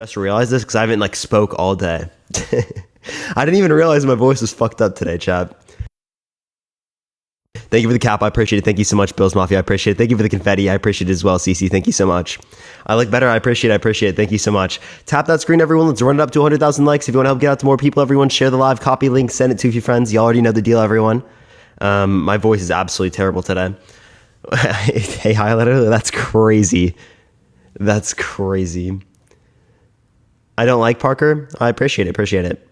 Just realized this because I haven't like spoke all day. I didn't even realize my voice was fucked up today, chap. Thank you for the cap. I appreciate it. Thank you so much, Bills Mafia. I appreciate it. Thank you for the confetti. I appreciate it as well, CC. Thank you so much. I like better. I appreciate it. I appreciate it. Thank you so much. Tap that screen, everyone. Let's run it up to 100,000 likes. If you want to help get out to more people, everyone, share the live copy link. Send it to a few friends. You already know the deal, everyone. My voice is absolutely terrible today. Hey, highlighter. That's crazy. That's crazy. I don't like Parker. I appreciate it. Appreciate it.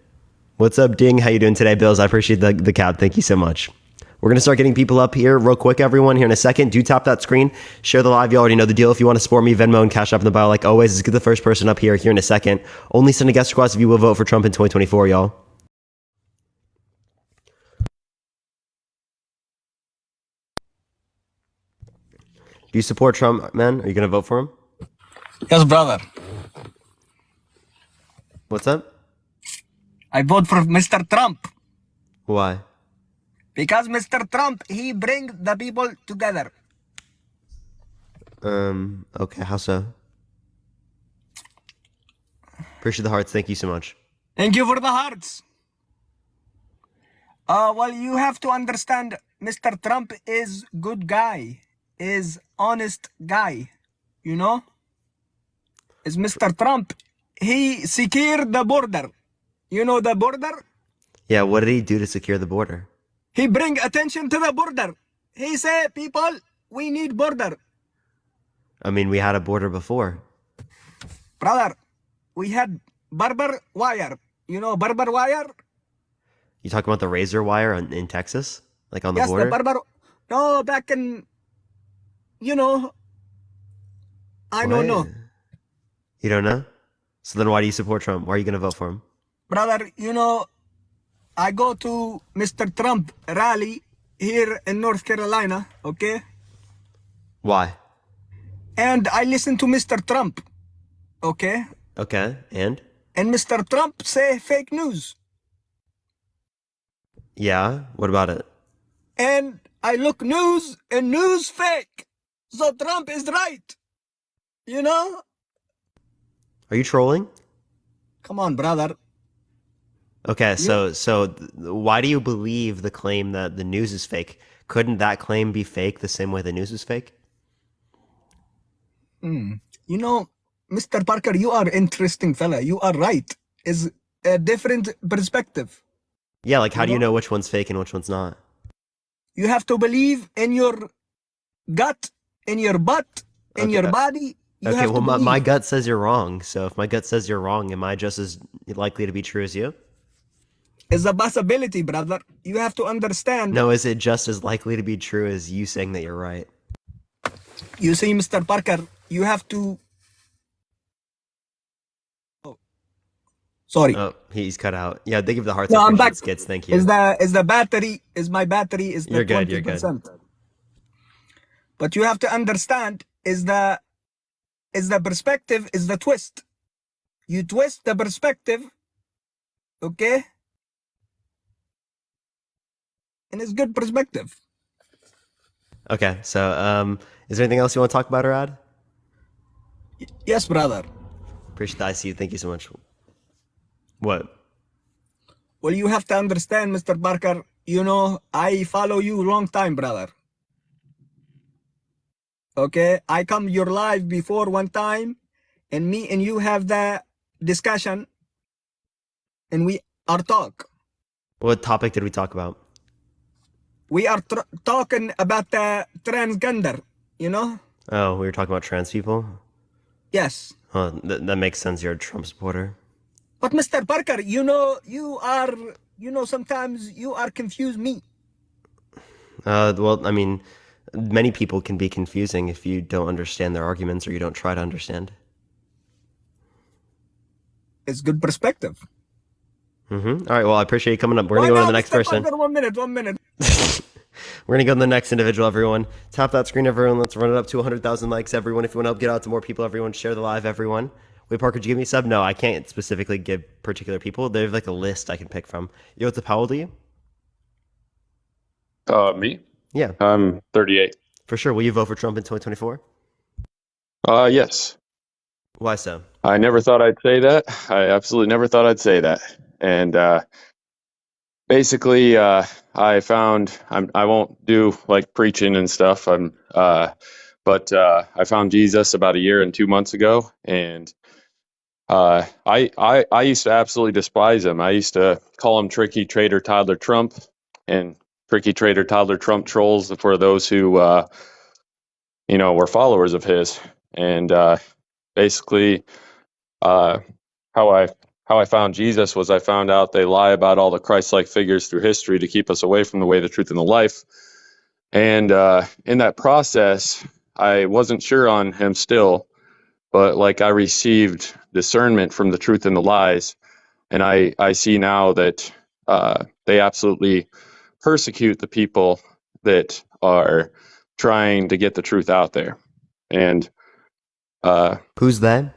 What's up, Ding? How you doing today, Bills? I appreciate the cap. Thank you so much. We're going to start getting people up here real quick, everyone, here in a second. Do tap that screen. Share the live. You already know the deal. If you want to support me, Venmo and Cash App in the bio. Like always, let's get the first person up here in a second. Only send a guest request if you will vote for Trump in 2024, y'all. Do you support Trump, man? Are you going to vote for him? Yes, brother. What's up? I vote for Mr. Trump Why? because Mr. Trump, he bring the people together. Okay, how so? Appreciate the hearts. Thank you so much. Thank you for the hearts. Well, you have to understand, Mr. Trump is good guy, is honest guy, you know? Is Mr. Trump, he secured the border. You know the border? Yeah, what did he do to secure the border? He bring attention to the border. He say, people, we need border. I mean, we had a border before. Brother, we had barber wire. You know barber wire? You talking about the razor wire in Texas? Like on the Yes, border? the barber. No, back in, you know, I don't know. You don't know? So then why do you support Trump? Why are you going to vote for him? Brother, you know, I go to Mr. Trump rally here in North Carolina, okay? Why? And I listen to Mr. Trump, okay? Okay, and? And Mr. Trump say fake news. Yeah, what about it? And I look news and news fake. So Trump is right. You know? Are you trolling? Come on, brother. Okay, so why do you believe the claim that the news is fake? Couldn't that claim be fake the same way the news is fake? You know, Mr. Parker, you are interesting fella. You are right. Is a different perspective. Yeah, like how do you know which one's fake and which one's not? You have to believe in your gut, in your butt, in your body. Okay, well, my gut says you're wrong. So if my gut says you're wrong, am I just as likely to be true as you? It's a possibility, brother. You have to understand. No, is it just as likely to be true as you saying that you're right? You see, Mr. Parker, you have to... Oh, sorry. Oh, he's cut out. Yeah, they give the hearts. No, I'm back. Skits. Thank you. Is the battery? Is my battery? Is the You're good. 20%. You're good. But you have to understand is the perspective is the twist. You twist the perspective, okay? And it's good perspective. Okay, so is there anything else you want to talk about or add? Yes, brother. Appreciate the ICU. Thank you so much. What? Well, you have to understand, Mr. Parker, you know, I follow you long time, brother. Okay? I come your live before one time, and me and you have the discussion, and we are talk. What topic did we talk about? We are talking about the transgender, you know? Oh, we were talking about trans people? Yes. Huh, that makes sense. You're a Trump supporter. But Mr. Parker, you know, sometimes you are confused me. Well, I mean, many people can be confusing if you don't understand their arguments or you don't try to understand. It's good perspective. All right, well, I appreciate you coming up. We're going to go to the next person. Parker, 1 minute. We're going to go to the next individual, everyone. Tap that screen, everyone. Let's run it up to 100,000 likes, everyone. If you want to help get out to more people, everyone, share the live, everyone. Wait, Parker, did you give me a sub? No, I can't specifically give particular people. There's like a list I can pick from. Yo, what's up? How old are you? Me? Yeah. I'm 38. For sure. Will you vote for Trump in 2024? Yes. Why so? I never thought I'd say that. I absolutely never thought I'd say that. And basically, I found I won't do like preaching and stuff. But I found Jesus about a year and 2 months ago, and I used to absolutely despise him. I used to call him Tricky Trader Toddler Trump, and Tricky Trader Toddler Trump trolls for those who were followers of his. And basically, uh, how I how I found Jesus was I found out they lie about all the Christ-like figures through history to keep us away from the way, the truth, and the life. And in that process, I wasn't sure on him still, but like I received discernment from the truth and the lies, and I see now that they absolutely persecute the people that are trying to get the truth out there. And uh, Who's they?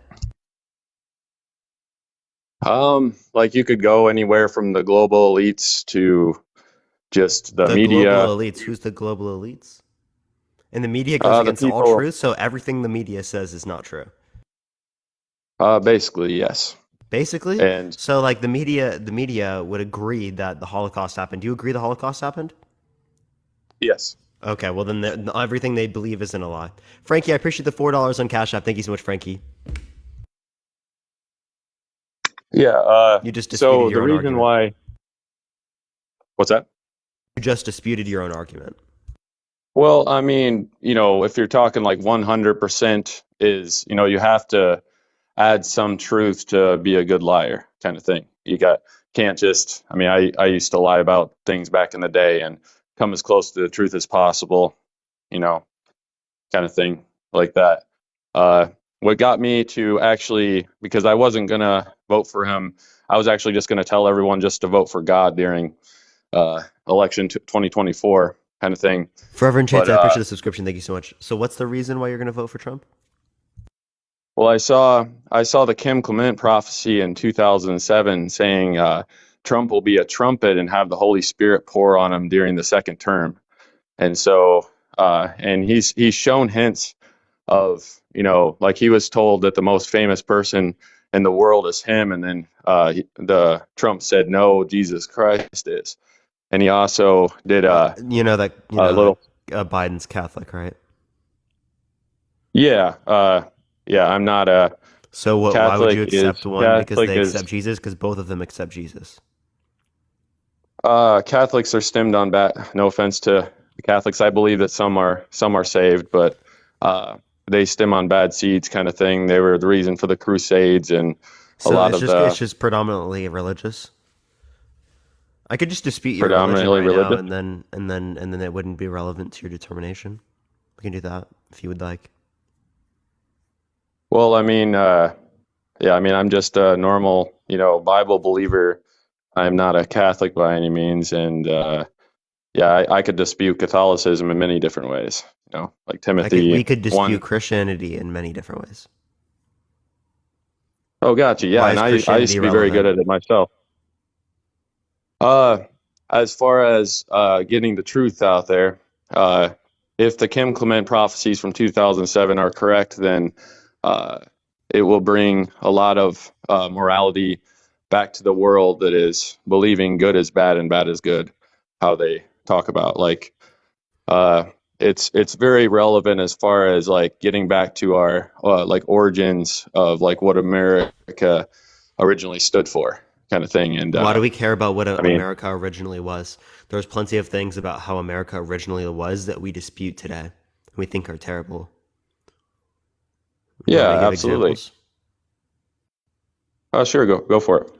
like you could go anywhere from the global elites to just the The global media, elites. Who's the global elites? And the media goes the against all people. truth, so everything the media says is not true. Basically, yes. Basically, And so like the media would agree that the Holocaust happened. Do you agree the Holocaust happened? yes, Okay, well then everything they believe isn't a lie. Frankie, I appreciate the $4 on Cash App. Thank you so much, Frankie. yeah. You just disputed So the your own reason argument. why, what's that? You just disputed your own argument. Well, I mean, if you're talking like 100% is, you have to add some truth to be a good liar kind of thing. Can't just, I mean, I used to lie about things back in the day and come as close to the truth as possible, you know, kind of thing like that. Uh, what got me to actually, because I wasn't going to vote for him, I was actually just going to tell everyone just to vote for God during election 2024 kind of thing. Reverend Chance, But I appreciate the subscription. Thank you so much. So what's the reason why you're going to vote for Trump? well, I saw the Kim Clement prophecy in 2007 saying Trump will be a trumpet and have the Holy Spirit pour on him during the second term. And so, and he's shown hints of, like he was told that the most famous person in the world is him, and then the Trump said no, Jesus Christ is. And he also did You know that a little, Biden's Catholic, right? yeah, yeah. I'm not a So what? Why would you Catholic. accept one because Catholic they is accept Jesus? Because both of them accept Jesus. Catholics are stemmed on bad. No offense to the Catholics, I believe that some are saved, but they stem on bad seeds, kind of thing. They were the reason for the Crusades and a So lot it's of just it's the just predominantly religious. I could just dispute your religion predominantly right now, religious. and then it wouldn't be relevant to your determination. We can do that if you would like. Well, I mean, yeah, I mean, I'm just a normal, Bible believer. I'm not a Catholic by any means, and yeah, I could dispute Catholicism in many different ways. Like We Timothy could dispute 1. Christianity in many different ways. Oh, gotcha. Yeah, Why and is I used Christianity to be very good relevant? at it myself. Uh, as far as getting the truth out there, uh, if the Kim Clement prophecies from 2007 are correct, then uh, it will bring a lot of morality back to the world that is believing good is bad and bad is good. How they talk about uh, it's very relevant as far as like getting back to our like origins of like what America originally stood for, kind of thing. And Why do we care about what I mean, America originally was? There's plenty of things about how America originally was that we dispute today. And we think are terrible. You want me to yeah, give absolutely. examples? Sure, go for it.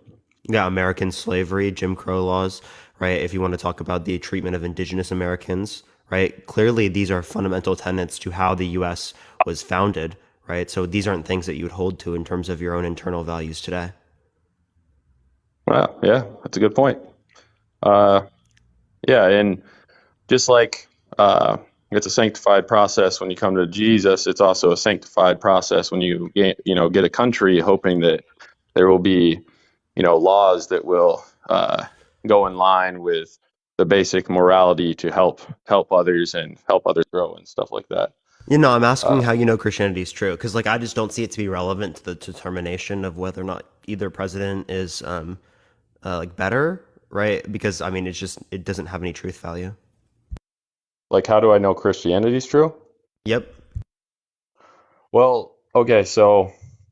Yeah, American slavery, Jim Crow laws, right? If you want to talk about the treatment of indigenous Americans, right? Clearly, these are fundamental tenets to how the U.S. was founded, right? So these aren't things that you would hold to in terms of your own internal values today. Wow, yeah, that's a good point. Uh, yeah, and just like it's a sanctified process when you come to Jesus, it's also a sanctified process when get a country, hoping that there will be laws that will go in line with the basic morality to help others and help others grow and stuff like that. You know, I'm asking Uh, how you know Christianity is true because, like, I just don't see it to be relevant to the determination of whether or not either president is like better, right? Because I mean, it doesn't have any truth value. like, how do I know Christianity is true? Yep. Well, okay, so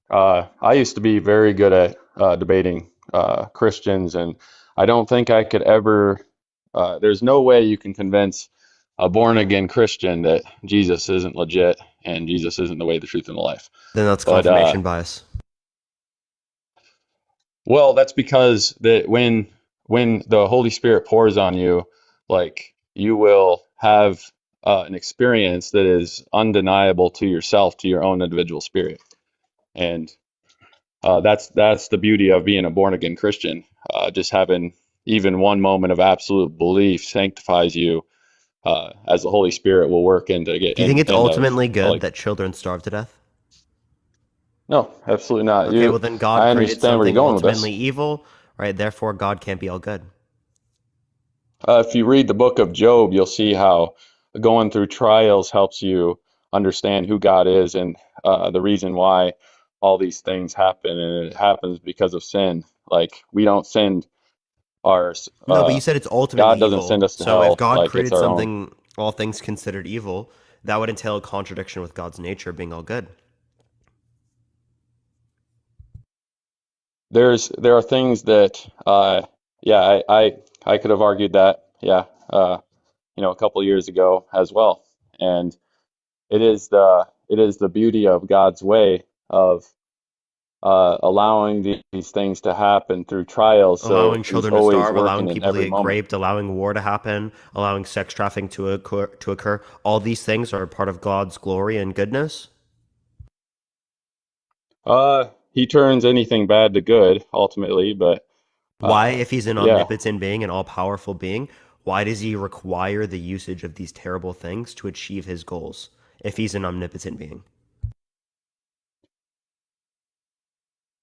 I used to be very good at debating Christians, and I don't think I could ever. There's no way you can convince a born again Christian that Jesus isn't legit and Jesus isn't the way, the truth, and the life. Then that's But confirmation bias. well, that's because that when the Holy Spirit pours on you, like you will have an experience that is undeniable to yourself, to your own individual spirit, and that's the beauty of being a born again Christian. Just having even one moment of absolute belief sanctifies you, as the Holy Spirit will work into get Do you think it's in of ultimately good like. that children starve to death? No, absolutely not. Okay, well then God I created understand where you're something going with ultimately this. evil, right? Therefore, God can't be all good. If you read the book of Job, you'll see how going through trials helps you understand who God is and the reason why all these things happen, and it happens because of sin. Like we don't send our No, but you said it's ultimately God doesn't send evil. us to So if hell God like it's created our own. something, all things considered evil, that would entail a contradiction with God's nature being all good. There are things that yeah, I could have argued that, yeah, a couple of years ago as well, and it is the beauty of God's way of allowing these things to happen through trials. So Allowing He's children to always starve, working allowing in people to every get moment. raped, allowing war to happen, allowing sex trafficking to occur. All these things are part of God's glory and goodness. He turns anything bad to good ultimately, but Why, if he's an yeah, omnipotent being, an all powerful being, why does he require the usage of these terrible things to achieve his goals if he's an omnipotent being?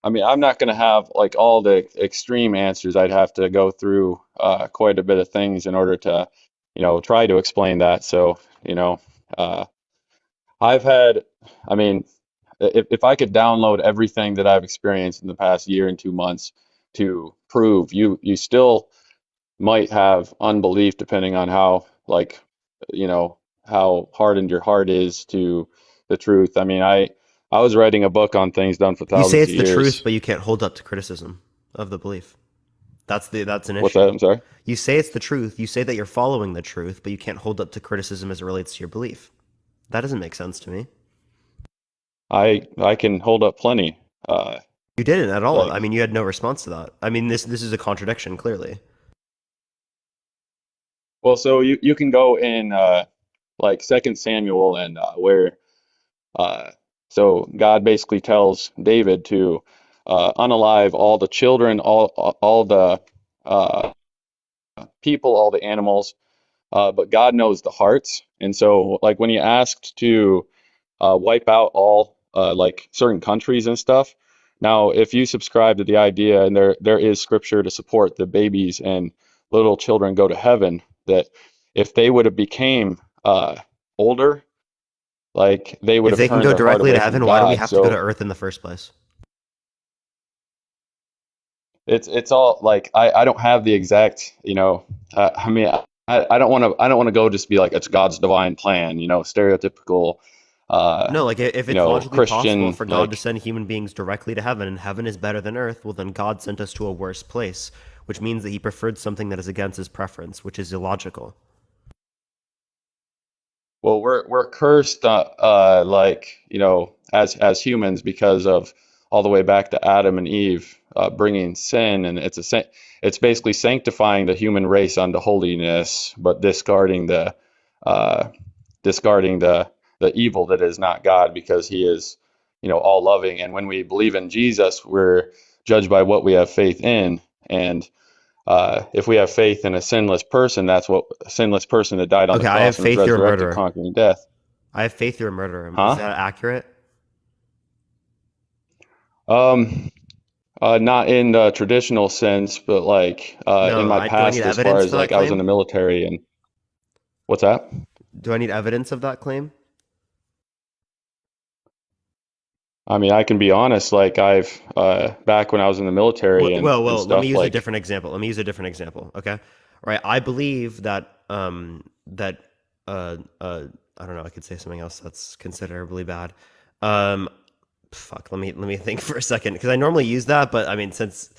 I mean, I'm not going to have like all the extreme answers. I'd have to go through quite a bit of things in order to, try to explain that. So, you know, uh, I've had, I mean, if I could download everything that I've experienced in the past year and 2 months to prove, you still might have unbelief depending on how, like, you know, how hardened your heart is to the truth. I mean, I was writing a book on things done for You say thousands of it's the truth, years. but you can't hold up to criticism of the belief. That's an What's that? issue. I'm sorry. You say it's the truth. You say that you're following the truth, but you can't hold up to criticism as it relates to your belief. That doesn't make sense to me. I can hold up plenty. Uh, You didn't at all. I like, mean, you had no response to that. I mean, this is a contradiction, clearly. well, so you can go in like Second Samuel and where uh, so God basically tells David to unalive all the children, all the uh, people, all the animals, but God knows the hearts, and so like when he asked to wipe out all like certain countries and stuff. Now, if you subscribe to the idea, and there is scripture to support the babies and little children go to heaven, that if they would have became older, like they would If have they can turned go their heart directly to away from heaven, why do we God. have to go to So earth in the first place? it's all like I don't have the exact, I mean, I don't want to go just be like it's God's divine plan, stereotypical No, like if it's logically possible Christian, for God to like. send human beings directly to heaven and heaven is better than earth, well, then God sent us to a worse place, which means that he preferred something that is against his preference, which is illogical. Well, we're cursed, like as humans because of all the way back to Adam and Eve bringing sin, and it's basically sanctifying the human race unto holiness, but uh, discarding the evil that is not God, because He is, all loving. And when we believe in Jesus, we're judged by what we have faith in, and if we have faith in a sinless person, that's what a sinless person that died on the Okay, I have cross and was faith you're a resurrected, murderer. conquering death. I have faith you're a murderer. Is Huh? that accurate? Um, Not in the traditional sense, but like in No, my do I need past, as far evidence as for that like I was in claim? the military and what's that? Do I need evidence of that claim? I mean, I can be honest. Like I've back when I was in the military and Let me stuff. use a Like, different example. Let me use a different example. Okay, right. I believe that I don't know. I could say something else that's considerably bad. Um, fuck. Let me think for a second because I normally use that, but I mean, since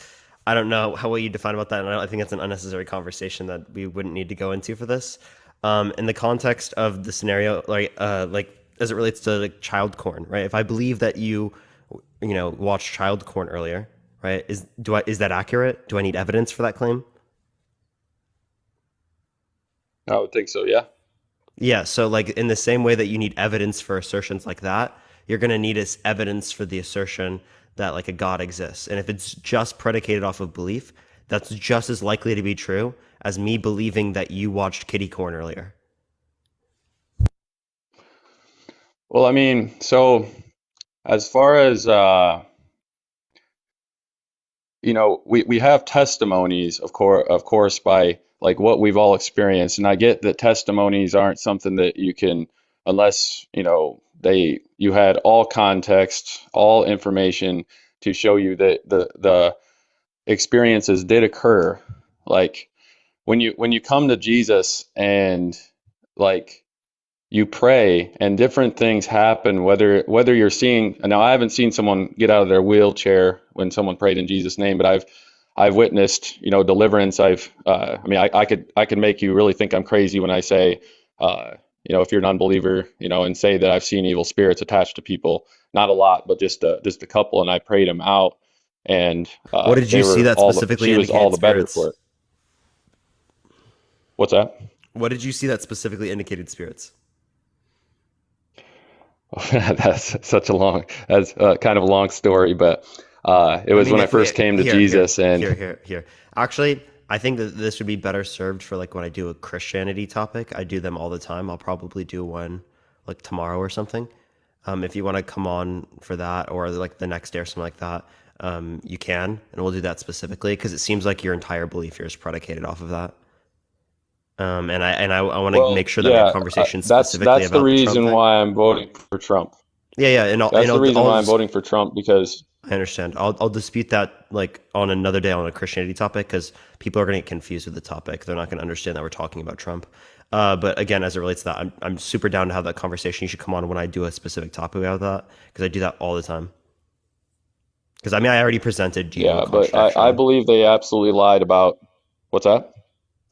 I don't know how what you define about that, and I think it's an unnecessary conversation that we wouldn't need to go into for this. In the context of the scenario, like as it relates to like child corn, right? If I believe that you know, watched child corn earlier, right? Is that accurate? Do I need evidence for that claim? I would think so. Yeah. Yeah, so like in the same way that you need evidence for assertions like that, you're going to need evidence for the assertion that like a god exists. And if it's just predicated off of belief, that's just as likely to be true as me believing that you watched kitty corn earlier. Well, I mean, so as far as we have testimonies, of course, by like what we've all experienced, and I get that testimonies aren't something that you can, unless you had all context, all information to show you that the experiences did occur. Like when you come to Jesus and like you pray and different things happen, whether you're seeing, now I haven't seen someone get out of their wheelchair when someone prayed in Jesus name, but I've witnessed deliverance. I mean, I could make you really think I'm crazy when I say if you're an unbeliever, and say that I've seen evil spirits attached to people. Not a lot, but just a couple, and I prayed them out, and What did you see that she specifically was all indicated the better spirits? for it. What's that? What did you see that specifically indicated spirits? That's kind of a long story, but it I was mean, when I if we first came to here, here, Jesus, and here. Actually, I think that this would be better served for like when I do a Christianity topic. I do them all the time. I'll probably do one like tomorrow or something. If you want to come on for that or like the next day or something like that, you can, and we'll do that specifically because it seems like your entire belief here is predicated off of that. I want to well, make sure that we have yeah, conversations that's specifically that's the about the Trump reason thing. why I'm voting for Trump. Yeah, yeah, That's the reason I'll why I'm just voting for Trump because I understand. I'll dispute that like on another day on a Christianity topic because people are going to get confused with the topic. They're not going to understand that we're talking about Trump. But again, as it relates to that, I'm super down to have that conversation. You should come on when I do a specific topic about that because I do that all the time. Because I mean, I already presented you a yeah, but I contradiction. believe they absolutely lied about what's that?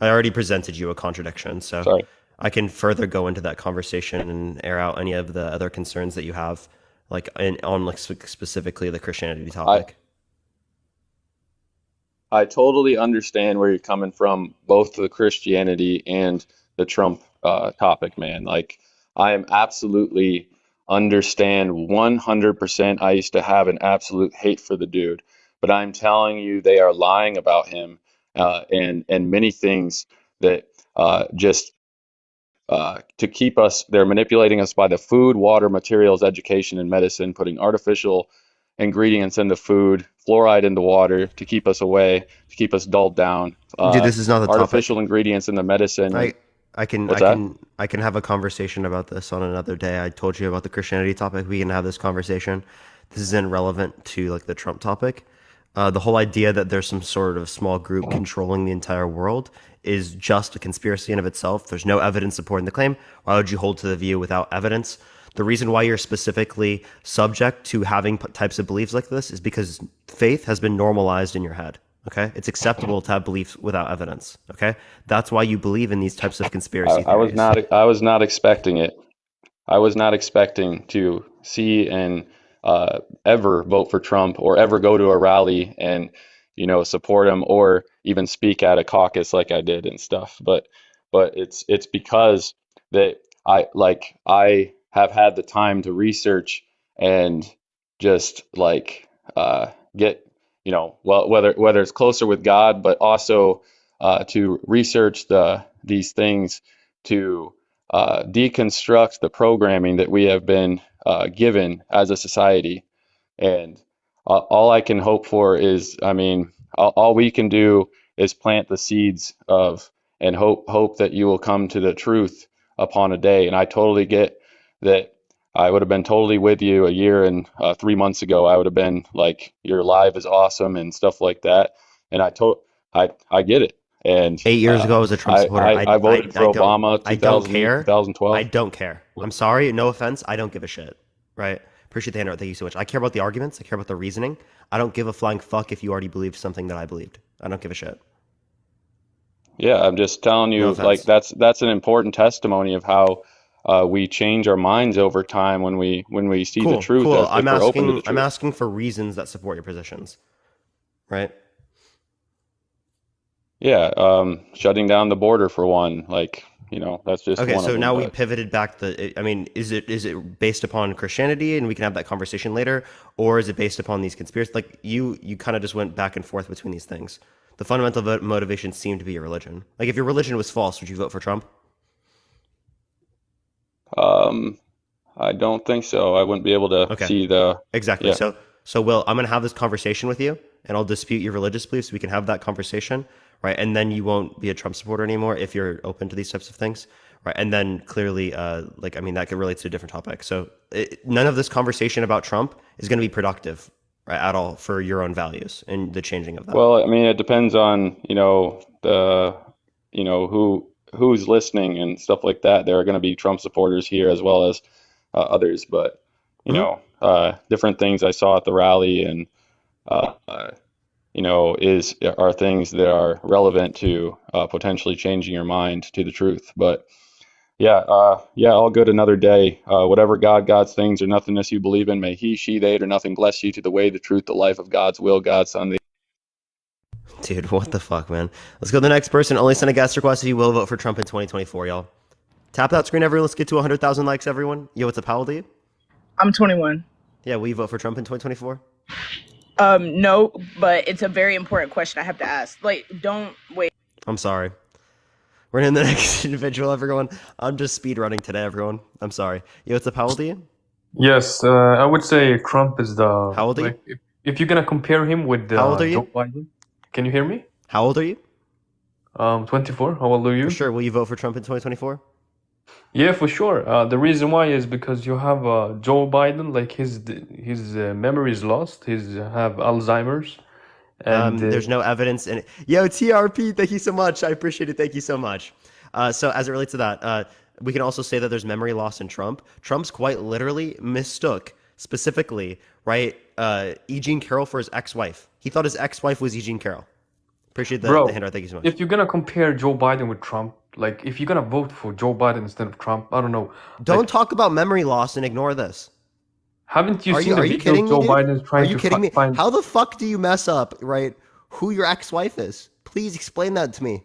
I already presented you a contradiction, so Sorry. I can further go into that conversation and air out any of the other concerns that you have, like on like specifically the Christianity I topic. I totally understand where you're coming from, both the Christianity and the Trump topic, man. Like, I am absolutely understand 100%. I used to have an absolute hate for the dude, but I'm telling you, they are lying about him, and many things that just to keep us. They're manipulating us by the food, water, materials, education, and medicine, putting artificial ingredients in the food, fluoride in the water to keep us away, to keep us dulled down, Dude, this is not the topic. artificial ingredients in the medicine. I And I what's that? can I can have a conversation about this on another day. I told you about the Christianity topic. We can have this conversation. This is irrelevant to like the Trump topic. The whole idea that there's some sort of small group controlling the entire world is just a conspiracy in of itself. There's no evidence supporting the claim. Why would you hold to the view without evidence? The reason why you're specifically subject to having types of beliefs like this is because faith has been normalized in your head. Okay. It's acceptable to have beliefs without evidence. Okay. That's why you believe in these types of conspiracy I was theories. not. I was not expecting it. I was not expecting to see and ever vote for Trump or ever go to a rally and support him or even speak at a caucus like I did and stuff. But it's because that I have had the time to research and just get well, whether it's closer with God, but also to research these things to deconstruct the programming that we have been given as a society. And all I can hope for is, I mean, all we can do is plant the seeds of and hope that you will come to the truth upon a day. And I totally get that. I would have been totally with you a year and 3 months ago. I would have been like, your live is awesome and stuff like that. And I get it. And 8 years ago, I was a Trump supporter. I voted for Obama I don't 2000, care. I 2012. don't care. I'm sorry. No offense. I don't give a shit. Right? Appreciate the handout. Thank you so much. I care about the arguments. I care about the reasoning. I don't give a flying fuck if you already believed something that I believed. I don't give a shit. Yeah, I'm just telling No you, like, offense. that's an important testimony of how we change our minds over time when we see the Cool. truth, Cool. as if we're open to the I'm truth. asking for reasons that support your positions. Right? Yeah, shutting down the border for one, like, that's just Okay, one of so them. now we But pivoted back I mean, is it based upon Christianity and we can have that conversation later, or is it based upon these conspiracies? Like you kind of just went back and forth between these things. The fundamental motivation seemed to be your religion. Like if your religion was false, would you vote for Trump? um, I don't think so. I wouldn't be able to Okay, see the, exactly. yeah. So Will, I'm gonna have this conversation with you, and I'll dispute your religious beliefs. We can have that conversation, right? And then you won't be a Trump supporter anymore if you're open to these types of things, right? And then clearly, like I mean, that could relate to a different topic. So none of this conversation about Trump is going to be productive, right, at all for your own values and the changing of that. Well, I mean, it depends on, the, who's listening and stuff like that. There are going to be Trump supporters here as well as others, but Hmm. different things I saw at the rally and uh, is are things that are relevant to potentially changing your mind to the truth. But yeah, all good another day. Whatever God's things or nothingness you believe in, may he, she, they, or nothing bless you to the way, the truth, the life of God's will, God's Son. Dude, what the fuck, man? Let's go to the next person. Only send a guest request if you will vote for Trump in 2024, y'all. Tap that screen, everyone. Let's get to 100,000 likes, everyone. Yo, what's up? How old are you? I'm 21. Yeah, will you vote for Trump in 2024? No, but it's a very important question I have to ask. Like, don't wait. I'm sorry. We're in the next individual, everyone. I'm just speed running today, everyone. I'm sorry. Yo, what's up? How old are you? Yes, I would say Trump is the How old are you? like if you're gonna compare him with How old are Joe you? Biden. Can you hear me? How old are you? 24. How old are For you? sure. Will you vote for Trump in 2024? Yeah, for sure. The reason why is because you have Joe Biden, like his memory is lost. He's have Alzheimer's, and There's no evidence in it. Yo, TRP, thank you so much. I appreciate it. Thank you so much. So as it relates to that, we can also say that there's memory loss in Trump. Trump's quite literally mistook specifically, right, E. Jean Carroll for his ex-wife. He thought his ex-wife was E. Jean Carroll. Appreciate the bro, handout. Thank you so much. if you're gonna compare Joe Biden with Trump, like if you're gonna vote for Joe Biden instead of Trump, I don't know. Don't Like, talk about memory loss and ignore this. haven't you Are seen the you video of kidding me, Joe dude? Biden Are trying you to kidding me? find? How the fuck do you mess up, right? Who your ex-wife is? Please explain that to me.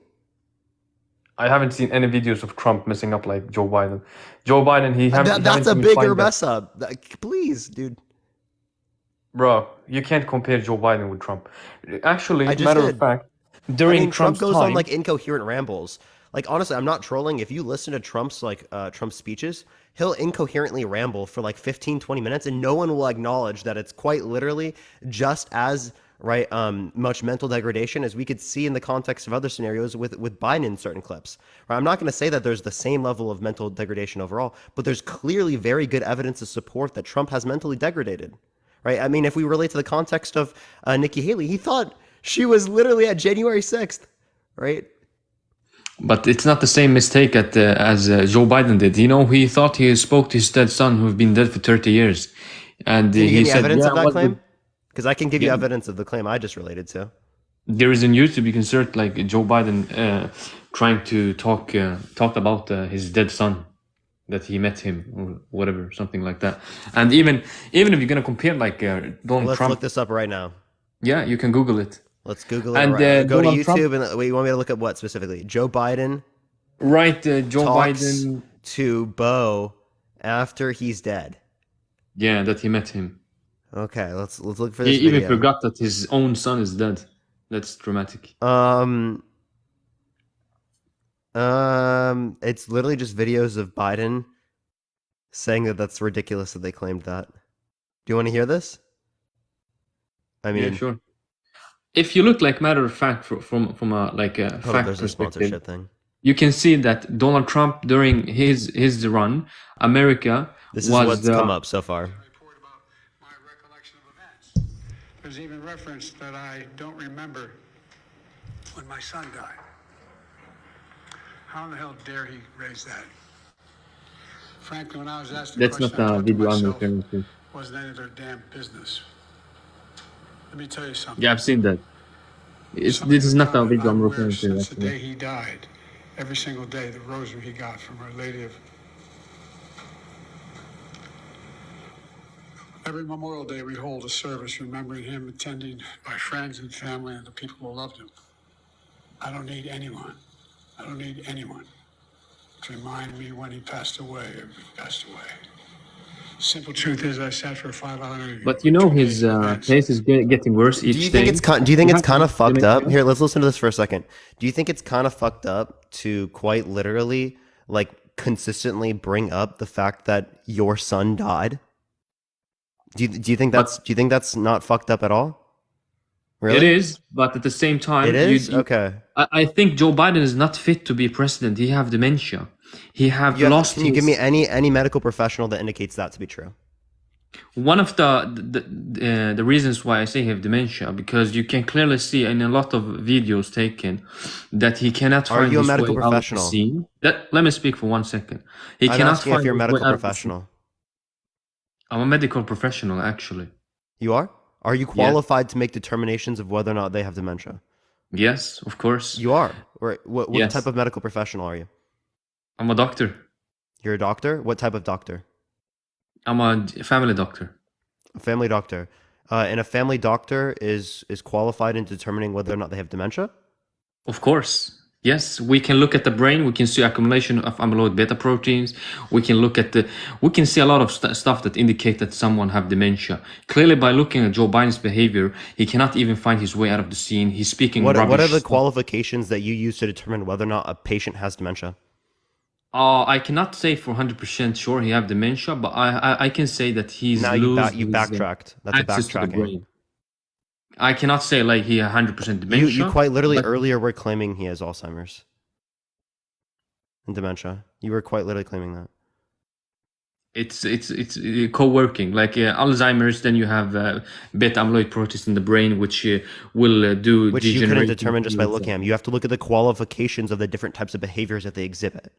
I haven't seen any videos of Trump messing up like Joe Biden. Joe Biden, he That's haven't a even bigger find that. mess up. Please, dude. Bro, you can't compare Joe Biden with Trump. Actually, I just matter of did. fact, I during mean, Trump Trump's goes on time, like incoherent rambles. Like honestly, I'm not trolling. If you listen to Trump's Trump's speeches, he'll incoherently ramble for like 15, 20 minutes and no one will acknowledge that it's quite literally just as right much mental degradation as we could see in the context of other scenarios with Biden in certain clips. Right? I'm not going to say that there's the same level of mental degradation overall, but there's clearly very good evidence to support that Trump has mentally degraded. Right? I mean, if we relate to the context of Nikki Haley, he thought she was literally at January 6th, right? But it's not the same mistake as Joe Biden did. You know, he thought he spoke to his dead son who's been dead for 30 years. And Can you give he me said, evidence yeah, of that what claim? would... Because I can give you Yeah, evidence of the claim I just related to. there is on YouTube, you can search like Joe Biden trying to talk about his dead son, that he met him or whatever, something like that. And even if you're going to compare like Donald Let's look Trump, this up right now. yeah, you can Google it. Let's Google it. And Right, go to Donald Trump, YouTube and wait. You want me to look at what specifically? Joe Biden right, Joe talks Biden, to Bo after he's dead. yeah, that he met him. Okay, let's look for He this even video. forgot that his own son is dead. That's dramatic. It's literally just videos of Biden saying that that's ridiculous that they claimed that. Do you want to hear this? I mean, Yeah, sure. If you look like matter of fact from a like a hold up, fact there's a perspective, sponsorship thing. you can see that Donald Trump during his run, America This is was what's come up so far. Report about my recollection of events. There's even reference that I don't remember when my son died. How in the hell dare he raise that? Frankly, when I was asked the That's question, not I the thought to video I'm myself, referring to. wasn't any of their damn business. Let me tell you something. Yeah, I've seen that. Somebody This is who not the counted, video I'm I'm aware referring to. since the Actually. day he died, every single day, the rosary he got from Our Lady of. Every Memorial Day, we hold a service remembering him, attending by friends and family and the people who loved him. I don't need anyone. I don't need anyone to remind me when he passed away or if he passed away. Simple truth is, I sat for a 5-hour interview. But you with know 2 his days in advance. pace is getting worse Do each you think day. it's do you think You it's have to kind of look at fucked up? dementia. Here, let's listen to this for a second. Do you think it's kind of fucked up to quite literally like consistently bring up the fact that your son died? Do you think that's not fucked up at all? Really? It is, but at the same time, It is? Okay. I think Joe Biden is not fit to be president. He have dementia. He have lost Can you give me his any medical professional that indicates that to be true? one of the reasons why I say he have dementia, because you can clearly see in a lot of videos taken that he cannot Are find you a his medical way out of the professional? scene. Let me speak for 1 second. He I'm cannot asking if find you're a his way medical out of the scene. professional. I'm a medical professional, actually. You are? Are you Yeah. qualified to make determinations of whether or not they have dementia? Yes, of course. You are. Or what Yes. type of medical professional are you? I'm a doctor. You're a doctor? What type of doctor? I'm a family doctor. A family doctor. And a family doctor is qualified in determining whether or not they have dementia? Of course. Yes, we can look at the brain. We can see accumulation of amyloid beta proteins. We can look at we can see a lot of stuff that indicate that someone have dementia. Clearly, by looking at Joe Biden's behavior, he cannot even find his way out of the scene. He's speaking What rubbish are the stuff. qualifications that you use to determine whether or not a patient has dementia? I cannot say for 100% sure he have dementia, but I can say that he's Now you lose his, backtracked. That's a access to the backtracking. brain. I cannot say like he 100% You dementia. quite literally but- earlier were claiming he has Alzheimer's and dementia. You were quite literally claiming that. It's co-working like Alzheimer's. Then you have beta amyloid proteins in the brain, which will do Which you couldn't degenerate determine just by into- looking at them. You have to look at the qualifications of the different types of behaviors that they exhibit.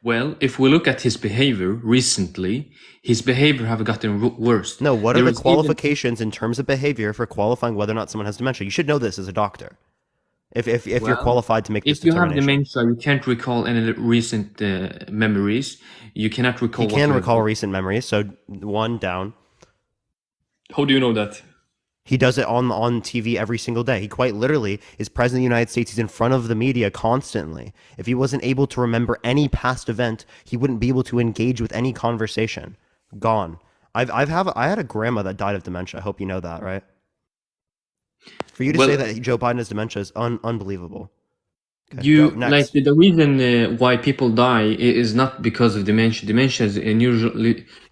Well, if we look at his behavior recently, his behavior have gotten worse. No, what are There the is even- qualifications in terms of behavior for qualifying whether or not someone has dementia? You should know this as a doctor. If you're Well, qualified to make this If you have determination. dementia, you can't recall any recent memories. You cannot recall. He what can you have recall done. recent memories, so one down. How do you know that? He does it on TV every single day. He quite literally is president of the United States. He's in front of the media constantly. If he wasn't able to remember any past event, he wouldn't be able to engage with any conversation. Gone. I had a grandma that died of dementia. I hope you know that, right? For you to Well- say that Joe Biden has dementia is unbelievable. Okay, You go, next. like the reason why people die is not because of dementia. Dementia is a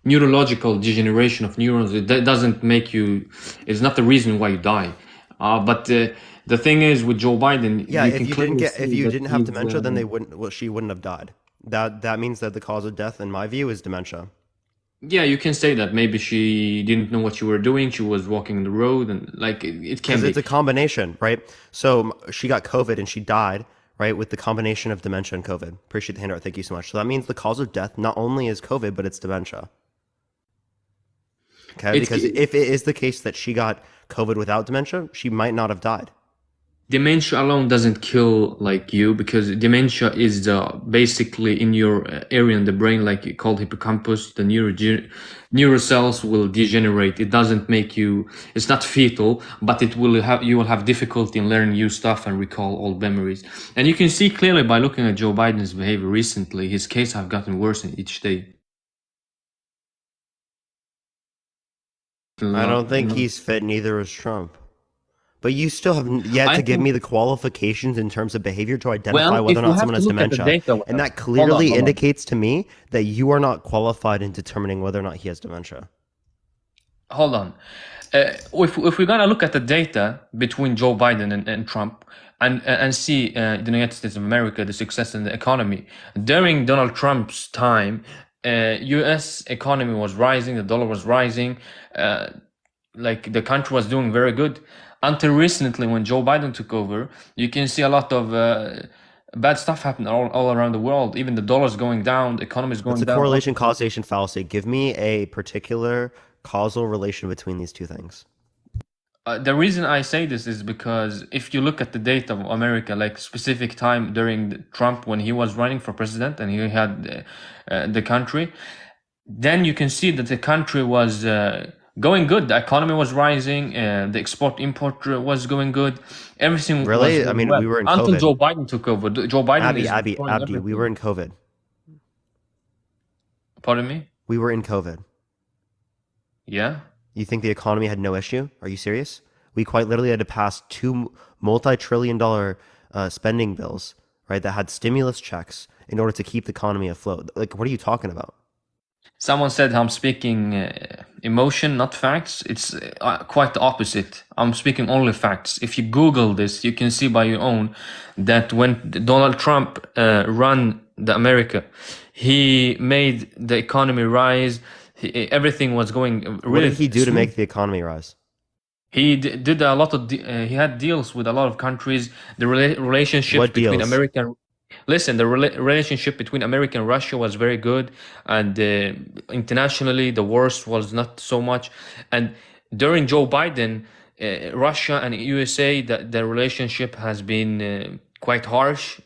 neurological degeneration of neurons. That doesn't make you. It's not the reason why you die. But the thing is with Joe Biden, Yeah, you if can you clearly if see you that didn't have he's, dementia, then she wouldn't have died. That means that the cause of death, in my view, is dementia. Yeah, you can say that. Maybe she didn't know what she were doing. She was walking the road, and like it can Because be. it's a combination, right? So she got COVID and she died, right, with the combination of dementia and COVID. Appreciate the handout. Thank you so much. So that means the cause of death not only is COVID, but it's dementia. Okay, It's- because if it is the case that she got COVID without dementia, she might not have died. Dementia alone doesn't kill like you, because dementia is basically in your area in the brain, like called hippocampus. The neurocells will degenerate. It doesn't make you. It's not fetal, but you will have difficulty in learning new stuff and recall old memories. And you can see clearly by looking at Joe Biden's behavior recently, his case have gotten worse in each day. I don't think he's fit, neither is Trump. But you still have yet I to give think- me the qualifications in terms of behavior to identify Well, whether if or we not have someone to has look at the dementia. data, And that hold clearly on. indicates to me that you are not qualified in determining whether or not he has dementia. Hold on. if we're gonna look at the data between Joe Biden and Trump, and see the United States of America, the success in the economy during Donald Trump's time, U.S. economy was rising, the dollar was rising, like the country was doing very good until recently when Joe Biden took over. You can see a lot of bad stuff happen all around the world. Even the dollar's going down, the economy's It's going a down. correlation causation fallacy. Give me a particular causal relation between these two things. The reason I say this is because if you look at the data of America, like specific time during Trump when he was running for president and he had the country, then you can see that the country was going good. The economy was rising, the export-import was going good. Everything Really? was I going mean, well we were in until COVID. Joe Biden took over. Joe Biden is Abdi, destroying we everything. were in COVID. Pardon me? We were in COVID. Yeah. You think the economy had no issue? Are you serious? We quite literally had to pass two multi-trillion-dollar spending bills, right, that had stimulus checks in order to keep the economy afloat. Like, what are you talking about? Someone said I'm speaking emotion, not facts. It's quite the opposite. I'm speaking only facts. If you Google this, you can see by your own that when Donald Trump ran the America, he made the economy rise. Everything was going really. What did he do to smooth. make the economy rise? He did a lot of. He had deals with a lot of countries. The relationship What between deals? America. Listen, the relationship between America and Russia was very good, and internationally, the worst was not so much. And during Joe Biden, Russia and USA, the relationship has been quite harsh.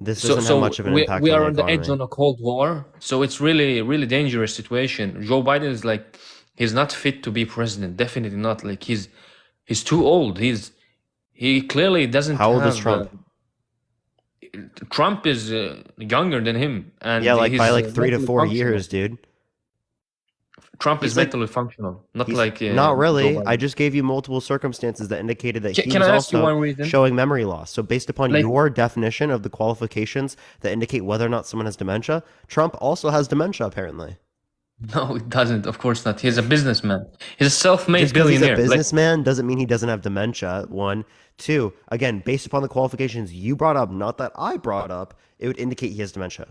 This doesn't have much of an impact we on are the on the edge economy. on a cold war, so it's really dangerous situation. Joe Biden is like he's not fit to be president. Definitely not. Like he's too old. He clearly doesn't How old have. is Trump? Trump is younger than him, and Yeah, like he's by like 3 to mentally 4 functional. years, dude. Trump He's is like- mentally functional, not He's like not Joe really. Biden. I just gave you multiple circumstances that indicated that he Can was I ask you also one reason? showing memory loss. So based upon Like- your definition of the qualifications that indicate whether or not someone has dementia, Trump also has dementia apparently. No, it doesn't. Of course not. He's a businessman. He's a self-made Just because he's billionaire. a businessman doesn't mean he doesn't have dementia. One, two. Again, based upon the qualifications you brought up, not that I brought up, it would indicate he has dementia.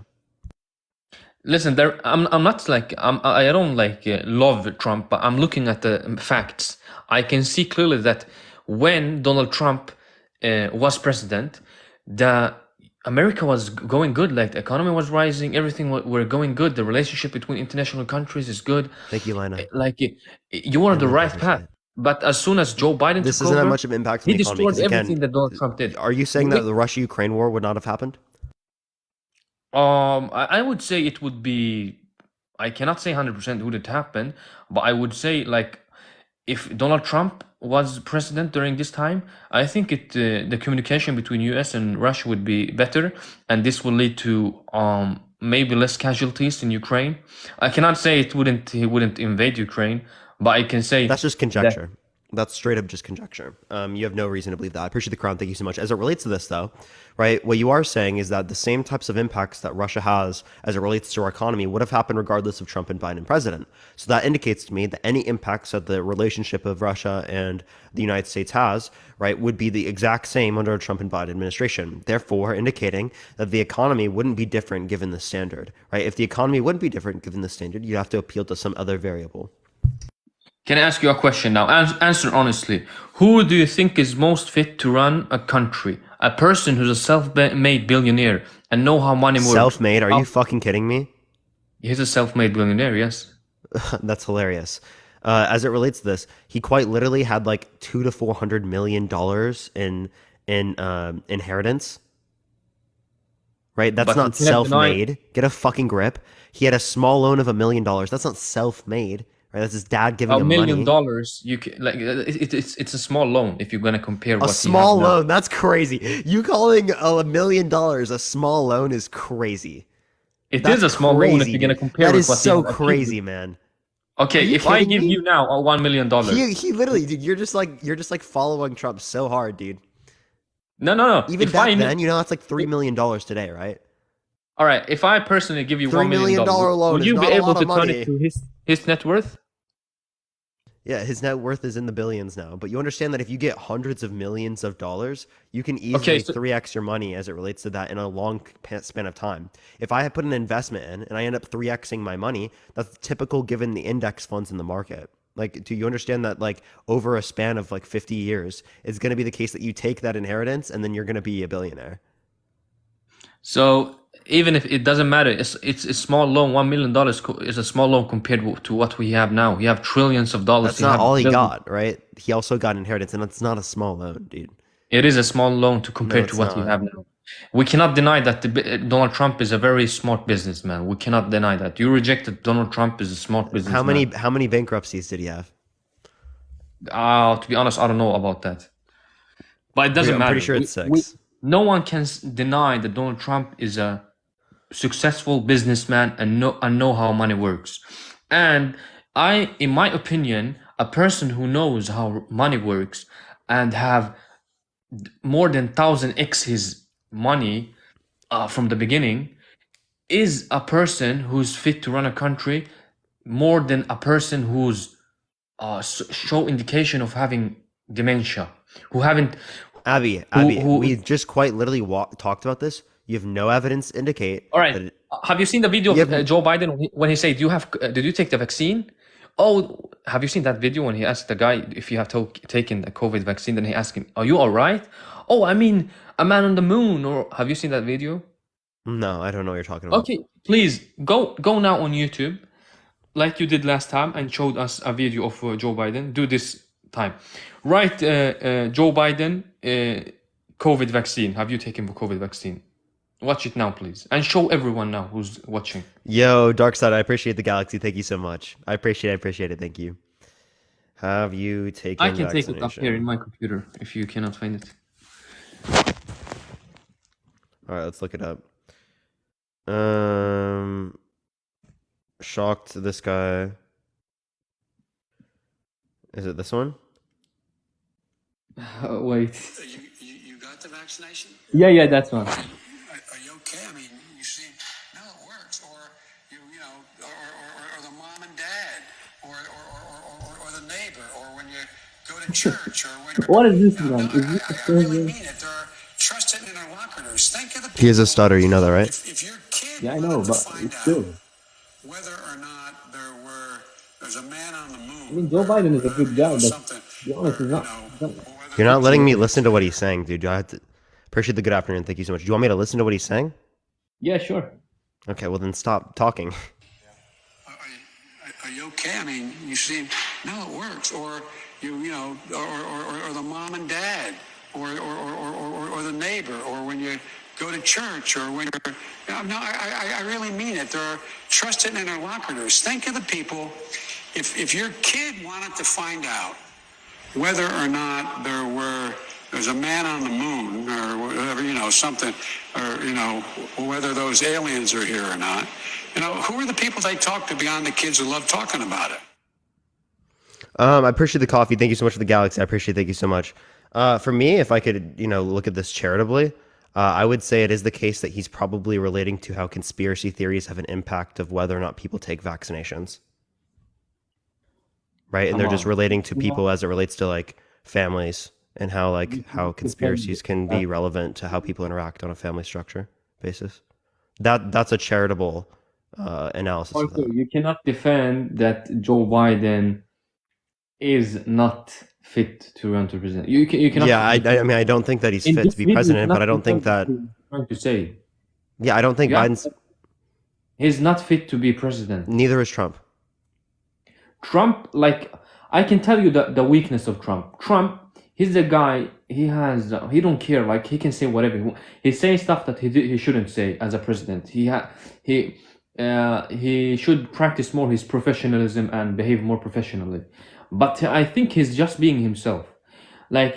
Listen, I'm not like I don't like love Trump, but I'm looking at the facts. I can see clearly that when Donald Trump was president, the America was going good. Like the economy was rising, everything were going good. The relationship between international countries is good. Thank you, Lena. Like you were on the really right appreciate path. it. But as soon as Joe Biden This took doesn't have over, much of an impact on he the economy. destroyed 'Cause again, everything that Donald Trump did. are you saying that the Russia-Ukraine war would not have happened? I would say it would be. I cannot say 100% would it happen, but I would say like if Donald Trump was president during this time, I think the communication between US and Russia would be better, and this will lead to maybe less casualties in Ukraine. I cannot say he wouldn't invade Ukraine, but I can say That's just conjecture. That's straight up just conjecture. You have no reason to believe that. I appreciate the crown. Thank you so much. As it relates to this, though, right, what you are saying is that the same types of impacts that Russia has as it relates to our economy would have happened regardless of Trump and Biden president. So that indicates to me that any impacts that the relationship of Russia and the United States has, right, would be the exact same under a Trump and Biden administration. Therefore, indicating that the economy wouldn't be different given the standard, right? If the economy wouldn't be different given the standard, you'd have to appeal to some other variable. Can I ask you a question now? Answer honestly. Who do you think is most fit to run a country? A person who's a self-made billionaire and know how money works. Self-made? Are you fucking kidding me? He's a self-made billionaire, yes. That's hilarious. As it relates to this, he quite literally had like $200 to $400 million in inheritance. Right? That's But not you cannot deny- self-made. Get a fucking grip. He had a small loan of $1 million. That's not self-made. Right? That's his dad giving $1 him million, money. you can, like it's a small loan if you're gonna compare A what small he has now. loan. That's crazy. You calling $1 million a small loan is crazy. It That's is a small loan if crazy, you're gonna dude. compare That with is what so he has crazy, man. Okay, you if I kidding give me? you now a $1 million, He literally, dude, you're just like following Trump so hard, dude. no. Even if back I then, you know, that's like $3 million today, right? all right, if I personally give you $3 $1 million, million loan would is you not be a able lot to of turn money. it to his net worth? Yeah, his net worth is in the billions now. But you understand that if you get hundreds of millions of dollars, you can Okay, easily so 3x your money as it relates to that in a long span of time. If I put an investment in and I end up 3xing my money, that's typical given the index funds in the market. Like, do you understand that, like, over a span of like 50 years, it's going to be the case that you take that inheritance and then you're going to be a billionaire? so even if it doesn't matter, it's a small loan. $1 million is a small loan compared to what we have now. We have trillions of dollars. That's We not have all he billions. got, right? He also got inheritance, and it's not a small loan, dude. It is a small loan to No, compare to it's what we not. have now. We cannot deny that Donald Trump is a very smart businessman. We cannot deny that. You rejected Donald Trump is a smart businessman. How many bankruptcies did he have? To be honest, I don't know about that. But it doesn't I'm pretty matter. sure it's 6. No one can deny that Donald Trump is a successful businessman and know how money works. And in my opinion, a person who knows how money works and have more than 1000x his money from the beginning is a person who's fit to run a country more than a person who's show indication of having dementia, who haven't, Abby, who. we just quite literally talked about this. You have no evidence to indicate All that right. Have you seen the video You of have- Joe Biden when he said, did you take the vaccine? Oh, have you seen that video when he asked the guy if you have taken the COVID vaccine? Then he asked him, are you all right? Oh, I mean, a man on the moon. Or have you seen that video? No, I don't know what you're talking about. Okay, please go now on YouTube, like you did last time, and showed us a video of Joe Biden. Do this time. Write Joe Biden COVID vaccine. Have you taken the COVID vaccine? Watch it now, please, and show everyone now who's watching. Yo, Dark Side, I appreciate the galaxy. Thank you so much. I appreciate it. Thank you. Have you taken I can take it up vaccination? here in my computer if you cannot find it. All right, let's look it up. Shocked this guy. Is it this one? Wait. You got the vaccination? Yeah, that's one. Are you okay? I mean, you seem, no, it works. Or, you know, or the mom and dad, or the neighbor, or when you go to church, or when you're... What is this No, one? no, Is this I really mean it. There are trusted interlocutors. Think of the people... He is a stutter, you know that, right? If your kid Yeah, I know, wanted to but find it's still. out whether or not there's a man on the moon... I mean, Joe Biden is a good guy, but something, to be honest, he's not. You're not letting me listen to what he's saying, dude. I have to appreciate the good afternoon. Thank you so much. Do you want me to listen to what he's saying? Yeah, sure. Okay, well then stop talking. Are you okay? I mean, you seem, no, it works. Or you know, or the mom and dad, or the neighbor, or when you go to church, or when you're... No, I really mean it. There are trusted interlocutors. Think of the people. If your kid wanted to find out whether or not there's a man on the moon, or whatever, you know, something, or, you know, whether those aliens are here or not, you know, who are the people they talk to beyond the kids who love talking about it? I appreciate the coffee. Thank you so much for the galaxy. I appreciate it. Thank you so much. For me, if I could, look at this charitably, I would say it is the case that he's probably relating to how conspiracy theories have an impact of whether or not people take vaccinations. Right? And they're just relating to people as it relates to like families and how conspiracies can be relevant to how people interact on a family structure basis. That's a charitable analysis. Also, you cannot defend that Joe Biden is not fit to run to president. You cannot. Yeah, I mean, I don't think that he's fit to be president, but I don't think that. Trying to say. Yeah, I don't think Biden's. He's not fit to be president. Neither is Trump. Trump, like, I can tell you the weakness of Trump. Trump, he's the guy. He don't care. Like, he can say whatever he wants. He says stuff that he shouldn't say as a president. He should practice more his professionalism and behave more professionally. But I think he's just being himself. Like,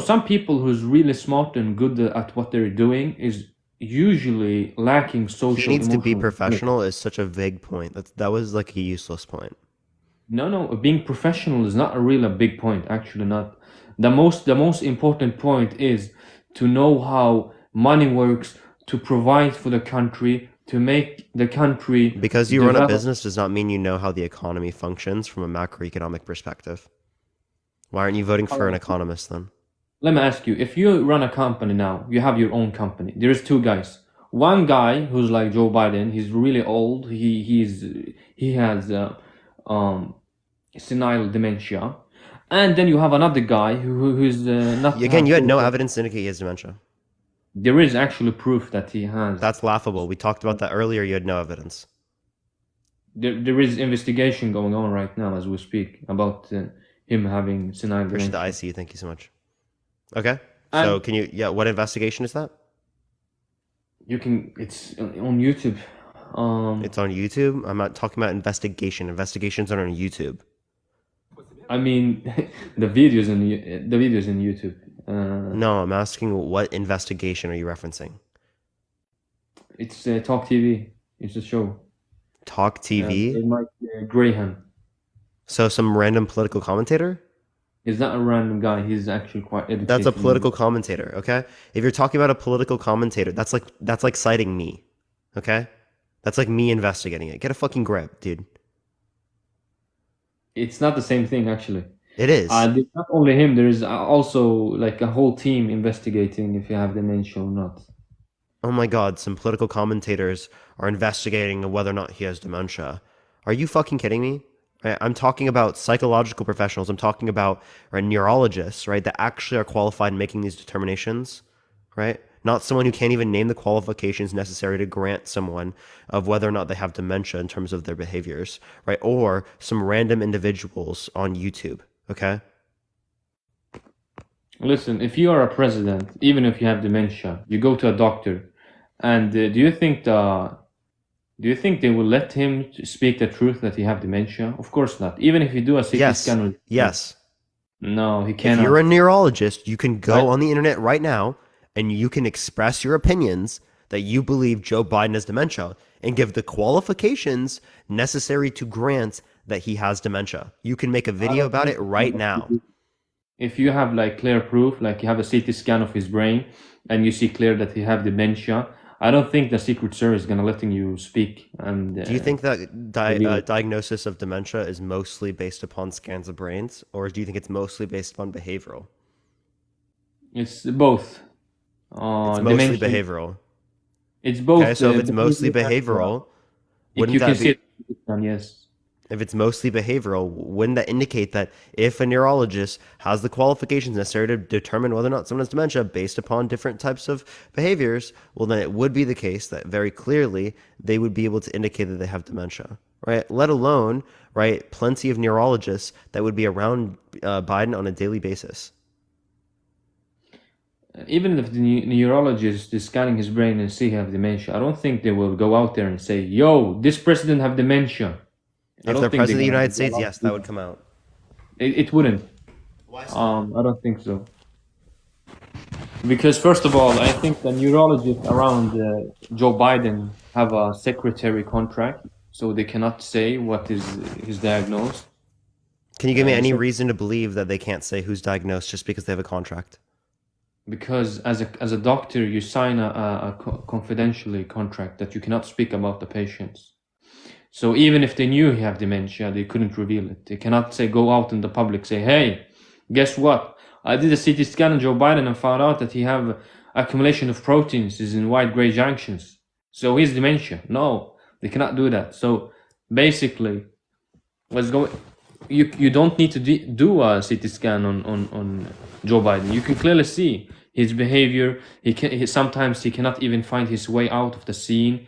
some people who's really smart and good at what they're doing is usually lacking social. He needs to be professional is such a vague point. That was like a useless point. No, being professional is not a big point. Actually, not. The most important point is to know how money works, to provide for the country, to make the country Because you run a develop. business does not mean you know how the economy functions from a macroeconomic perspective. Why aren't you voting for an economist then? Let me ask you, if you run a company now, you have your own company. There's two guys. One guy who's like Joe Biden, he's really old. He has senile dementia, and then you have another guy who's not. Again, you had no evidence to indicate he has dementia. There is actually proof that he has. That's laughable. We talked about that earlier. You had no evidence. There is investigation going on right now as we speak about him having senile Appreciate dementia. the IC. Thank you so much. Okay. So And can you? Yeah. What investigation is that? you can. It's on YouTube. It's on YouTube. I'm not talking about investigation. Investigations are on YouTube. I mean, the videos in YouTube. No, I'm asking what investigation are you referencing? It's Talk TV. It's a show. Talk TV? Mike Graham. So some random political commentator? He's not a random guy. He's actually quite educated. That's a political commentator, okay? If you're talking about a political commentator, that's like citing me, okay? That's like me investigating it. Get a fucking grip, dude. It's not the same thing, actually. It is. There's not only him. There is also like a whole team investigating if you have dementia or not. Oh my god, some political commentators are investigating whether or not he has dementia. Are you fucking kidding me? Right? I'm talking about psychological professionals. I'm talking about neurologists, right, that actually are qualified in making these determinations, right? Not someone who can't even name the qualifications necessary to grant someone of whether or not they have dementia in terms of their behaviors, right? Or some random individuals on YouTube, okay? Listen, if you are a president, even if you have dementia, you go to a doctor, and do you think they will let him speak the truth that he have dementia? Of course not. Even if you do a CT scan. Yes. No, he cannot. If you're a neurologist, you can go Right. on the internet right now and you can express your opinions that you believe Joe Biden has dementia and give the qualifications necessary to grant that he has dementia. You can make a video about it right now. If you have like clear proof, like you have a CT scan of his brain and you see clear that he have dementia, I don't think the Secret Service is gonna letting you speak. And Do you think that diagnosis of dementia is mostly based upon scans of brains, or do you think it's mostly based upon behavioral? it's both? It's mostly behavioral. It's both. Okay, so if it's mostly behavioral, wouldn't you that can be? see it, yes. If it's mostly behavioral, wouldn't that indicate that if a neurologist has the qualifications necessary to determine whether or not someone has dementia based upon different types of behaviors, well, then it would be the case that very clearly they would be able to indicate that they have dementia, right? Let alone, right, plenty of neurologists that would be around Biden on a daily basis. Even if the neurologist is scanning his brain and see he have dementia, I don't think they will go out there and say, "Yo, this president have dementia." If they're president of the United States, yes, that would come out. It wouldn't. Why I don't think so. Because first of all, I think the neurologists around Joe Biden have a secretary contract, so they cannot say what is his diagnosis. Can you give me any reason to believe that they can't say who's diagnosed just because they have a contract? Because as a doctor, you sign a confidentially contract that you cannot speak about the patients. So even if they knew he have dementia, they couldn't reveal it. They cannot say, go out in the public, say, "Hey, guess what? I did a CT scan on Joe Biden and found out that he have accumulation of proteins is in white gray junctions. So he's dementia." No, they cannot do that. So basically, you don't need to do a CT scan on Joe Biden. You can clearly see his behavior. Sometimes he cannot even find his way out of the scene.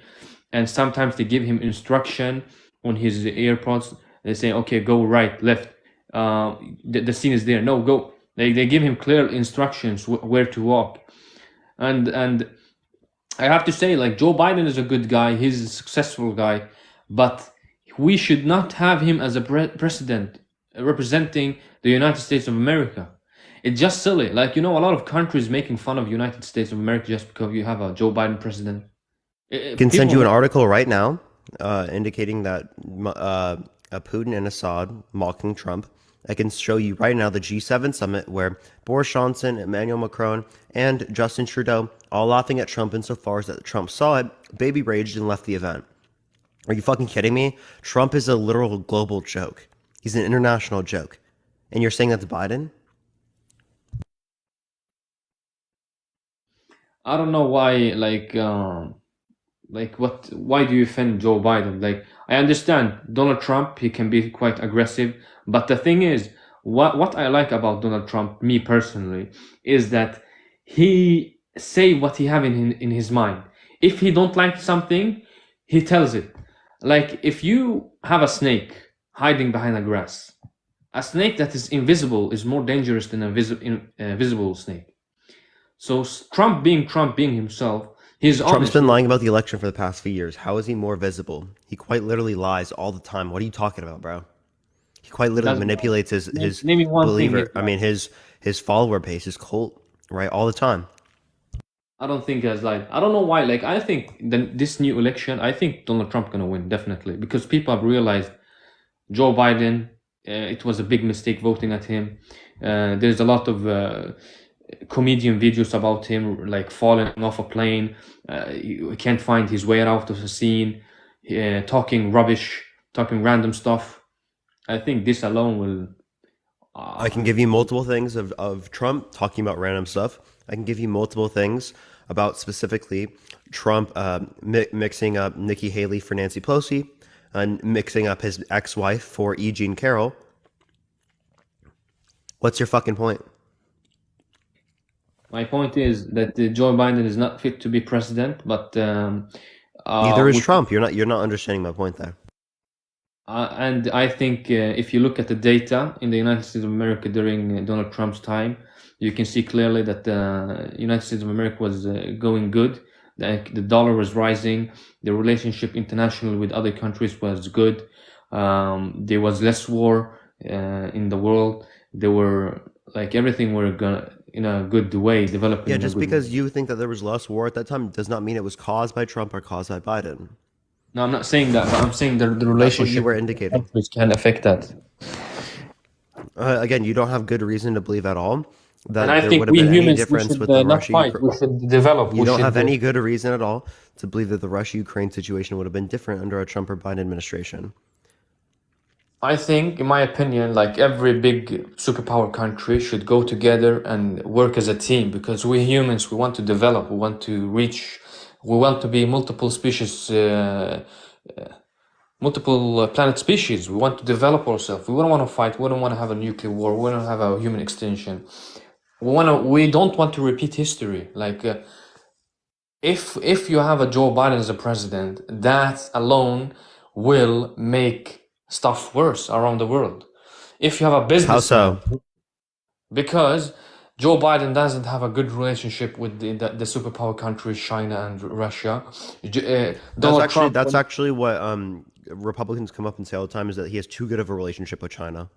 And sometimes they give him instruction on his AirPods. They say, "Okay, go right, left. The scene is there. No, go." They give him clear instructions where to walk. And I have to say, like, Joe Biden is a good guy. He's a successful guy. But we should not have him as a president representing the United States of America. It's just silly. Like, a lot of countries making fun of United States of America just because you have a Joe Biden president. I can send you an article right now indicating that Putin and Assad mocking Trump I can show you right now the G7 summit where Boris Johnson, Emmanuel Macron, and Justin Trudeau all laughing at Trump insofar as that Trump saw it, baby raged, and left the event. Are you fucking kidding me? Trump is a literal global joke. He's an international joke. And you're saying that's Biden? I don't know why, why do you defend Joe Biden? Like, I understand Donald Trump, he can be quite aggressive, but the thing is, what I like about Donald Trump, me personally, is that he say what he have in his mind. If he don't like something, he tells it. Like, if you have a snake hiding behind the grass, a snake that is invisible is more dangerous than a visible snake. So Trump being himself, he's Trump's honest. been lying about the election for the past few years. How is he more visible? He quite literally lies all the time. What are you talking about, bro? He quite literally manipulates his Name me one believer. thing. I mean, his follower base, his cult, right? All the time. I don't think as like I don't know why. Like I think this new election, I think Donald Trump gonna win definitely because people have realized Joe Biden. It was a big mistake voting at him. There's a lot of comedian videos about him like falling off a plane. He can't find his way out of the scene. Talking rubbish, talking random stuff. I think this alone will. I can give you multiple things of Trump talking about random stuff. I can give you multiple things about specifically Trump mixing up Nikki Haley for Nancy Pelosi and mixing up his ex-wife for E. Jean Carroll. What's your fucking point? My point is that Joe Biden is not fit to be president, but Neither is Trump. You're not understanding my point there. and I think if you look at the data in the United States of America during Donald Trump's time, you can see clearly that the United States of America was going good. The dollar was rising. The relationship internationally with other countries was good. There was less war in the world. There were like everything were gonna in a good way developing. Yeah, in a just good because way. you think that there was less war at that time does not mean it was caused by Trump or caused by Biden. No, I'm not saying that, but I'm saying the That's what relationship you were indicating. countries can affect that. Again, you don't have good reason to believe at all that And I there think would have we been any humans we difference should with the not fight. We should develop. You We don't should have any good reason at all to believe that the Russia-Ukraine situation would have been different under a Trump or Biden administration. I think, in my opinion, like every big superpower country should go together and work as a team because we humans, we want to develop, we want to reach, we want to be multiple species, multiple planet species. We want to develop ourselves. We don't want to fight. We don't want to have a nuclear war. We don't have a human extinction. We don't want to repeat history. Like if you have a Joe Biden as a president, that alone will make stuff worse around the world. If you have a businessman, How so? because Joe Biden doesn't have a good relationship with the superpower countries, China and Russia. Donald Trump, That's actually what Republicans come up and say all the time is that he has too good of a relationship with China.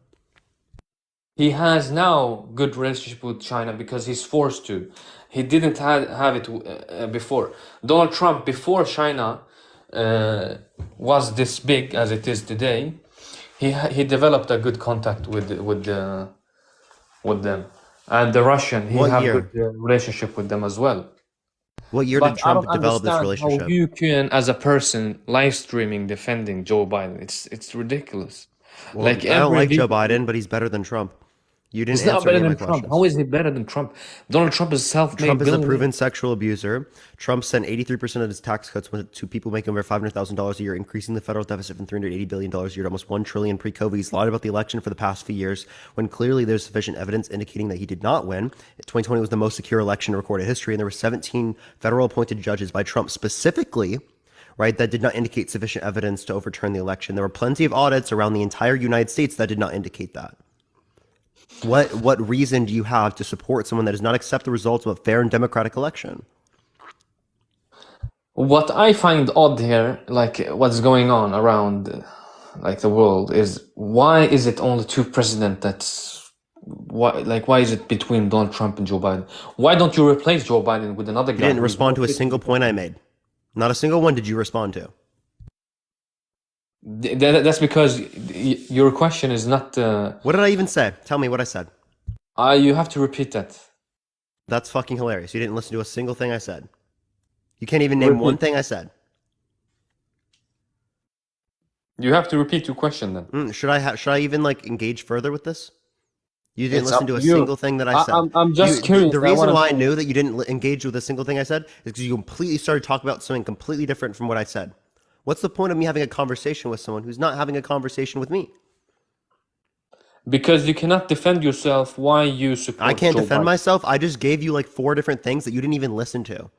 he has now good relationship with China because he's forced to. He didn't have it before. Donald Trump, before China was this big as it is today, he developed a good contact with them, and the Russian he What have year? good relationship with them as well. What year But did I Trump don't develop this understand how relationship? you can, as a person, live streaming defending Joe Biden. It's ridiculous. Well, Like I don't every like Joe video, Biden, but he's better than Trump. You didn't he's not answer better any of my than Trump. questions. How is he better than Trump? Donald Trump is self-made Trump is a billionaire. proven sexual abuser. Trump sent 83% of his tax cuts to people making over $500,000 a year, increasing the federal deficit from $380 billion a year to almost $1 trillion pre-COVID. He's lied about the election for the past few years when clearly there's sufficient evidence indicating that he did not win. 2020 was the most secure election in recorded history, and there were 17 federal appointed judges by Trump specifically, right, that did not indicate sufficient evidence to overturn the election. There were plenty of audits around the entire United States that did not indicate that. What reason do you have to support someone that does not accept the results of a fair and democratic election? What I find odd here, like what's going on around like the world, is why is it only two presidents that's why is it between Donald Trump and Joe Biden? Why don't you replace Joe Biden with another You guy? didn't respond to a single point I made. Not a single one did you respond to. That's because your question is not. What did I even say? Tell me what I said. You have to repeat that. That's fucking hilarious. You didn't listen to a single thing I said. You can't even name one Repeat. thing I said. You have to repeat your question then. Should I even like engage further with this? You didn't It's listen up to to a you. single thing that I said. I'm just curious. The I reason wanna why I know. knew that you didn't engage with a single thing I said is because you completely started talking about something completely different from what I said. What's the point of me having a conversation with someone who's not having a conversation with me? Because you cannot defend yourself why you I support can't Joe defend Biden. myself. I just gave you like 4 different things that you didn't even listen to.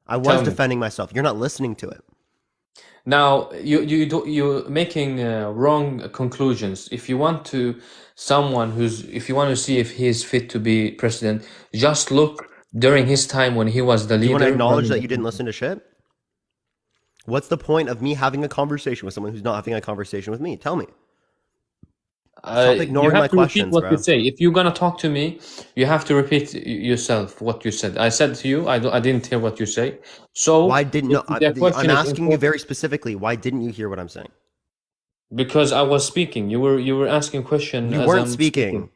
I was Tell me. defending myself. You're not listening to it. Now you're making wrong conclusions. If you want to if you want to see if he is fit to be president, just look during his time when he was the Do you want to leader acknowledge running that the you didn't country. listen to shit? What's the point of me having a conversation with someone who's not having a conversation with me? Tell me. Stop You ignoring have my to repeat questions, what you bro. say. If you're gonna talk to me, you have to repeat yourself what you said. I said to you, I didn't hear what you say. So Why didn't if no? the I'm question is asking you important, very specifically. Why didn't you hear what I'm saying? because I was speaking, you were asking question You as weren't I'm speaking. speaking,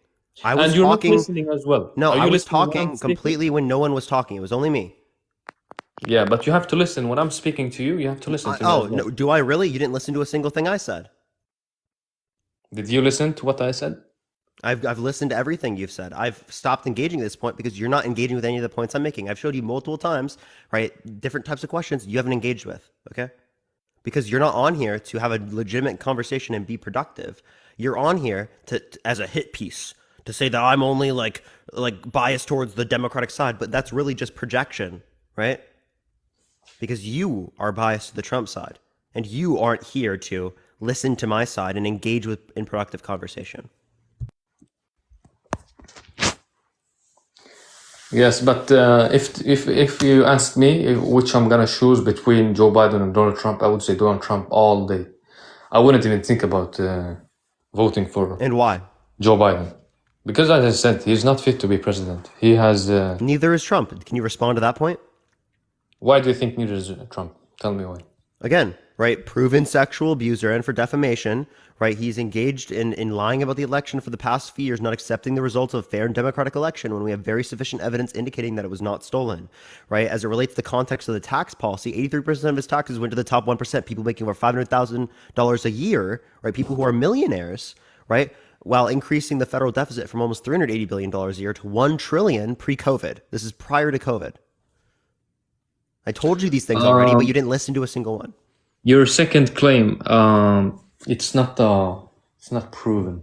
I was and you're not talking. listening as well. No, Are I you was listening when I'm talking speaking? completely when no one was talking. It was only me. Yeah, but you have to listen when I'm speaking to you. You have to listen to me Oh as well. no, do I really? You didn't listen to a single thing I said. Did you listen to what I said? I've listened to everything you've said. I've stopped engaging at this point because you're not engaging with any of the points I'm making. I've showed you multiple times, right? Different types of questions you haven't engaged with. Okay. Because you're not on here to have a legitimate conversation and be productive. You're on here to as a hit piece to say that I'm only like biased towards the Democratic side, but that's really just projection, right? Because you are biased to the Trump side, and you aren't here to listen to my side and engage with in productive conversation. Yes, but if you ask me which I'm gonna choose between Joe Biden and Donald Trump, I would say Donald Trump all day. I wouldn't even think about voting for And why? Joe Biden because, as I said, he's not fit to be president. He has. Neither is Trump. Can you respond to that point? Why do you think neither is Trump? Tell me why. Again, right? Proven sexual abuser, and for defamation, right? He's engaged in lying about the election for the past few years, not accepting the results of a fair and democratic election when we have very sufficient evidence indicating that it was not stolen, right? As it relates to the context of the tax policy, 83% of his taxes went to the top 1%, people making over $500,000 a year, right? People who are millionaires, right? While increasing the federal deficit from almost $380 billion a year to $1 trillion pre-COVID. This is prior to COVID. I told you these things already, but you didn't listen to a single one. Your second claim, it's not proven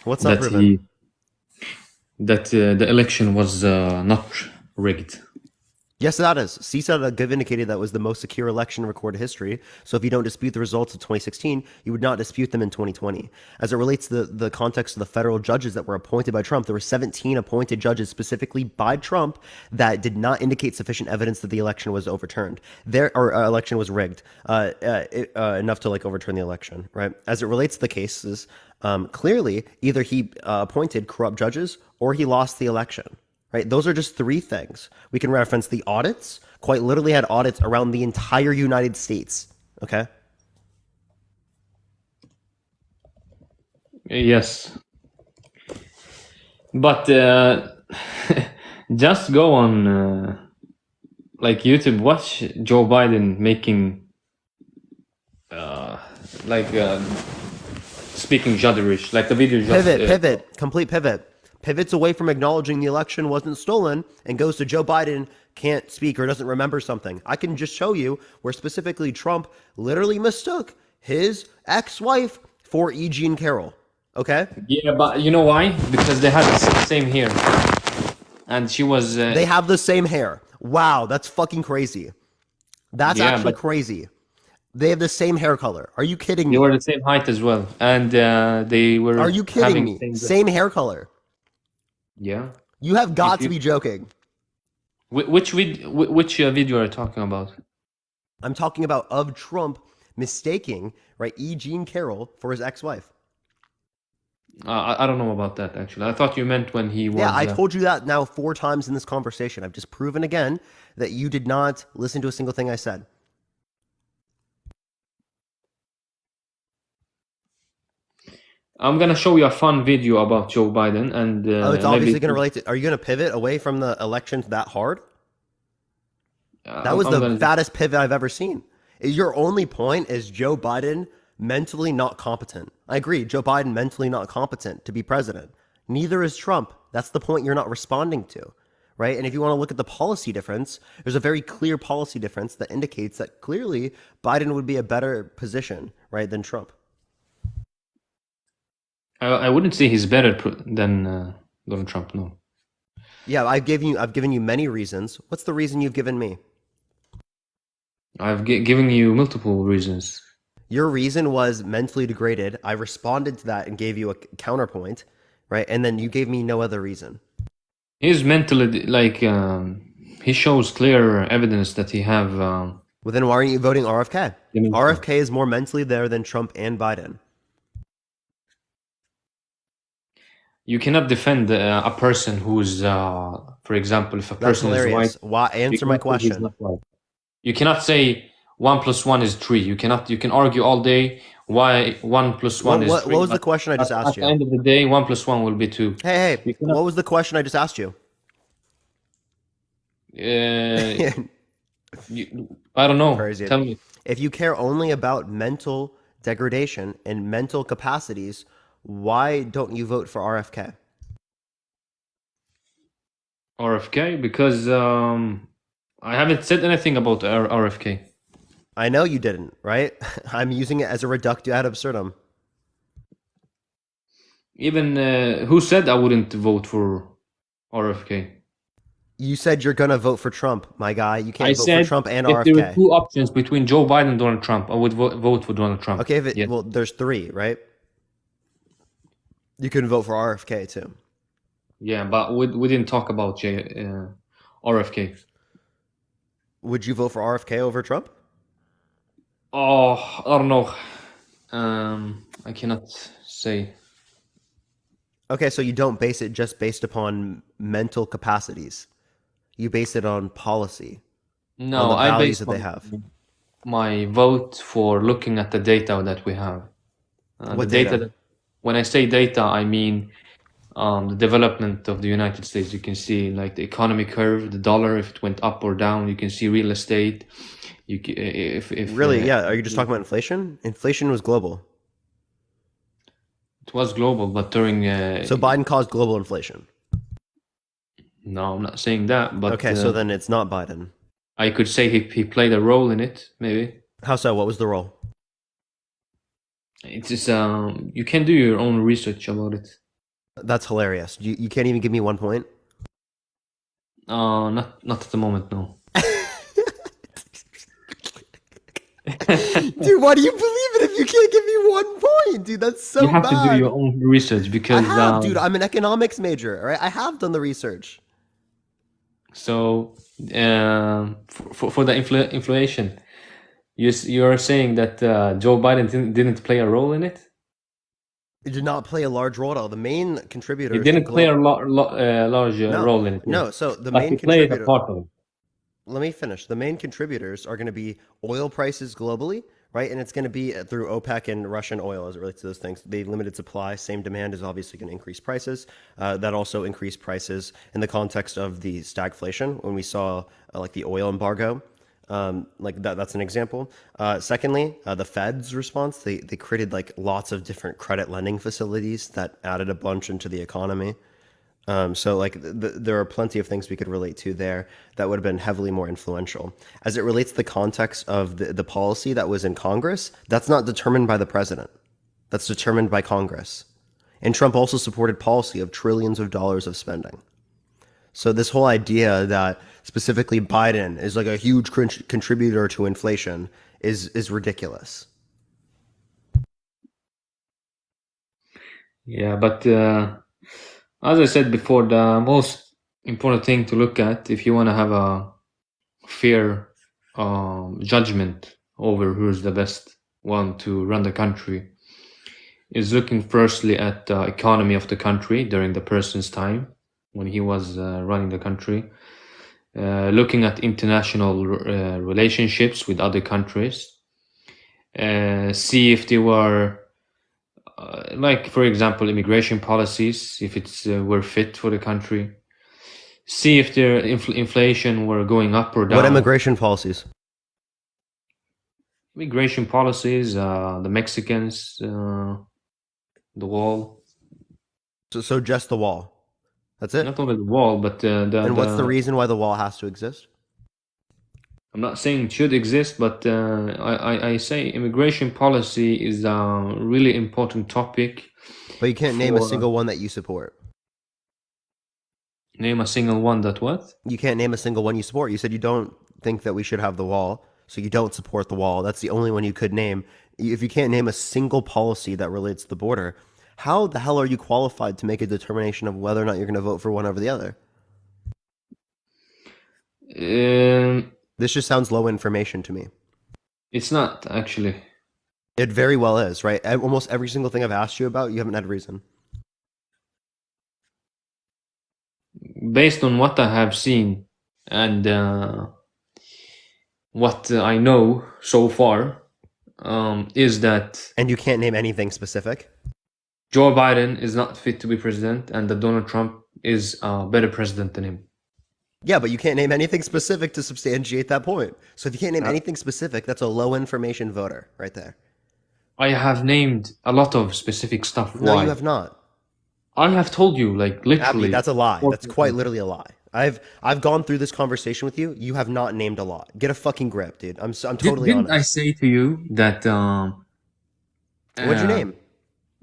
What's not that proven? the election was not rigged. Yes, that is. CISA indicated that was the most secure election in recorded history. So if you don't dispute the results of 2016, you would not dispute them in 2020. As it relates to the context of the federal judges that were appointed by Trump, there were 17 appointed judges specifically by Trump that did not indicate sufficient evidence that the election was overturned. Election was rigged enough to like overturn the election, right? As it relates to the cases, clearly either he appointed corrupt judges or he lost the election. Right? Those are just 3 things. We can reference the audits, quite literally had audits around the entire United States. Okay? Yes, but just go on like YouTube, watch Joe Biden making like speaking gibberish, like the video just Pivot, complete pivot. Pivots away from acknowledging the election wasn't stolen and goes to Joe Biden can't speak or doesn't remember something. I can just show you where specifically Trump literally mistook his ex-wife for E. Jean Carroll. Okay? Yeah, but you know why? Because they had the same hair, and she was. They have the same hair. Wow, that's fucking crazy. That's Yeah, actually but crazy. They have the same hair color. Are you kidding they me? were the same height as well, and they Are were you kidding having me? same. Same hair color. Yeah. You have got If to you be joking. which video are you talking about? I'm talking about of Trump mistaking, right, E. Jean Carroll for his ex-wife. I don't know about that actually. I thought you meant when he Yeah, was. I told you that now 4 times in this conversation. I've just proven again that you did not listen to a single thing I said. I'm gonna show you a fun video about Joe Biden, and Oh, it's maybe obviously going to relate to. Are you going to pivot away from the elections that hard? That was I'm the gonna. fattest pivot I've ever seen. Your only point is Joe Biden mentally not competent. I agree. Joe Biden mentally not competent to be president. Neither is Trump. That's the point you're not responding to, right? And if you want to look at the policy difference, there's a very clear policy difference that indicates that clearly Biden would be a better position, right, than Trump. I wouldn't say he's better than Donald Trump. No. Yeah, I've given you many reasons. What's the reason you've given me? I've given you multiple reasons. Your reason was mentally degraded. I responded to that and gave you a counterpoint, right? And then you gave me no other reason. He's mentally he shows clear evidence that he have. Well, then why aren't you voting RFK? Dementia. RFK is more mentally there than Trump and Biden. You cannot defend a person who's, for example, if a That's person is hilarious. white. Why? Answer my question. You cannot say 1 + 1 is 3. You cannot. You can argue all day why 1 + 1 is 3. What was the question I just asked At the you? end of the day, 1 + 1 will be 2. Hey, what was the question I just asked you? I don't know. Crazy. Tell me. If you care only about mental degradation and mental capacities, why don't you vote for RFK? RFK, because I haven't said anything about RFK. I know you didn't, right? I'm using it as a reductio ad absurdum. Even who said I wouldn't vote for RFK? You said you're gonna vote for Trump, my guy. You can't I vote said for Trump and if there were RFK. 2 options between Joe Biden and Donald Trump, I would vote for Donald Trump. Okay, Yes. well, there's 3, right? You can vote for RFK too. Yeah, but we didn't talk about RFK. Would you vote for RFK over Trump? Oh, I don't know. I cannot say. Okay, so you don't base it just based upon mental capacities. You base it on policy. No, on the I values base that they have. my vote for looking at the data that we have. What the data? When I say data, I mean the development of the United States. You can see like the economy curve, the dollar, if it went up or down. You can see real estate. If Really? Yeah. Are you just talking about inflation? Inflation was global. it was global, but during So Biden caused global inflation. no, I'm not saying that. But Okay, so then it's not Biden. I could say he played a role in it, maybe. How so? What was the role? It's just you can do your own research about it. That's hilarious. You can't even give me 1 point? Not at the moment, no. Dude, why do you believe it if you can't give me 1 point? Dude, that's so You have bad. to do your own research because I have, dude. I'm an economics major, all right? I have done the research. so for the inflation, you're saying that Joe Biden didn't play a role in it? It did not play a large role at all. The main contributor. He didn't play a large role in it. No, so the But main he played a contributor. part of it. Let me finish. The main contributors are going to be oil prices globally, right? And it's going to be through OPEC and Russian oil as it relates to those things. The limited supply, same demand is obviously going to increase prices. That also increased prices in the context of the stagflation when we saw like the oil embargo. Like that's an example. Secondly, the Fed's response, they created like lots of different credit lending facilities that added a bunch into the economy. So like there are plenty of things we could relate to there that would have been heavily more influential. As it relates to the context of the policy that was in Congress, that's not determined by the president. That's determined by Congress. And Trump also supported policy of trillions of dollars of spending. So this whole idea that specifically Biden is like a huge contributor to inflation is ridiculous. Yeah, but as I said before, the most important thing to look at if you want to have a fair judgment over who's the best one to run the country is looking firstly at the economy of the country during the person's time when he was running the country, looking at international relationships with other countries, see if they were like for example, immigration policies, if it's were fit for the country. See if their inflation were going up or down. What immigration policies? Immigration policies, the Mexicans, the wall. So just the wall. That's it. Not only the wall, but And what's the reason why the wall has to exist? I'm not saying it should exist, but I say immigration policy is a really important topic. But you can't name a single one that you support. Name a single one that what? You can't name a single one you support. You said you don't think that we should have the wall, so you don't support the wall. That's the only one you could name. If you can't name a single policy that relates to the border, how the hell are you qualified to make a determination of whether or not you're going to vote for one over the other? This just sounds low information to me. It's not, actually. It very well is, right? Almost every single thing I've asked you about, you haven't had a reason. Based on what I have seen and what I know so far, is that... And you can't name anything specific? Joe Biden is not fit to be president, and that Donald Trump is a better president than him. Yeah, but you can't name anything specific to substantiate that point. So if you can't name anything specific, that's a low information voter right there. I have named a lot of specific stuff. No, Why? you have not. I have told you, like, literally. Abby, that's a lie. That's quite literally a lie. I've gone through this conversation with you. You have not named a lot. Get a fucking grip, dude. I'm totally Didn't honest. I say to you that What'd you name?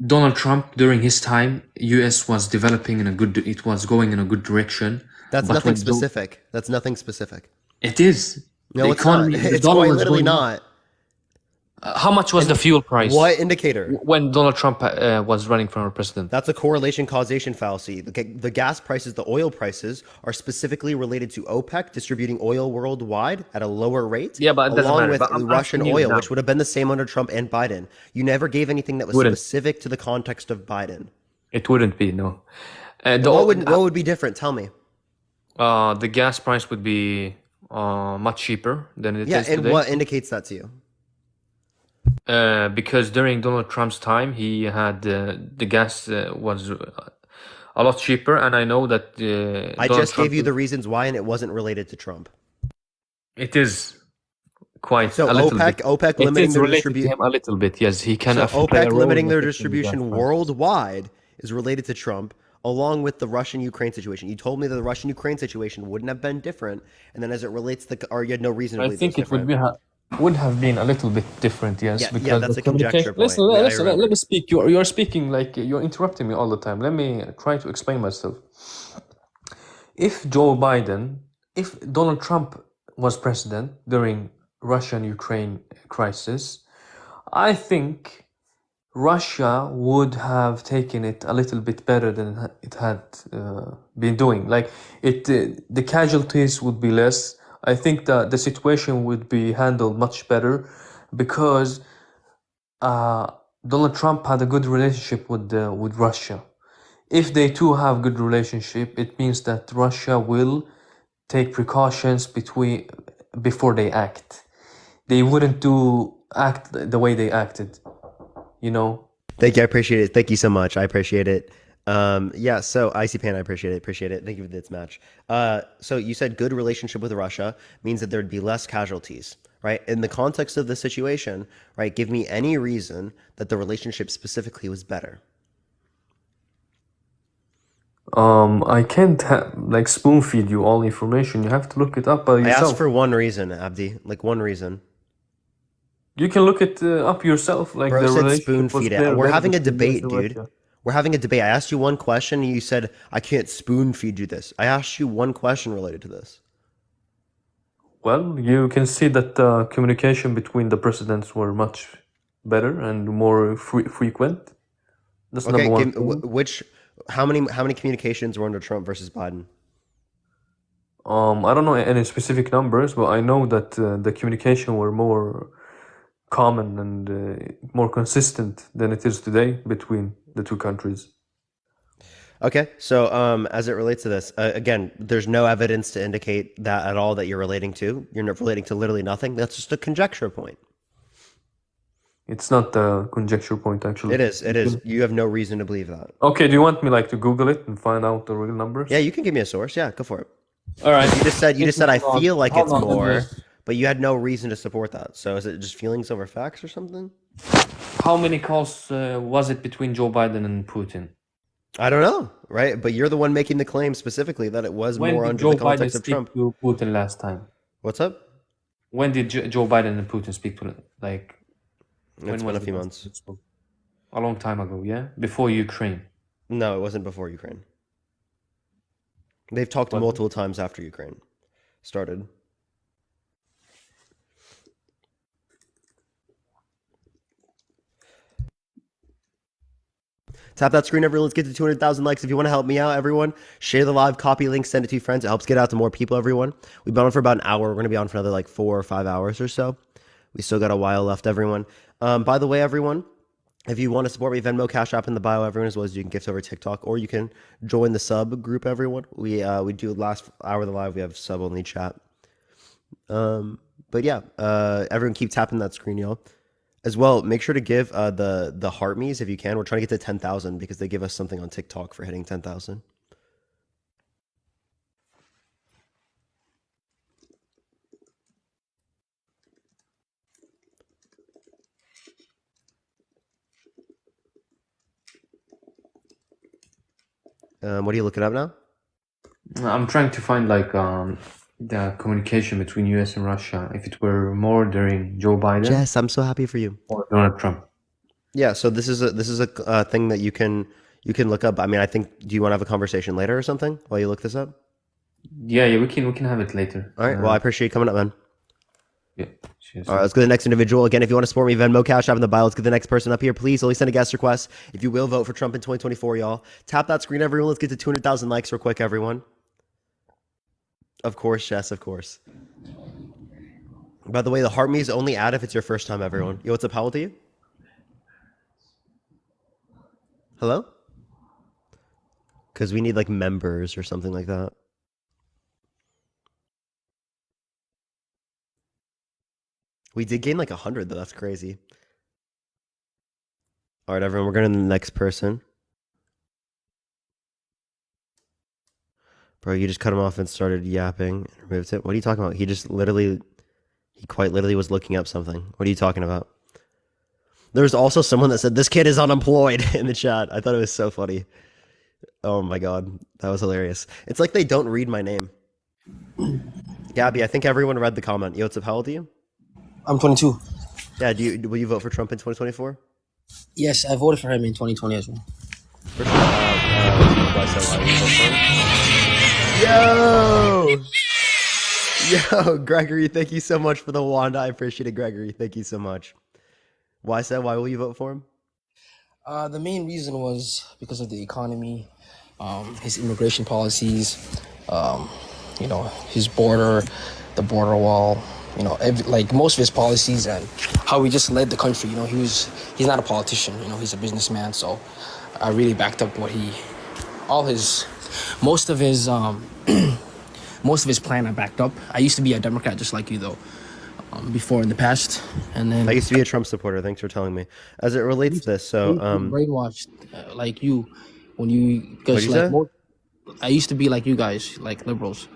Donald Trump during his time, US was developing in a good. It was going in a good direction. That's but nothing when specific. That's nothing specific. It is. No, The it's not. economy- the It's dollar quite was literally going up. not. How much was the fuel price? What indicator? When Donald Trump was running for president? That's a correlation causation fallacy. The gas prices, the oil prices are specifically related to OPEC distributing oil worldwide at a lower rate. Yeah, but it doesn't along matter. with But I'm Russian asking you oil, now. which would have been the same under Trump and Biden. You never gave anything that was Wouldn't. specific to the context of Biden. It wouldn't be, no. What would be different? Tell me. The gas price would be much cheaper than it Yeah, is and today. what indicates that to you? Because during Donald Trump's time, he had the gas was a lot cheaper, and I know that I Donald just Trump, gave you the reasons why, and it wasn't related to Trump. It is quite So a little bit. OPEC It limiting is their related to distribution. him a little bit. Yes, he can. So play a OPEC role limiting in their affecting the gas distribution price. worldwide is related to Trump, along with the Russian-Ukraine situation. You told me that the Russian-Ukraine situation wouldn't have been different, and then as it relates to, or you had no reason to I believe think was it would different. would have been a little bit different. Yes, Yeah, because that's the a conjecture communication- point. Listen, Yeah, I listen. remember. Let me speak. You're speaking like you're interrupting me all the time. Let me try to explain myself. If Donald Trump was president during Russian-Ukraine crisis, I think Russia would have taken it a little bit better than it had been doing. Like the casualties would be less. I think that the situation would be handled much better because Donald Trump had a good relationship with Russia. If they two have good relationship, it means that Russia will take precautions before they act. They wouldn't act the way they acted, you know. Thank you, I appreciate it. Thank you so much. I appreciate it. Yeah, so Icy Pan, I appreciate it. Thank you for this match. So you said good relationship with Russia means that there'd be less casualties, right? In the context of the situation, right, give me any reason that the relationship specifically was better. I can't spoon feed you all information. You have to look it up by I yourself. asked for one reason, Abdi, like one reason. You can look it up yourself. Like Bro the said relationship spoon was feed better it. We're having a between debate, US and dude. Russia. We're having a debate. I asked you one question and you said, I can't spoon feed you this. I asked you one question related to this. Well, you can see that communication between the presidents were much better and more frequent. That's Okay, number one. how many communications were under Trump versus Biden? I don't know any specific numbers, but I know that the communication were more common and more consistent than it is today between the two countries. Okay, so as it relates to this, again, there's no evidence to indicate that at all that you're relating to. You're not relating to literally nothing. That's just a conjecture point. It's not a conjecture point, actually. It is. It is. You have no reason to believe that. Okay, do you want me like to Google it and find out the real numbers? Yeah, you can give me a source. Yeah, go for it. All right. You just said I Hold on. feel like Hold it's on, let me more, just- but you had no reason to support that. So is it just feelings over facts or something? How many calls was it between Joe Biden and Putin? I don't know, right? But you're the one making the claim specifically that it was When more did under Joe the Biden context of speak Trump. to Putin last time? What's up? When did Joe Biden and Putin speak to like? It's been a few months. A long time ago, yeah, before Ukraine. No, it wasn't before Ukraine. They've talked Was it? multiple times after Ukraine started. Tap that screen, everyone. Let's get to 200,000 likes. If you want to help me out, everyone, share the live, copy link, send it to your friends. It helps get out to more people, everyone. We've been on for about an hour. We're going to be on for another like 4 or 5 hours or so. We still got a while left, everyone. By the way, everyone, if you want to support me, Venmo, Cash App in the bio, everyone, as well as you can gift over TikTok, or you can join the sub group, everyone. We do last hour of the live. We have sub only chat. But yeah, everyone keep tapping that screen, y'all. As well, make sure to give the heart me's if you can. We're trying to get to 10,000 because they give us something on TikTok for hitting 10,000. What are you looking up now? I'm trying to find like the communication between U.S. and Russia. If it were more during Joe Biden Jess, I'm so happy for you. or Donald Trump. Yeah, so this is a thing that you can look up. I mean, I think. Do you want to have a conversation later or something while you look this up? Yeah, we can have it later. All right. Well, I appreciate you coming up, man. Yeah. Cheers. All right, let's go to the next individual. Again, if you want to support me, Venmo, Cash App in the bio. Let's get the next person up here. Please only send a guest request if you will vote for Trump in 2024, y'all. Tap that screen, everyone. Let's get to 200,000 likes real quick, everyone. Of course, Jess, of course. By the way, the heart me is only add if it's your first time, everyone. Yo, what's up? How old are you? Hello? Because we need like members or something like that. We did gain like 100 though. That's crazy. All right, everyone. We're going to the next person. Bro, you just cut him off and started yapping and removed it. What are you talking about? He quite literally was looking up something. What are you talking about? There's also someone that said, this kid is unemployed in the chat. I thought it was so funny. Oh my God. That was hilarious. It's like they don't read my name. Gabby, I think everyone read the comment. Yo, what's up? How old are you? I'm 22. Yeah, will you vote for Trump in 2024? Yes, I voted for him in 2020 as well. For sure. Why so? Why will you vote for him? Yo, Gregory, thank you so much for the wand. I appreciate it, Gregory. Thank you so much. Why will you vote for him? The main reason was because of the economy, his immigration policies, his the border wall, like most of his policies and how he just led the country. He's not a politician, he's a businessman. So I really backed up most of his plan I backed up. I used to be a Democrat just like you though, before in the past, and then I used to be a Trump supporter. Thanks for telling me. As it relates to this, so brainwashed like you when you because What'd you say? I used to be like you guys, like liberals,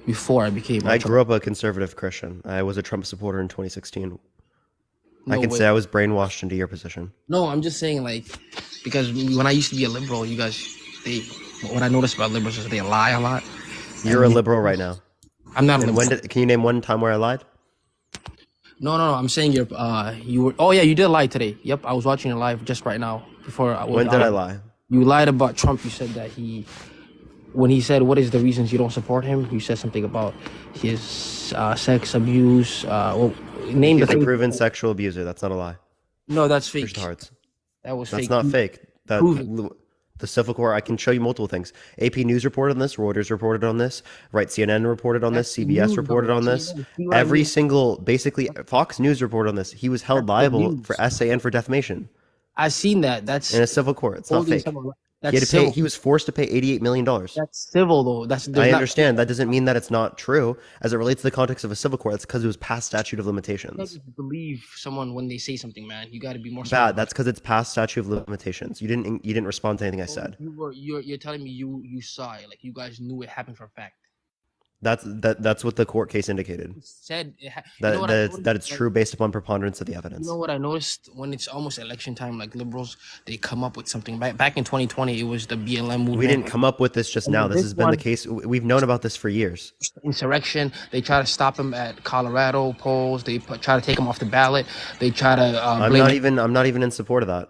before I became. I grew up a conservative Christian. I was a Trump supporter in 2016. I can way. say I was brainwashed into your position. No, I'm just saying because when I used to be a liberal, you guys, what I noticed about liberals is they lie a lot. You're a liberal right now. I'm not a And liberal. can you name one time where I lied? No. I'm saying you were. Oh yeah, you did lie today. Yep, I was watching your live just right now before. When did I lie? You lied about Trump. You said that when he said, "What is the reasons you don't support him?" You said something about his sex abuse. Name He's the a thing. proven sexual abuser. That's not a lie. No, that's fake. Christian Hearts. That was That's fake. not fake. Prove The civil court. I can show you multiple things. AP News reported on this. Reuters reported on this. Right, CNN reported on this. CBS news, reported though. on this. CNN. See what I Every mean? single, basically, Fox News reported on this. He was held liable for essay and for defamation I seen that. That's in a civil court. It's not holding fake. someone. That's civil. He was forced to pay $88 million. That's civil though. That's there's I not understand. That doesn't mean that it's not true. As it relates to the context of a civil court, that's because it was past statute of You can't limitations. just believe someone when they say something, man. You got to be more smart. Bad. about That's because it's past statute of limitations. You didn't respond to anything I it. said. You're telling me you saw it, like you guys knew it happened for a fact. That's what the court case indicated. You said you That know what I noticed? that it's Like, true based upon preponderance of the you evidence. know what I noticed when it's almost election time, like liberals, they come up with something. Back in 2020, it was the BLM movement. We didn't come up with this just And now. then This this has been the one- case. We've known about this for years. Insurrection. They try to stop him at Colorado polls. They try to take him off the ballot. They try to I'm blame not him. even in support of that.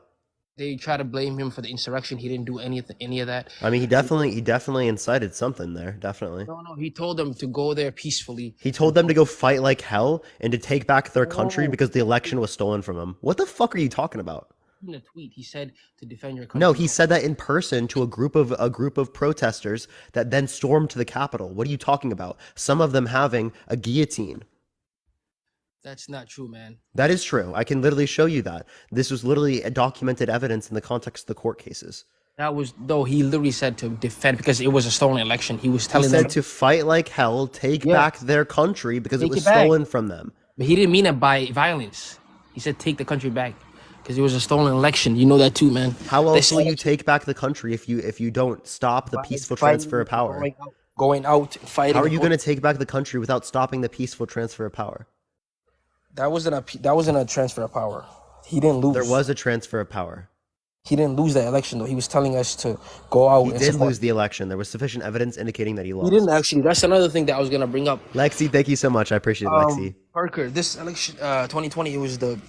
They try to blame him for the insurrection. He didn't do any of that. I mean, he definitely incited something there. Definitely. No. He told them to go there peacefully. He told them to go fight like hell and to take back their country No. because the election was stolen from him. What the fuck are you talking about? In a tweet, he said to defend your country. No, he said that in person to a group of protesters that then stormed to the Capitol. What are you talking about? Some of them having a guillotine. That's not true, man. That is true. I can literally show you that. This was literally a documented evidence in the context of the court cases. That was though he literally said to defend because it was a stolen election. He was He telling them, said to fight like hell, take Yeah. back their country because it Take was it back. stolen from them. but he didn't mean it by violence. He said take the country back because it was a stolen election. You know that too, man. How They else will said you take back the country if you don't stop the by peaceful fighting, transfer of power? going out, fighting. How are you going to take back the country without stopping the peaceful transfer of power? That wasn't a transfer of power. He didn't lose. There was a transfer of power. He didn't lose that election though. He was telling us to go out. He and did support. lose the election. There was sufficient evidence indicating that he lost. He didn't actually. That's another thing that I was gonna bring up. Lexi, thank you so much. I appreciate it, Lexi. Parker, this election, 2020, it was the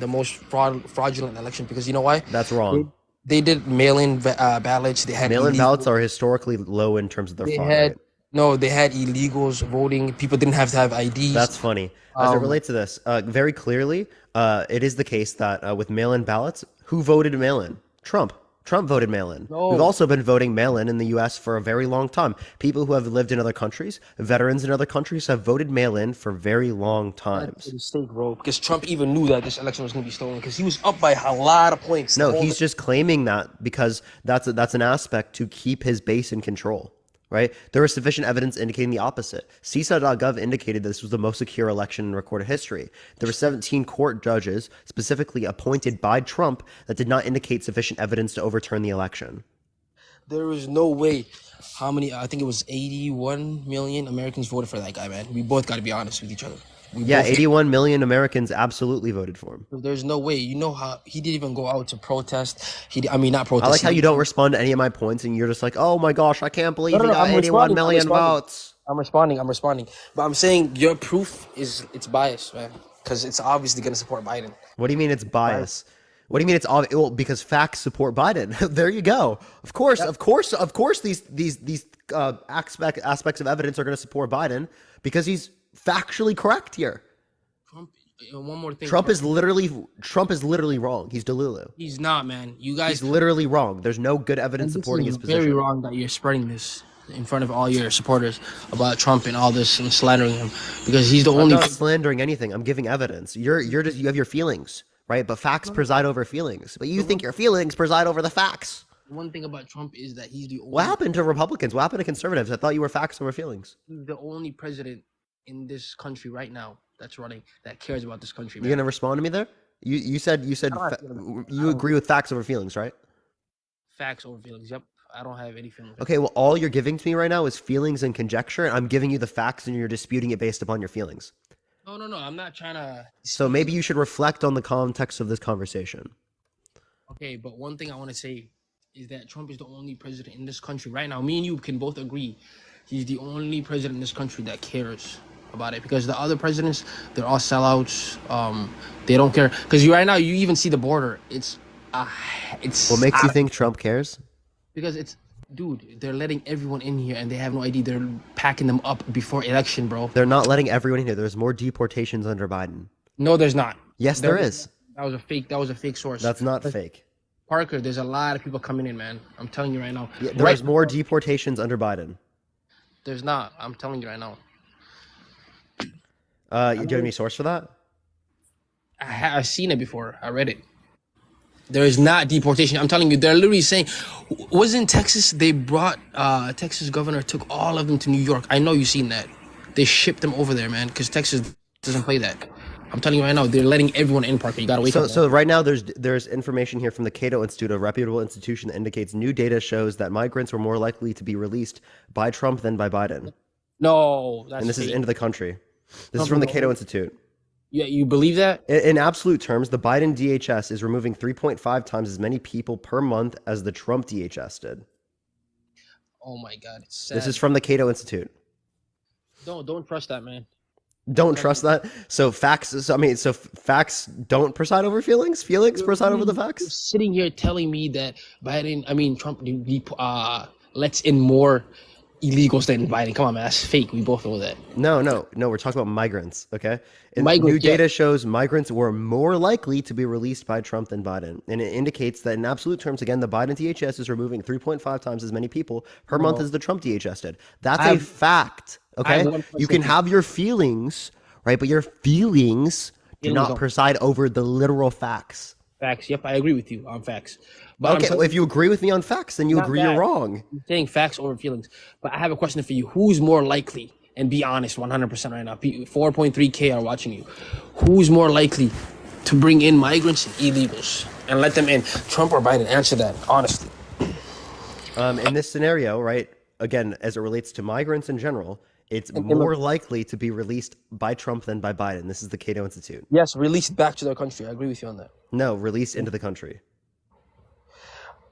most fraudulent election because you know why? That's wrong. They did mail-in ballots. They had Mail-in illegal- ballots are historically low in terms of their They fraud had rate. no. They had illegals voting. People didn't have to have IDs. That's funny. As it relates to this, very clearly, it is the case that with mail-in ballots, who voted mail-in? Trump. Trump voted mail-in. No. We've also been voting mail-in in the U.S. for a very long time. People who have lived in other countries, veterans in other countries, have voted mail-in for very long That's times. a mistake, bro. Because Trump even knew that this election was gonna be stolen because he was up by a lot of points. No, he's just claiming that because that's an aspect to keep his base in control, right? There was sufficient evidence indicating the opposite. CISA.gov indicated this was the most secure election in recorded history. There were 17 court judges specifically appointed by Trump that did not indicate sufficient evidence to overturn the election. There was no way. How many? I think it was 81 million Americans voted for that guy, man. We both got to be honest with each other. We Yeah, both- 81 million Americans absolutely voted for him. There's no way. You know how he didn't even go out to protest. I mean, not protest. I like how you don't respond to any of my points and you're just like, oh my gosh, I can't believe No, he got I'm 81 responding, million I'm responding. votes. I'm responding. But I'm saying your proof it's biased, man. Because it's obviously gonna support Biden. What do you mean it's bias? What do you mean it's obvious? Well, because facts support Biden. There you go. Of course, these aspects of evidence are going to support Biden because he's factually correct here. Trump. One more thing. Trump is literally wrong. He's Delulu. He's not, man. You guys. He's literally wrong. There's no good evidence This supporting is his position. very wrong that you're spreading this in front of all your supporters about Trump and all this and slandering him because he's the I'm only. not slandering anything. I'm giving evidence. You're just you have your feelings, right? But facts preside over feelings. But you think your feelings preside over the facts. One thing about Trump is that he's the only. What happened to Republicans? What happened to conservatives? I thought you were facts over feelings. He's the only president in this country right now that's running that cares about this country. You Man. gonna respond to me there? You said you agree with facts over feelings, right? Facts over feelings. Yep. I don't have any feelings. Okay, well, all you're giving to me right now is feelings and conjecture, and I'm giving you the facts, and you're disputing it based upon your feelings. No. I'm not trying to. So maybe you should reflect on the context of this conversation. Okay, but one thing I want to say is that Trump is the only president in this country right now. Me and you can both agree. He's the only president in this country that cares about it because the other presidents, they're all sellouts. They don't care because right now you even see the border. It's. What makes you think Trump cares? Because it's, dude, they're letting everyone in here and they have no ID. They're packing them up before election, bro. They're not letting everyone in here. There's more deportations under Biden. No, there's not. Yes, there is. That was a fake source. That's not fake. Parker, there's a lot of people coming in, man. I'm telling you right now. Yeah, there's more deportations under Biden. There's not. I'm telling you right now. Do you have any source for that? I've seen it before. I read it. There is not deportation. I'm telling you, they're literally saying, was in Texas, they brought, Texas governor took all of them to New York. I know you've seen that. They shipped them over there, man, because Texas doesn't play that. I'm telling you right now, they're letting everyone in, Parker. You gotta wake up, man. So right now there's information here from the Cato Institute, a reputable institution that indicates new data shows that migrants were more likely to be released by Trump than by Biden. No, that's And this is fake. into the country. This is from the Cato Institute. Yeah, you believe that? In absolute terms, the Biden DHS is removing 3.5 times as many people per month as the Trump DHS did. Oh my God, it's sad. This is from the Cato Institute. Don't trust that, man. Don't trust that. So facts. So facts don't preside over feelings. Feelings preside over the You're facts. sitting here telling me that Trump lets in more illegals than Biden. Come on, man, that's fake. We both know that. No. We're talking about migrants. Okay. And Migrants, new data yeah. shows migrants were more likely to be released by Trump than Biden, and it indicates that in absolute terms, again, the Biden DHS is removing 3.5 times as many people per month as the Trump DHS did. That's a fact. Okay. You can have your feelings, right? But your feelings do not preside over the literal facts. Facts. Yep, I agree with you on facts. But Okay, well, if you agree with me on facts, then you Not agree bad. you're wrong. I'm saying facts over feelings. But I have a question for you. Who's more likely, and be honest 100% right now, 4.3K are watching you. Who's more likely to bring in migrants and illegals and let them in? Trump or Biden? Answer that, honestly. In this scenario, right, again, as it relates to migrants in general, it's more likely to be released by Trump than by Biden. This is the Cato Institute. Yes, released back to their country. I agree with you on that. No, released into the country.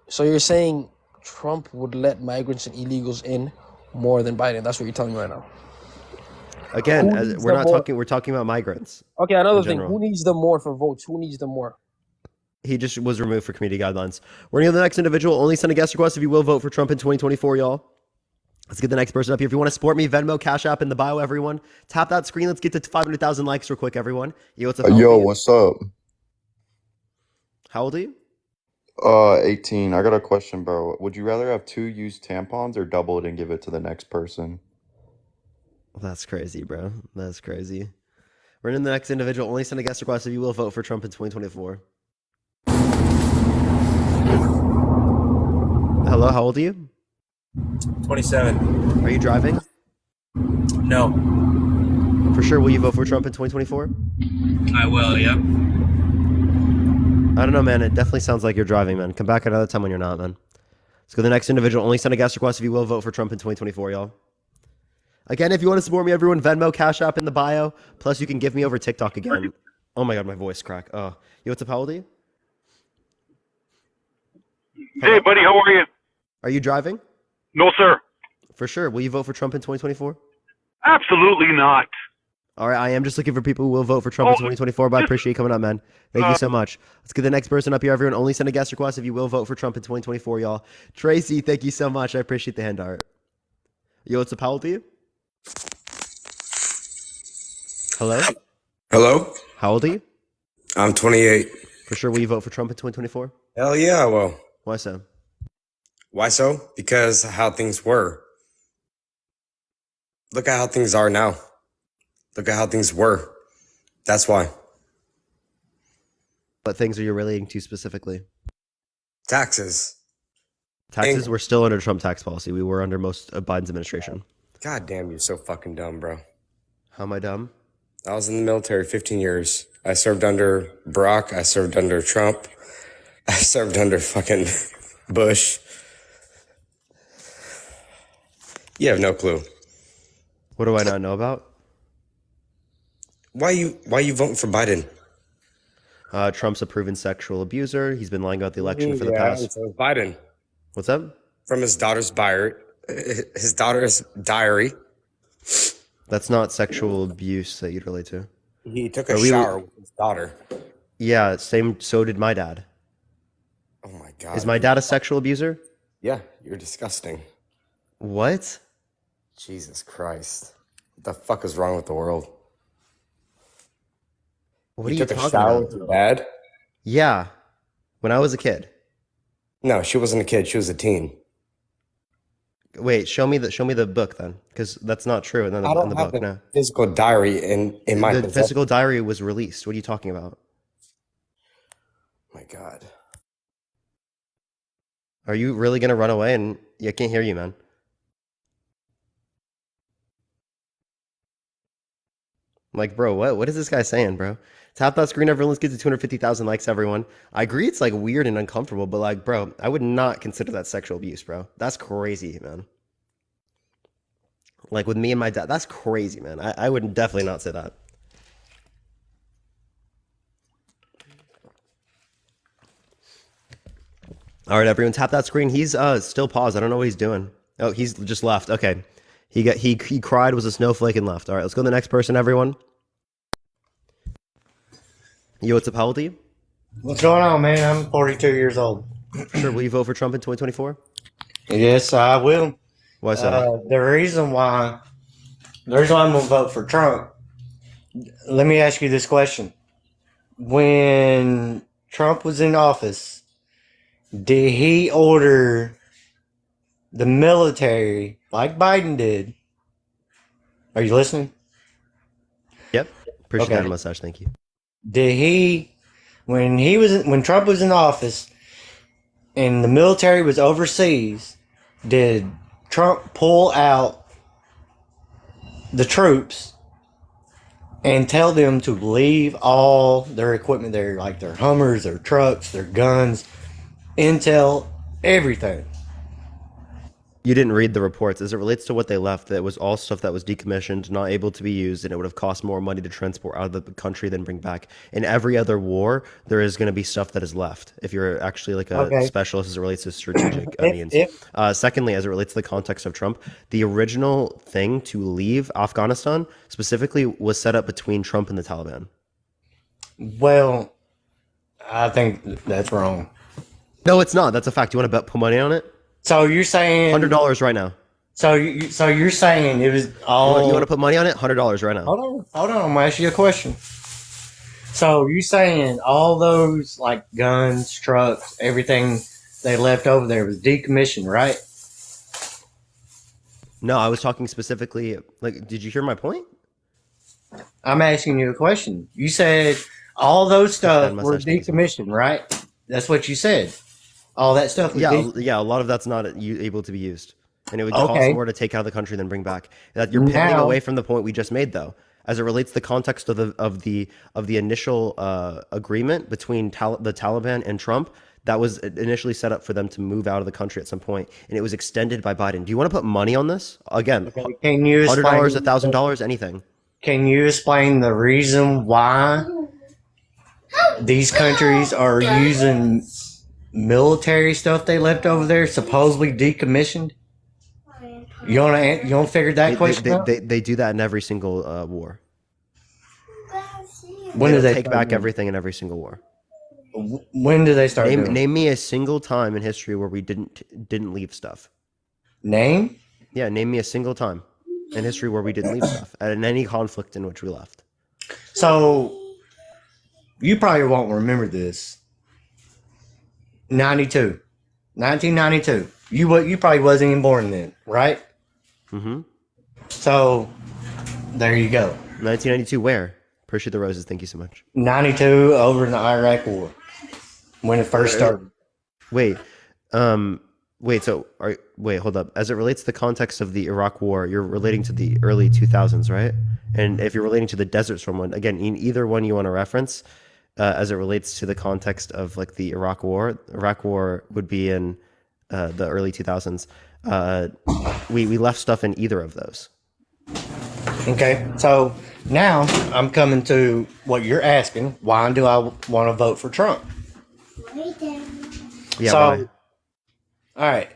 So you're saying Trump would let migrants and illegals in more than Biden? That's what you're telling me right now. Again, Who needs we're the not more? talking. We're talking about migrants. Okay, another in thing. general. Who needs them more for votes? Who needs them more? He just was removed for community guidelines. We're gonna go to the next individual. Only send a guest request if you will vote for Trump in 2024, y'all. Let's get the next person up here. If you want to support me, Venmo, Cash App in the bio, everyone. Tap that screen. Let's get to 500,000 likes real quick, everyone. Yo, what's up? Yo, what's up? How old are you? 18. I got a question, bro. Would you rather have 2 used tampons or double it and give it to the next person? That's crazy, bro. That's crazy. We're in the next individual. Only send a guest request if you will vote for Trump in 2024. Hello, how old are you? 27. Are you driving? No, For sure, will you vote for Trump in 2024? I will, yeah. I don't know, man. It definitely sounds like you're driving, man. Come back another time when you're not, man. Let's go to the next individual. Only send a guest request if you will vote for Trump in 2024, y'all. Again, if you want to support me, everyone, Venmo, Cash App in the bio. Plus, you can give me over TikTok again. Oh my God, my voice crack. Oh, yo, what's up, how old are you? Hey, buddy, how are you? Are you driving? No, sir. For sure. Will you vote for Trump in 2024? Absolutely not. All right, I am just looking for people who will vote for Trump in 2024, but I appreciate you coming up, man. Thank you so much. Let's get the next person up here, everyone. Only send a guest request if you will vote for Trump in 2024, y'all. Tracy, thank you so much. I appreciate the hand art. Yo, what's up, how old are you? Hello? Hello? How old are you? I'm 28. For sure, will you vote for Trump in 2024? Hell yeah, well. Why so? Why so? Because how things were. Look at how things are now. Look at how things were. That's why. What things are you relating to specifically? Taxes. Taxes, we're still under Trump tax policy. We were under most of Biden's administration. God damn, you're so fucking dumb, bro. How am I dumb? I was in the military 15 years. I served under Barack. I served under Trump. I served under fucking Bush. You have no clue. What do I not know about? Why you voting for Biden? Trump's a proven sexual abuser. He's been lying about the election for the Yeah, past. so is Biden. What's up? From his daughter's diary. That's not sexual abuse that you'd relate to. He took a shower with his daughter. Yeah, same. So did my dad. Oh my God. Is my dad a sexual abuser? Yeah, you're disgusting. What? Jesus Christ. What the fuck is wrong with the world? What are You you took a talking shower about? with your dad? Yeah, when I was a kid. No, she wasn't a kid. She was a teen. Wait, show me the book then, because that's not true. And then I don't in the have book, the no. physical diary in my The possession. physical diary was released. What are you talking about? My God. Are you really gonna run away? And I can't hear you, man. Like, bro, what is this guy saying, bro? Tap that screen, everyone. Let's get to 250,000 likes, everyone. I agree it's like weird and uncomfortable, but like, bro, I would not consider that sexual abuse, bro. That's crazy, man. Like with me and my dad, that's crazy, man. I would definitely not say that. All right, everyone, tap that screen. He's still paused. I don't know what he's doing. Oh, he's just left. Okay. He cried, was a snowflake, and left. All right, let's go to the next person, everyone. Yo, what's up? How old are you? What's going on, man? I'm 42 years old. Sure. Will you vote for Trump in 2024? Yes, I will. Why so? The reason why I'm going to vote for Trump, let me ask you this question. When Trump was in office, did he order the military, like Biden did? Are you listening? Yep. Appreciate Okay. that mustache. Thank you. Did he, when Trump was in office and the military was overseas, did Trump pull out the troops and tell them to leave all their equipment there, like their Hummers, their trucks, their guns, intel, everything? You didn't read the reports. As it relates to what they left, that was all stuff that was decommissioned, not able to be used, and it would have cost more money to transport out of the country than bring back. In every other war, there is going to be stuff that is left. If you're actually like a Okay. specialist as it relates to strategic means. If Secondly, as it relates to the context of Trump, the original thing to leave Afghanistan specifically was set up between Trump and the Taliban. Well, I think that's wrong. No, it's not. That's a fact. You want to put money on it? So you're saying $100 right now. So you're saying it was all. You want to put money on it? $100 right now. Hold on. I'm gonna ask you a question. So you're saying all those like guns, trucks, everything they left over there was decommissioned, right? No, I was talking specifically. Like, did you hear my point? I'm asking you a question. You said all those stuff were decommissioned, right? That's what you said. All that stuff was Yeah, a lot of that's not able to be used, and it would cost Okay. more to take out of the country than bring back. That you're pivoting Now- away from the point we just made, though, as it relates to the context of the initial agreement between the Taliban and Trump. That was initially set up for them to move out of the country at some point, and it was extended by Biden. Do you want to put money on this? Again, Can you $100, explain- $1,000, anything. Can you explain the reason why these countries are using military stuff they left over there, supposedly decommissioned? You wanna figure that question out? They do that in every single war. When do they take start back doing it? everything in every single war? When do they start doing it? Name me a single time in history where we didn't leave stuff. Name? Yeah, name me a single time in history where we didn't leave stuff, and in any conflict in which we left. So you probably won't remember this. 1992. You probably wasn't even born then, right? Mm-hmm. So there you go. 1992, where? Appreciate the roses. Thank you so much. 92 over in the Iraq War when it first started. Wait, hold up. As it relates to the context of the Iraq War, you're relating to the early 2000s, right? And if you're relating to the Desert Storm one, again, in either one you want to reference, as it relates to the context of like the Iraq War would be in the early 2000s. We left stuff in either of those. Okay, so now I'm coming to what you're asking. Why do I want to vote for Trump? Yeah, So, why? all right.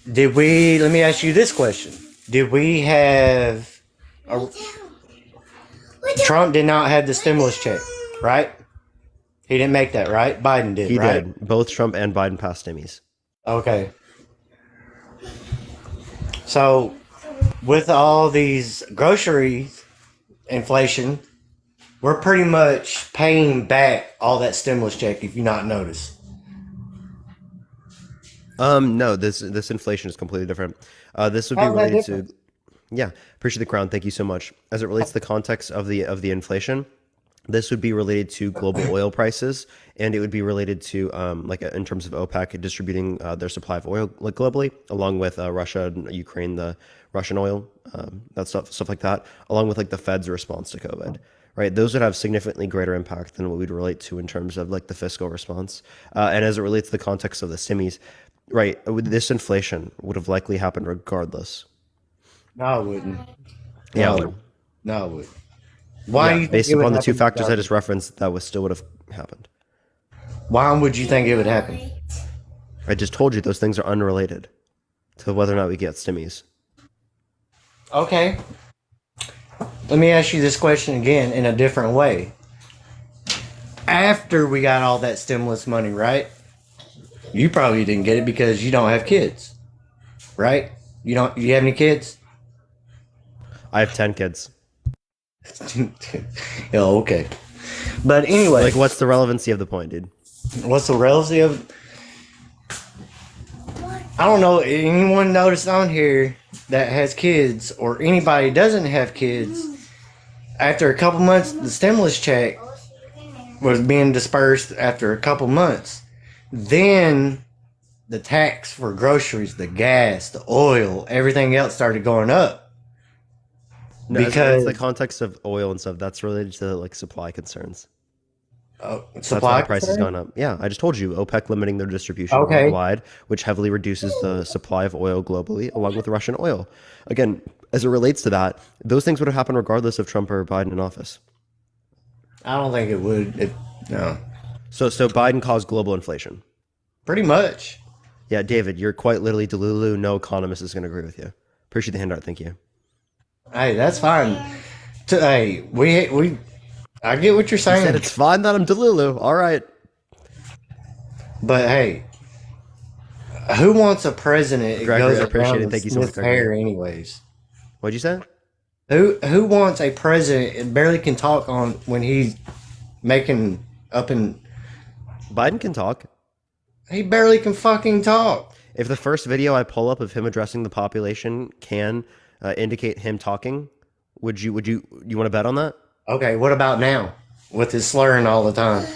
Let me ask you this question. Did we have Trump did not have the stimulus check, right? He didn't make that, right? Biden did, He right? did. Both Trump and Biden passed stimmies. Okay. So, with all these groceries inflation, we're pretty much paying back all that stimulus check, if you not notice. No, this inflation is completely different. This would be How is that related different? to, yeah. Appreciate the crown. Thank you so much. As it relates to the context of the inflation, This would be related to global oil prices, and it would be related to in terms of OPEC distributing their supply of oil like globally, along with Russia and Ukraine, the Russian oil, that stuff like that, along with like the Fed's response to COVID. Right, those would have significantly greater impact than what we'd relate to in terms of like the fiscal response, and as it relates to the context of the stimmies, right? This inflation would have likely happened regardless. No, I wouldn't. Yeah, No, no, I wouldn't. Why do yeah, you think based it would upon the two happen factors I regardless? just referenced, that still would have happened. Why would you think it would happen? I just told you those things are unrelated to whether or not we get stimmies. Okay. Let me ask you this question again in a different way. After we got all that stimulus money, right? You probably didn't get it because you don't have kids, right? You have any kids? I have 10 kids. Oh, okay. But anyway, Like, what's the relevancy of the point, dude? what's the relevancy of? I don't know. Anyone noticed on here that has kids, or anybody doesn't have kids? After a couple months, the stimulus check was being dispersed. After a couple months, then the tax for groceries, the gas, the oil, everything else started going up. No, it's Because the context of oil and stuff. That's related to like supply concerns. That's why supply the price has concern? gone up. Yeah, I just told you OPEC limiting their distribution Okay. worldwide, which heavily reduces the supply of oil globally, along with Russian oil. Again, as it relates to that, those things would have happened regardless of Trump or Biden in office. I don't think it would. No. So Biden caused global inflation. Pretty much. Yeah, David, you're quite literally Delulu. No economist is going to agree with you. Appreciate the handout. Thank you. Hey, that's fine. Hey, I get what you're You said saying, it's fine that I'm Delulu. All right. but hey, who wants a president that Gregory, goes I appreciate around it. with Thank you so much, Smith hair, Gregory. anyways? What'd you say? Who wants a president that barely can talk on when he's making up and Biden can talk. he barely can fucking talk. If the first video I pull up of him addressing the population can indicate him talking, would you want to bet on that? Okay, what about now with his slurring all the time?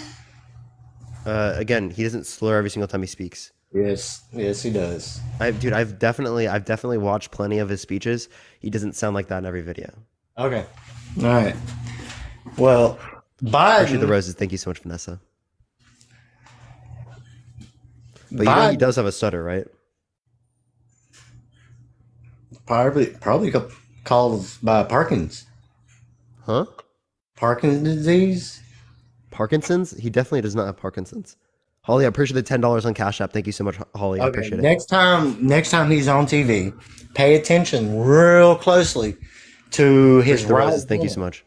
Again, he doesn't slur every single time he speaks. Yes, he does. I've definitely watched plenty of his speeches. He doesn't sound like that in every video. Okay, all right. Well, Appreciate the Biden. roses. Thank you so much, Vanessa. But you know he does have a stutter, right? Probably caused by Parkinson's. Huh? Parkinson's disease. Parkinson's? He definitely does not have Parkinson's. Holly, I appreciate the $10 on Cash App. Thank you so much, Holly. I Okay, appreciate it. next time he's on TV, pay attention real closely to his Appreciate the right roses. Thank you hand. so much.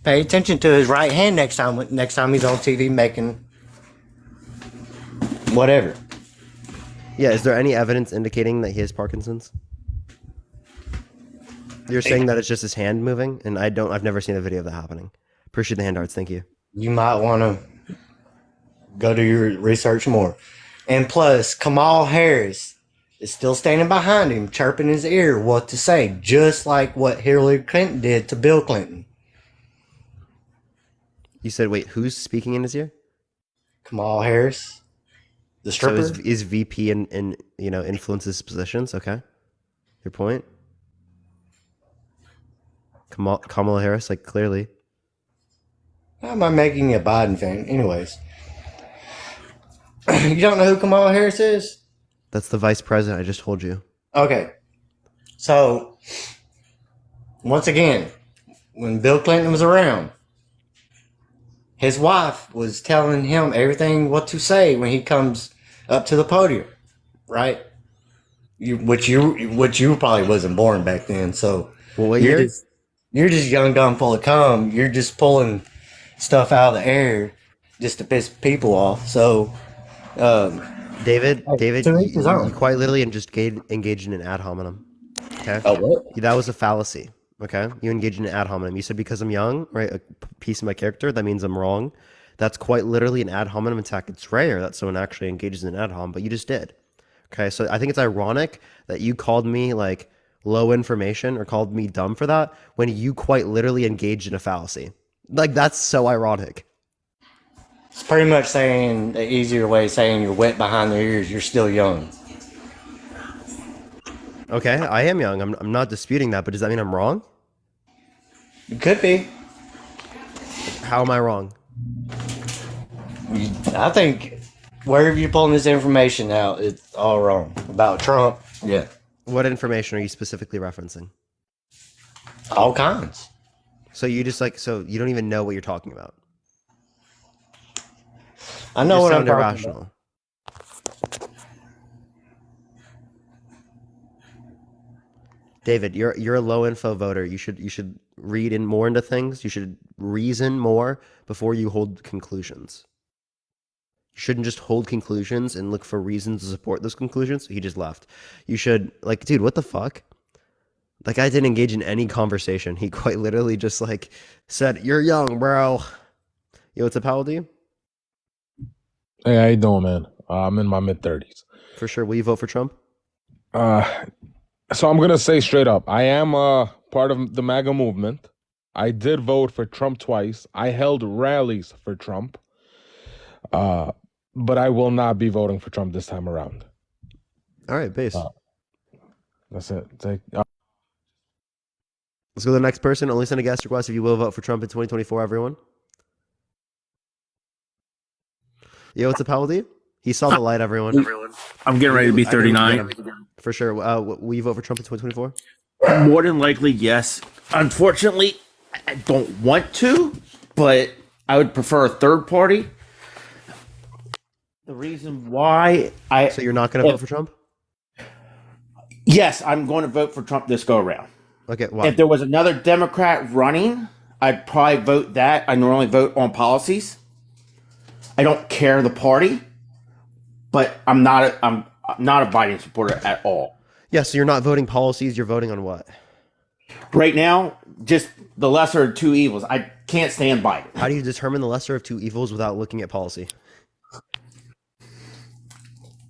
Pay attention to his right hand next time he's on TV making whatever. Yeah, is there any evidence indicating that he has Parkinson's? You're saying that it's just his hand moving, and I've never seen a video of that happening. Appreciate the hand arts. Thank you. You might want to go do your research more. And plus, Kamala Harris is still standing behind him, chirping his ear what to say, just like what Hillary Clinton did to Bill Clinton. You said, wait, who's speaking in his ear? Kamala Harris, the stripper. So is VP in influences positions? Okay, your point. Kamala Harris, like clearly. How am I making you a Biden fan? Anyways, you don't know who Kamala Harris is? That's the vice president. I just told you. Okay. So, once again, when Bill Clinton was around, his wife was telling him everything what to say when he comes up to the podium, right? Which you probably wasn't born back then, so Well, what year? You're just young, dumb, full of cum. You're just pulling stuff out of the air just to piss people off. So, David, to each his own. you quite literally just engaged in an ad hominem. Okay, what? That was a fallacy. Okay, you engaged in an ad hominem. You said because I'm young, right? A piece of my character, that means I'm wrong. That's quite literally an ad hominem attack. It's rare that someone actually engages in an ad hom, but you just did. Okay, so I think it's ironic that you called me like low information or called me dumb for that when you quite literally engaged in a fallacy. Like, that's so ironic. It's pretty much saying the easier way of saying you're wet behind the ears. You're still young. Okay, I am young. I'm not disputing that, but does that mean I'm wrong? It could be. How am I wrong? I think wherever you're pulling this information out, it's all wrong about Trump. Yeah, What information are you specifically referencing? all kinds. So you just like, so you don't even know what you're talking about. I know You what I'm sound talking irrational. about. David, you're a low info voter. You should read in more into things. You should reason more before you hold conclusions. You shouldn't just hold conclusions and look for reasons to support those conclusions. He just left. You should, like, dude, what the fuck? That guy didn't engage in any conversation. He quite literally just like said, "You're young, bro." Yo, what's up, how old are you? Hey, how you doing, man? I'm in my mid-30s. For sure. Will you vote for Trump? So I'm gonna say straight up, I am part of the MAGA movement. I did vote for Trump twice. I held rallies for Trump. But I will not be voting for Trump this time around. All right, base. That's it. Let's go to the next person. Only send a guest request if you will vote for Trump in 2024, everyone. Yo, what's up, how old are you? He saw the light, everyone. I'm getting ready to be 39. For sure. Will you vote for Trump in 2024? More than likely, yes. Unfortunately, I don't want to, but I would prefer a third party. The reason why So you're not going to vote for Trump? Yes, I'm going to vote for Trump this go around. Okay, why? If there was another Democrat running, I'd probably vote that. I normally vote on policies. I don't care the party, but I'm not a Biden supporter at all. Yeah, so you're not voting policies, you're voting on what? Right now, just the lesser of two evils. I can't stand Biden. How do you determine the lesser of two evils without looking at policy?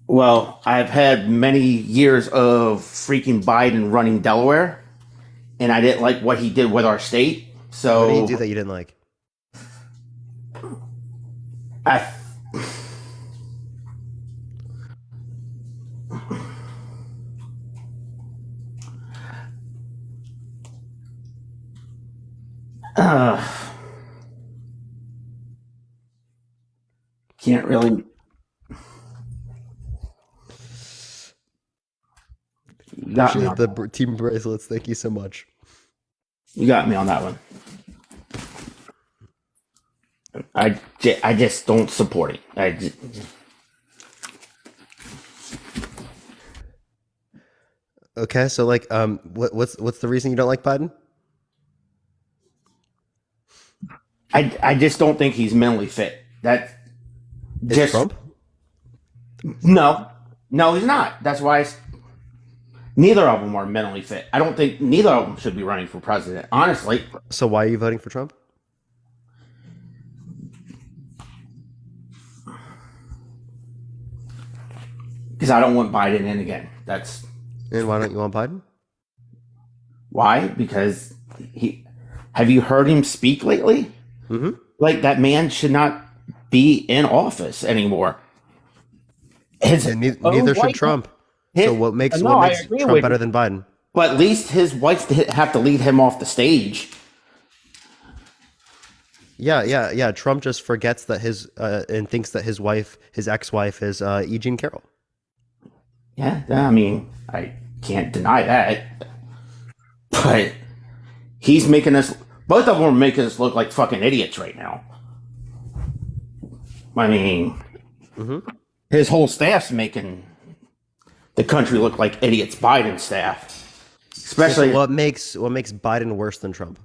Well, I've had many years of freaking Biden running Delaware, and I didn't like what he did with our state. So What did he do that you didn't like? I can't really. You got me Appreciate on the team bracelets. Thank you so much. You got me on that one. I just don't support it. Okay, so like, what's the reason you don't like Biden? I just don't think he's mentally fit. That Is just Trump? No, he's not. That's why neither of them are mentally fit. I don't think neither of them should be running for president, honestly. So why are you voting for Trump? Because I don't want Biden in again. That's And why don't you want Biden? why. Because have you heard him speak lately? Mm-hmm. Like, that man should not be in office anymore. Neither should Trump. So what makes Trump better than Biden? But at least his wife didn't have to lead him off the stage. Yeah. Trump just forgets that and thinks that his ex-wife is E. Jean Carroll. Yeah, I mean, I can't deny that. But he's making us, both of them are making us look like fucking idiots right now. I mean, his whole staff's making the country look like idiots. Biden's staff, especially. What makes Biden worse than Trump?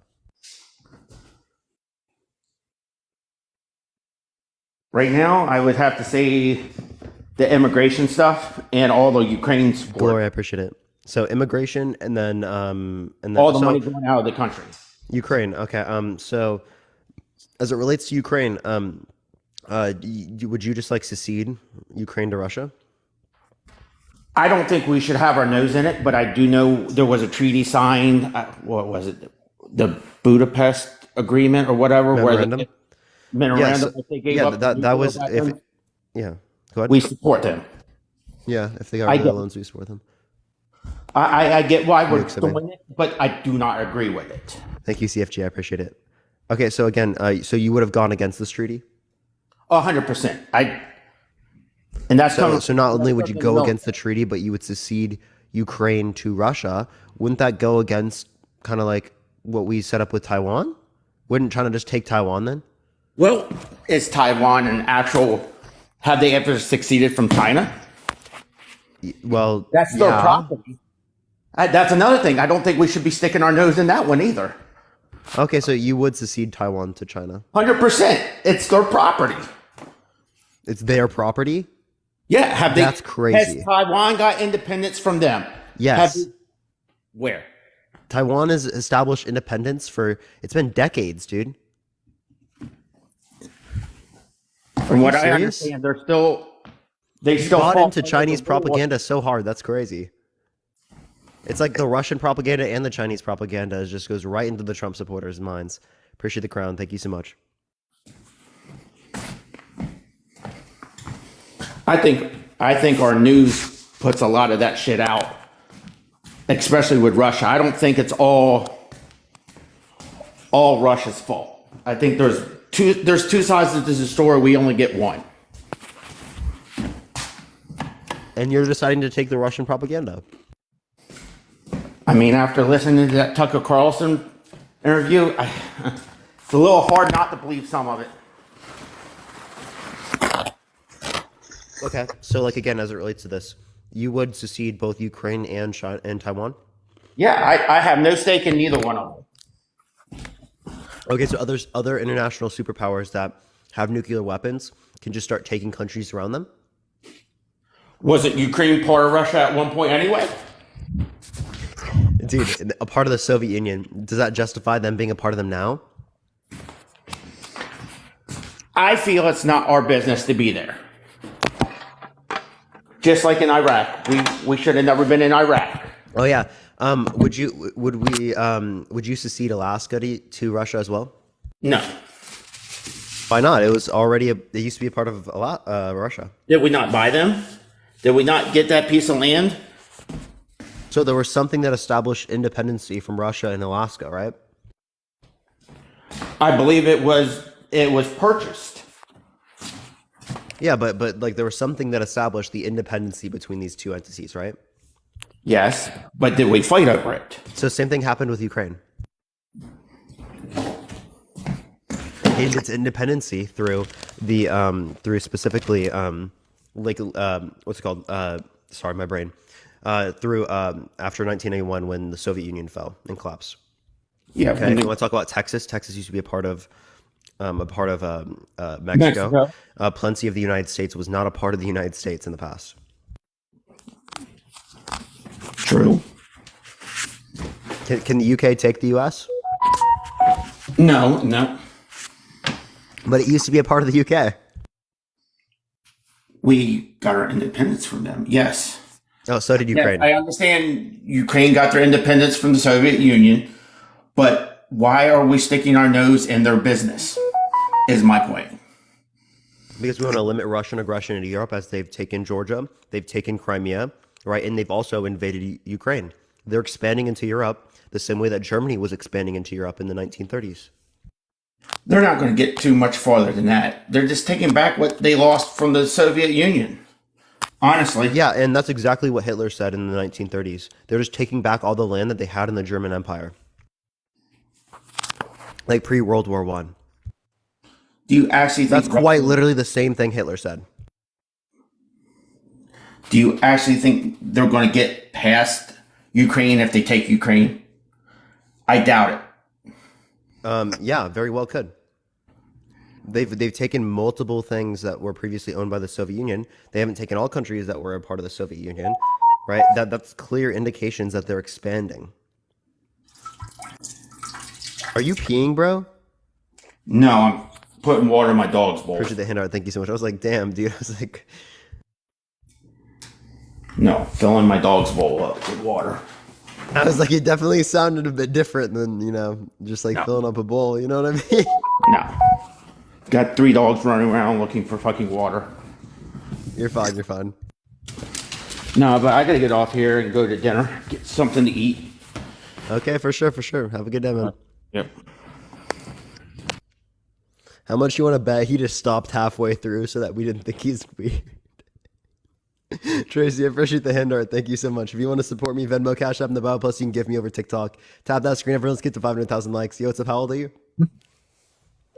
Right now, I would have to say the immigration stuff and all the Ukraine support. Glory, I appreciate it. So immigration, and then all the money going out of the country. Ukraine. Okay. So as it relates to Ukraine, would you just like secede Ukraine to Russia? I don't think we should have our nose in it, but I do know there was a treaty signed. What was it? The Budapest agreement or whatever, Memorandum. where memorandum Yes. that they gave Yeah. up That nuclear was if. weapons, Yeah. Go ahead. we support them. Yeah. If they got I rid of the get, loans, we support them. I get why You we're accept. doing it, but I do not agree with it. Thank you, CFG. I appreciate it. Okay. So again, so you would have gone against this treaty. 100%. And that's coming. So not only would you from the go military. against the treaty, but you would secede Ukraine to Russia. Wouldn't that go against kind of like what we set up with Taiwan? Wouldn't China just take Taiwan then? Well, is Taiwan an actual? Have they ever succeeded from China? Well, That's their property. That's another thing. I don't think we should be sticking our nose in that one either. Okay, so you would secede Taiwan to China. 100%. It's their property. It's their property? Yeah. Have they? That's crazy. Has Taiwan got independence from them? Yes. Where? Taiwan has established independence it's been decades, dude. From what I serious? understand, they You still bought fall into under Chinese the rule. propaganda so hard. That's crazy. It's like the Russian propaganda and the Chinese propaganda just goes right into the Trump supporters' minds. Appreciate the crown. Thank you so much. I think our news puts a lot of that shit out, especially with Russia. I don't think it's all Russia's fault. I think there's two sides to this story. We only get one. And you're deciding to take the Russian propaganda. I mean, after listening to that Tucker Carlson interview, it's a little hard not to believe some of it. Okay, so like again, as it relates to this, you would secede both Ukraine and China and Taiwan. Yeah, I have no stake in neither one of them. Okay, so other international superpowers that have nuclear weapons can just start taking countries around them. Wasn't Ukraine part of Russia at one point anyway? Dude, a part of the Soviet Union. Does that justify them being a part of them now? I feel it's not our business to be there. Just like in Iraq, we should have never been in Iraq. Oh yeah. Would you secede Alaska to Russia as well? No. Why not? It was already it used to be a part of Russia. Did we not buy them? Did we not get that piece of land? So there was something that established independency from Russia and Alaska, right? I believe it was purchased. Yeah, but like there was something that established the independency between these two entities, right? Yes, but did we fight over it? So same thing happened with Ukraine. Gained its independency through the through specifically what's it called? Sorry, my brain. Through after 1991 when the Soviet Union fell and collapsed. Yeah. Okay. You want to talk about Texas? Texas used to be a part of Mexico. Plenty of the United States was not a part of the United States in the past. True. Can the UK take the US? No. But it used to be a part of the UK. We got our independence from them. Yes. Oh, so did Ukraine. Yes, I understand Ukraine got their independence from the Soviet Union, but why are we sticking our nose in their business? Is my point. Because we want to limit Russian aggression into Europe, as they've taken Georgia, they've taken Crimea, right? And they've also invaded Ukraine. They're expanding into Europe the same way that Germany was expanding into Europe in the 1930s. They're not going to get too much farther than that. They're just taking back what they lost from the Soviet Union. Honestly. Yeah, and that's exactly what Hitler said in the 1930s. They're just taking back all the land that they had in the German Empire. Like pre-World War I. Do you actually think... That's quite literally the same thing Hitler said. Do you actually think they're going to get past Ukraine if they take Ukraine? I doubt it. Yeah, very well could. They've taken multiple things that were previously owned by the Soviet Union. They haven't taken all countries that were a part of the Soviet Union, right? That's clear indications that they're expanding. Are you peeing, bro? No, I'm putting water in my dog's bowl. Appreciate the handout. Thank you so much. I was like, damn, dude. I was like... No, filling my dog's bowl up with water. I was like, it definitely sounded a bit different than, just like filling up a bowl. You know what I mean? No. Got 3 dogs running around looking for fucking water. You're fine. You're fine. No, but I gotta get off here and go to dinner, get something to eat. Okay, for sure. For sure. Have a good day, man. Yep. How much you want to bet he just stopped halfway through so that we didn't think he's weird? Tracy, I appreciate the hand art. Thank you so much. If you want to support me, Venmo, Cash App in the bio. Plus, you can give me over TikTok. Tap that screen. Everyone, let's get to 500,000 likes. Yo, what's up? How old are you?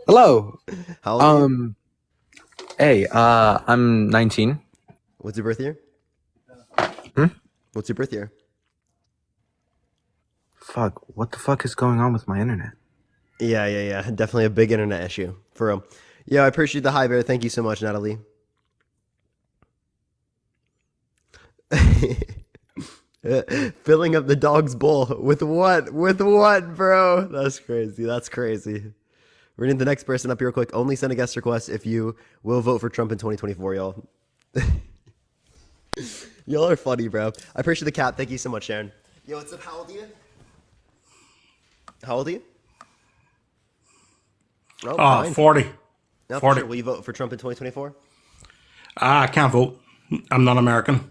Hello. How old are you? Hey, I'm 19. What's your birth year? What's your birth year? Fuck, what the fuck is going on with my internet? Yeah. Definitely a big internet issue. For real. Yeah, I appreciate the hi bear. Thank you so much, Natalie. Filling up the dog's bowl with what? With what, bro? That's crazy. That's crazy. We're getting the next person up here real quick. Only send a guest request if you will vote for Trump in 2024, y'all. Y'all are funny, bro. I appreciate the cat. Thank you so much, Sharon. Yo, what's up? How old are you? How old are you? Oh, fine. 40. No, 40. Sure. Will you vote for Trump in 2024? I can't vote. I'm not American.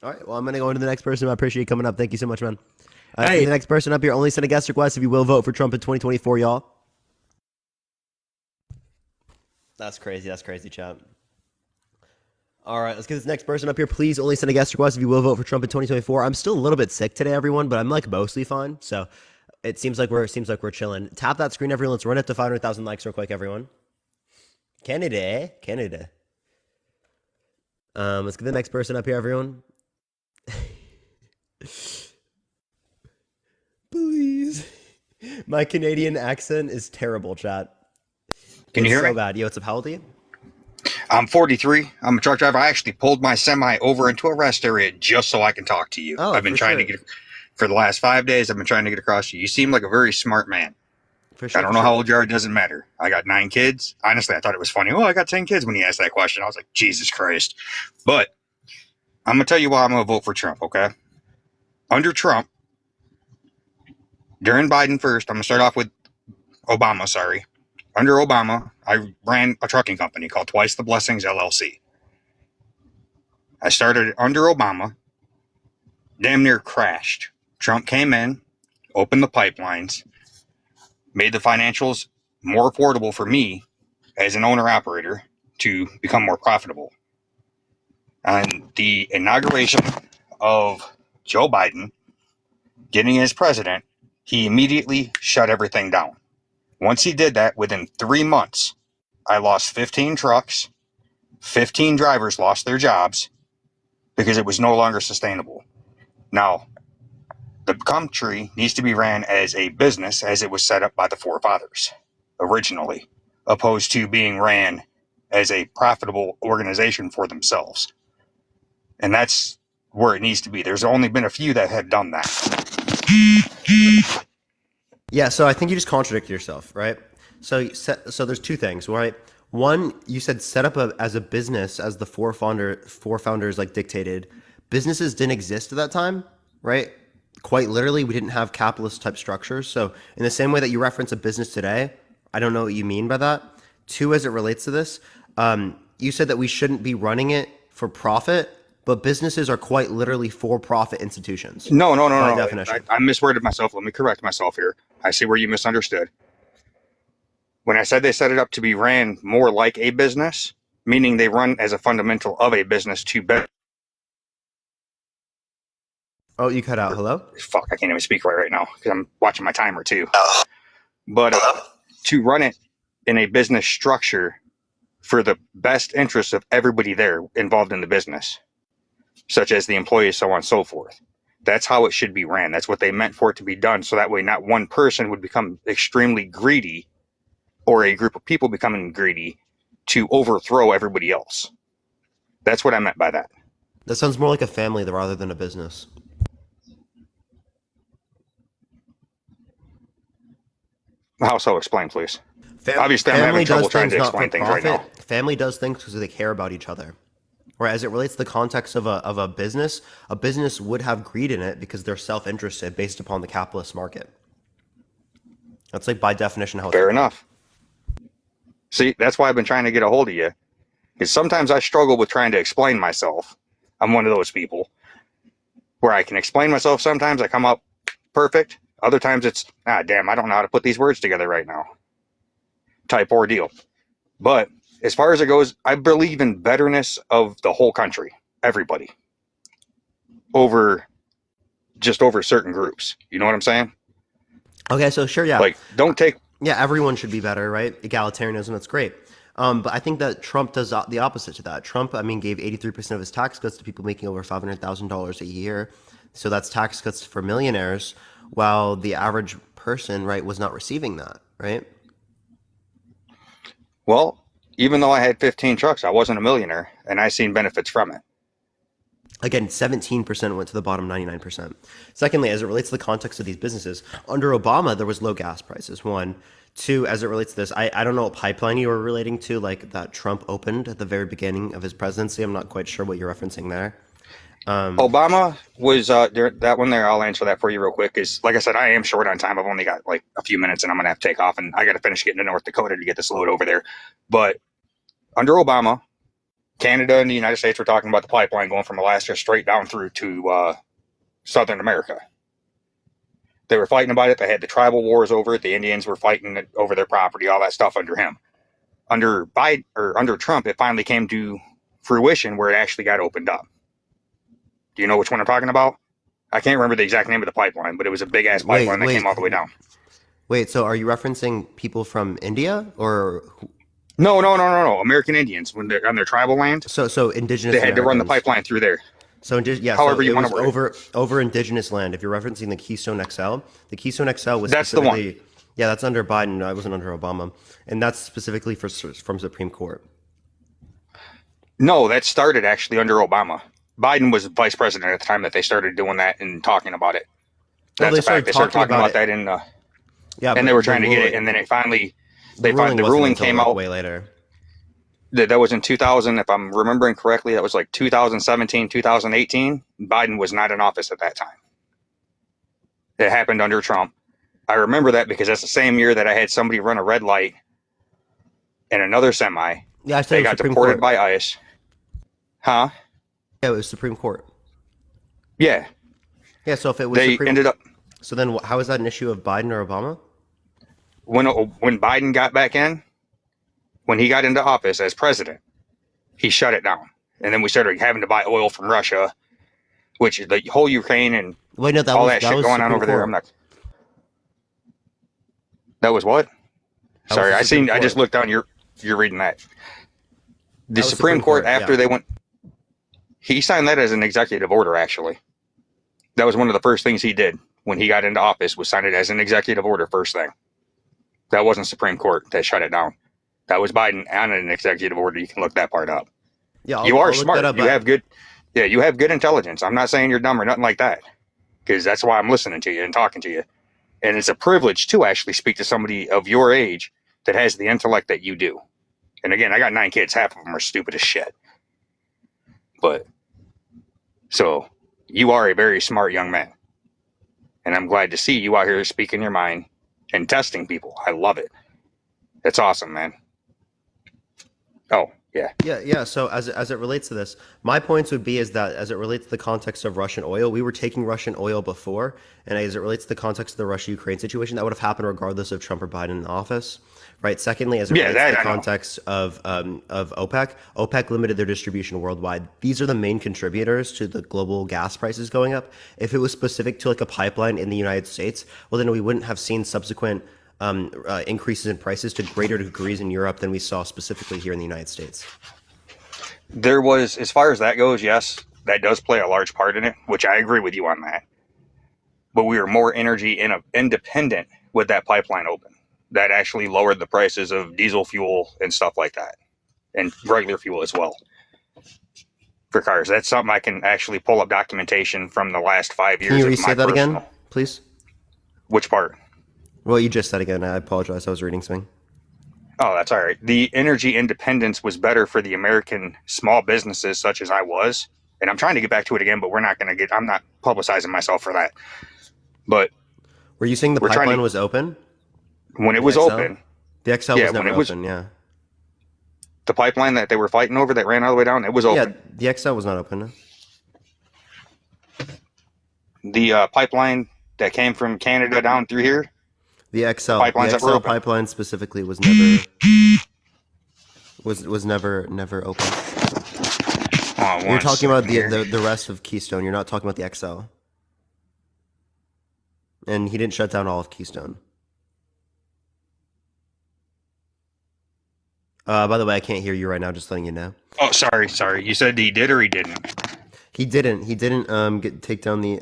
All right. Well, I'm going to go into the next person. I appreciate you coming up. Thank you so much, man. Hey. The next person up here, only send a guest request if you will vote for Trump in 2024, y'all. That's crazy. That's crazy, chat. All right, let's get this next person up here. Please only send a guest request if you will vote for Trump in 2024. I'm still a little bit sick today, everyone, but I'm like mostly fine. So it seems like we're chilling. Tap that screen, everyone. Let's run it to 500,000 likes real quick, everyone. Canada. Let's get the next person up here, everyone. Please. My Canadian accent is terrible, chat. Can you hear so me? Bad. Yo, what's up? How old are you? I'm 43. I'm a truck driver. I actually pulled my semi over into a rest area just so I can talk to you. Oh, I've been for trying sure. to get, for the last 5 days, I've been trying to get across to you. You seem like a very smart man. For sure. I don't know how old you are. It doesn't matter. I got 9 kids. Honestly, I thought it was funny. Oh, I got 10 kids when he asked that question. I was like, Jesus Christ. But I'm going to tell you why I'm going to vote for Trump, okay? Under Trump, during Biden first, I'm going to start off with Obama, sorry. Under Obama, I ran a trucking company called Twice the Blessings LLC. I started under Obama, damn near crashed. Trump came in, opened the pipelines, made the financials more affordable for me as an owner operator to become more profitable. And the inauguration of Joe Biden getting as president, he immediately shut everything down. Once he did that, within 3 months, I lost 15 trucks, 15 drivers lost their jobs because it was no longer sustainable. Now, the country needs to be ran as a business as it was set up by the forefathers originally, opposed to being ran as a profitable organization for themselves. And that's where it needs to be. There's only been a few that have done that. Yeah, so I think you just contradicted yourself, right? So there's two things, right? One, you said set up as a business as the four founders like dictated. Businesses didn't exist at that time, right? Quite literally, we didn't have capitalist type structures. So in the same way that you reference a business today, I don't know what you mean by that. Two, as it relates to this, you said that we shouldn't be running it for profit, but businesses are quite literally for-profit institutions. No. By definition. I misworded myself. Let me correct myself here. I see where you misunderstood. When I said they set it up to be ran more like a business, meaning they run as a fundamental of a business to better. Oh, you cut out. Hello? Fuck, I can't even speak right now because I'm watching my timer too. But to run it in a business structure for the best interests of everybody there involved in the business, such as the employees, so on and so forth. That's how it should be ran. That's what they meant for it to be done. So that way not one person would become extremely greedy or a group of people becoming greedy to overthrow everybody else. That's what I meant by that. That sounds more like a family rather than a business. How so? Explain, please. Obviously, I'm having trouble trying to explain things right now. Family does things because they care about each other. Or as it relates to the context of a business would have greed in it because they're self-interested based upon the capitalist market. That's like by definition how it's Fair working. enough. See, that's why I've been trying to get a hold of you. Because sometimes I struggle with trying to explain myself. I'm one of those people where I can explain myself. Sometimes I come up perfect. Other times it's, damn, I don't know how to put these words together right now. Type ordeal. But as far as it goes, I believe in betterness of the whole country, everybody, over certain groups. You know what I'm saying? Okay, so sure, yeah. Like, don't take. Yeah, everyone should be better, right? Egalitarianism, that's great. But I think that Trump does the opposite to that. Trump, gave 83% of his tax cuts to people making over $500,000 a year. So that's tax cuts for millionaires, while the average person, right, was not receiving that, right? Well, even though I had 15 trucks, I wasn't a millionaire, and I seen benefits from it. Again, 17% went to the bottom 99%. Secondly, as it relates to the context of these businesses, under Obama, there was low gas prices, one. Two, as it relates to this, I don't know what pipeline you were relating to, like that Trump opened at the very beginning of his presidency. I'm not quite sure what you're referencing there. Obama was that one there. I'll answer that for you real quick. Because, like I said, I am short on time. I've only got like a few minutes, and I'm gonna have to take off, and I got to finish getting to North Dakota to get this load over there. But under Obama, Canada and the United States were talking about the pipeline going from Alaska straight down through to Southern America. They were fighting about it. They had the tribal wars over it. The Indians were fighting over their property, all that stuff under him. Under Biden or under Trump, it finally came to fruition where it actually got opened up. Do you know which one I'm talking about? I can't remember the exact name of the pipeline, but it was a big ass pipeline that came all the way down. Wait, so are you referencing people from India or? No. American Indians when they're on their tribal land. So indigenous. They had to run the Americans. pipeline through there. So yeah, however so you it want was to word over indigenous land. If you're referencing the Keystone XL, the Keystone XL was that's the one. Yeah, that's under Biden. I wasn't under Obama, and that's specifically from Supreme Court. No, that started actually under Obama. Biden was vice president at the time that they started doing that and talking about it. That's a fact. They started talking about that in. And they were trying to get it, and then it finally. The ruling came out way later. That was in 2000, if I'm remembering correctly. That was like 2017, 2018. Biden was not in office at that time. It happened under Trump. I remember that because that's the same year that I had somebody run a red light in another semi. Yeah, I said they got Supreme deported Court. by ICE. Huh? Yeah, it was Supreme Court. Yeah. Yeah, so if it was they Supreme, ended up. So then, how is that an issue of Biden or Obama? When Biden got back in, when he got into office as president, he shut it down, and then we started having to buy oil from Russia, which is the whole Ukraine and all that shit going on over there. I'm not. That was what? Sorry, I just looked down. You're reading that. The Supreme Court after they went. He signed that as an executive order. Actually, that was one of the first things he did when he got into office was sign it as an executive order. First thing. That wasn't Supreme Court that shut it down. That was Biden on an executive order. You can look that part up. Yeah, you are smart. You have good. Yeah, you have good intelligence. I'm not saying you're dumb or nothing like that, because that's why I'm listening to you and talking to you. And it's a privilege to actually speak to somebody of your age that has the intellect that you do. And again, I got 9 kids. Half of them are stupid as shit. But so you are a very smart young man, and I'm glad to see you out here speaking your mind and testing people. I love it. That's awesome, man. Oh, yeah. Yeah. So as it relates to this, my points would be is that as it relates to the context of Russian oil, we were taking Russian oil before, and as it relates to the context of the Russia-Ukraine situation, that would have happened regardless of Trump or Biden in office, right? Secondly, as it relates to the context of OPEC limited their distribution worldwide. These are the main contributors to the global gas prices going up. If it was specific to like a pipeline in the United States, well, then we wouldn't have seen subsequent increases in prices to greater degrees in Europe than we saw specifically here in the United States. There was, as far as that goes, yes, that does play a large part in it, which I agree with you on that. But we were more energy independent with that pipeline open. That actually lowered the prices of diesel fuel and stuff like that, and regular fuel as well for cars. That's something I can actually pull up documentation from the last 5 years. Can you re-say that again, please? Which part? Well, you just said again. I apologize. I was reading something. Oh, that's all right. The energy independence was better for the American small businesses, such as I was. And I'm trying to get back to it again, but I'm not publicizing myself for that. But Were you saying the we're trying pipeline to, was open? when it The was XL? open, The XL yeah, was when never it was open, yeah. the pipeline that they were fighting over that ran all the way down, it was Yeah, open. the XL was not open. The pipeline that came from Canada down through here, The the XL, pipelines that were open. pipeline specifically was never never open. You're talking about the rest of Keystone. You're not talking about the XL. And he didn't shut down all of Keystone. By the way, I can't hear you right now. Just letting you know. Oh, sorry. You said he did or he didn't? He didn't. He didn't take down the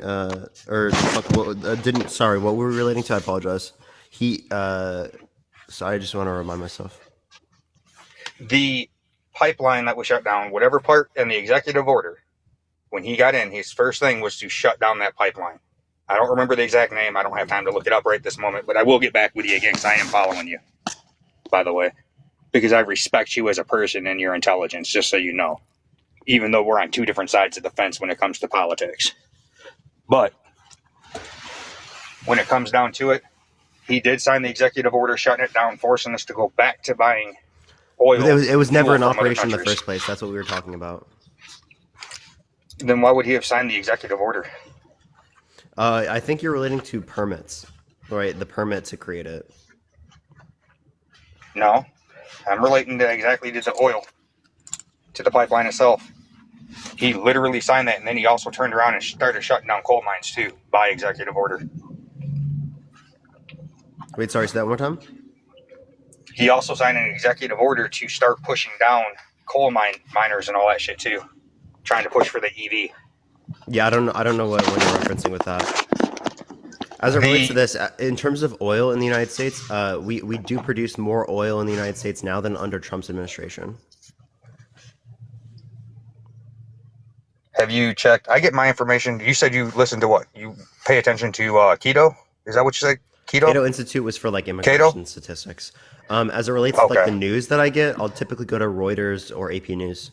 didn't. Sorry, what were we relating to? I apologize. Sorry, I just want to remind myself. The pipeline that was shut down, whatever part in the executive order, when he got in, his first thing was to shut down that pipeline. I don't remember the exact name. I don't have time to look it up right this moment, but I will get back with you again because I am following you, by the way, because I respect you as a person and your intelligence, just so you know, even though we're on two different sides of the fence when it comes to politics. But when it comes down to it, he did sign the executive order shutting it down, forcing us to go back to buying oil. It was never in from other operation in the countries. first place. That's what we were talking about. Then why would he have signed the executive order? I think you're relating to permits, right? The permit to create it. No, I'm relating to exactly to the oil, to the pipeline itself. He literally signed that, and then he also turned around and started shutting down coal mines too by executive order. Wait, sorry, say that one more time. He also signed an executive order to start pushing down miners and all that shit too, trying to push for the EV. Yeah, I don't know what you're referencing with that. As it relates to this, in terms of oil in the United States, we do produce more oil in the United States now than under Trump's administration. Have you checked? I get my information. You said you listen to what? You pay attention to Keto? Is that what you said? Cato Institute was for like immigration statistics. As it relates to like the news that I get, I'll typically go to Reuters or AP News.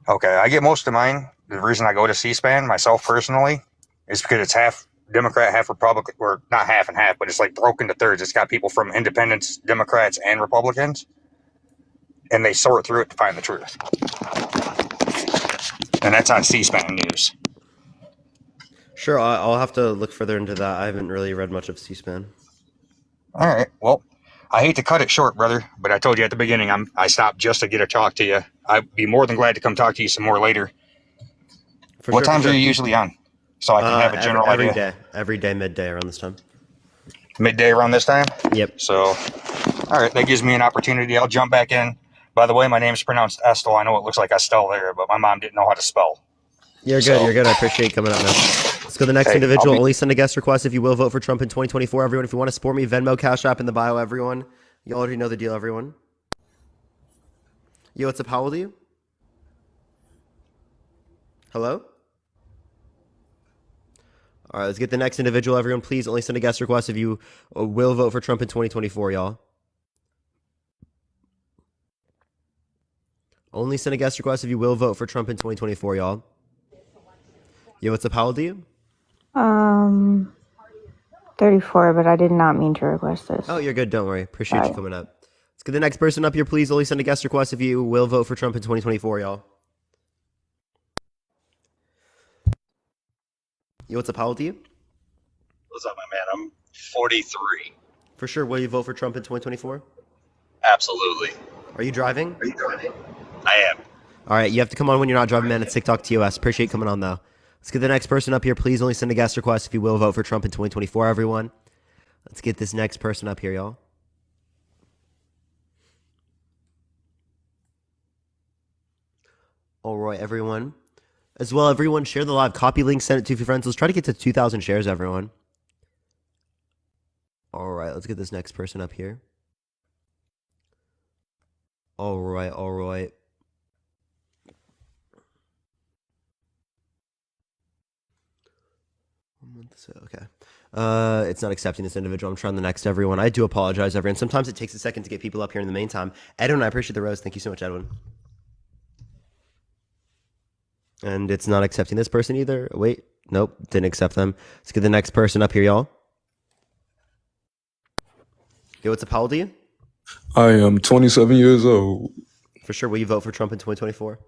Okay, I get most of mine. The reason I go to C-SPAN myself personally is because it's half Democrat, half Republican, or not half and half, but it's like broken to thirds. It's got people from independents, Democrats, and Republicans, and they sort through it to find the truth. And that's on C-SPAN News. Sure, I'll have to look further into that. I haven't really read much of C-SPAN. All right. Well, I hate to cut it short, brother, but I told you at the beginning I stopped just to get a talk to you. I'd be more than glad to come talk to you some more later. What times are you usually on? So I can have a general idea. Every day, midday around this time. Midday around this time? Yep. So, all right, that gives me an opportunity. I'll jump back in. By the way, my name's pronounced Estel. I know it looks like Estelle there, but my mom didn't know how to spell. You're good. I appreciate you coming out, man. Let's go to the next individual. Only send a guest request if you will vote for Trump in 2024. Everyone, if you want to support me, Venmo, Cash App in the bio, everyone. You already know the deal, everyone. Yo, what's up? How old are you? Hello? All right, let's get the next individual, everyone. Please only send a guest request if you will vote for Trump in 2024, y'all. Only send a guest request if you will vote for Trump in 2024, y'all. Yo, what's up? How old are you? 34, but I did not mean to request this. Oh, you're good. Don't worry. Appreciate you coming up. Let's get the next person up here. Please only send a guest request if you will vote for Trump in 2024, y'all. Yo, what's up? How old are you? What's up, my man? I'm 43. For sure. Will you vote for Trump in 2024? Absolutely. Are you driving? I am. All right. You have to come on when you're not driving, man. It's TikTok TOS. Appreciate you coming on, though. Let's get the next person up here. Please only send a guest request if you will vote for Trump in 2024, everyone. Let's get this next person up here, y'all. All right, everyone. As well, everyone, share the live. Copy link, send it to your friends. Let's try to get to 2,000 shares, everyone. All right, let's get this next person up here. All right. Okay. It's not accepting this individual. I'm trying the next, everyone. I do apologize, everyone. Sometimes it takes a second to get people up here in the meantime. Edwin, I appreciate the rose. Thank you so much, Edwin. And it's not accepting this person either. Wait, nope, didn't accept them. Let's get the next person up here, y'all. Yo, what's up? How old are you? I am 27 years old. For sure. Will you vote for Trump in 2024?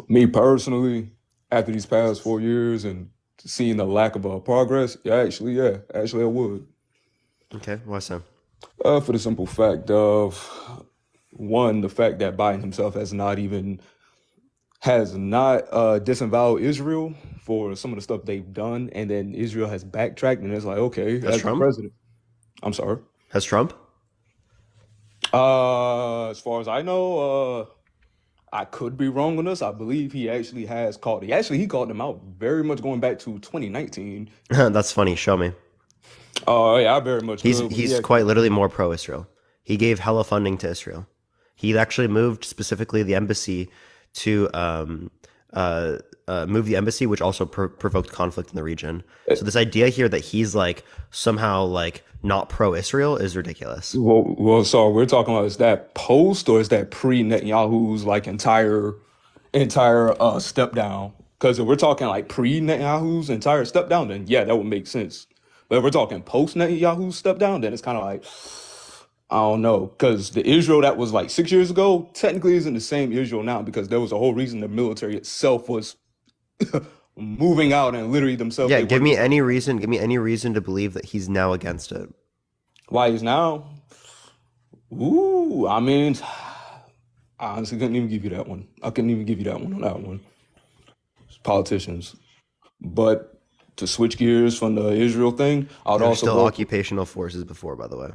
Me personally, after these past 4 years and seeing the lack of progress, actually, I would. Okay, why so? For the simple fact of, one, the fact that Biden himself has not disavowed Israel for some of the stuff they've done, and then Israel has backtracked, and it's like, okay, Has as Trump? the president. I'm sorry. Has Trump? As far as I know, I could be wrong on this. I believe he actually has called. He called them out very much going back to 2019. That's funny. Show me. Yeah, I very much. He's quite literally more pro-Israel. He gave hella funding to Israel. He actually moved specifically the embassy to move the embassy, which also provoked conflict in the region. So this idea here that he's like somehow like not pro-Israel is ridiculous. Well, so we're talking about, is that post or is that pre-Netanyahu's like entire step down? Because if we're talking like pre-Netanyahu's entire step down, then yeah, that would make sense. But if we're talking post-Netanyahu's step down, then it's kind of like, I don't know, because the Israel that was like 6 years ago technically isn't the same Israel now, because there was a whole reason the military itself was moving out and literally themselves. Yeah, give me any reason to believe that he's now against it. Why he's now? Ooh, I mean, I honestly couldn't even give you that one. I couldn't even give you that one on that one. It's politicians. But to switch gears from the Israel thing, I would There were also still vote. occupational forces before, by the way.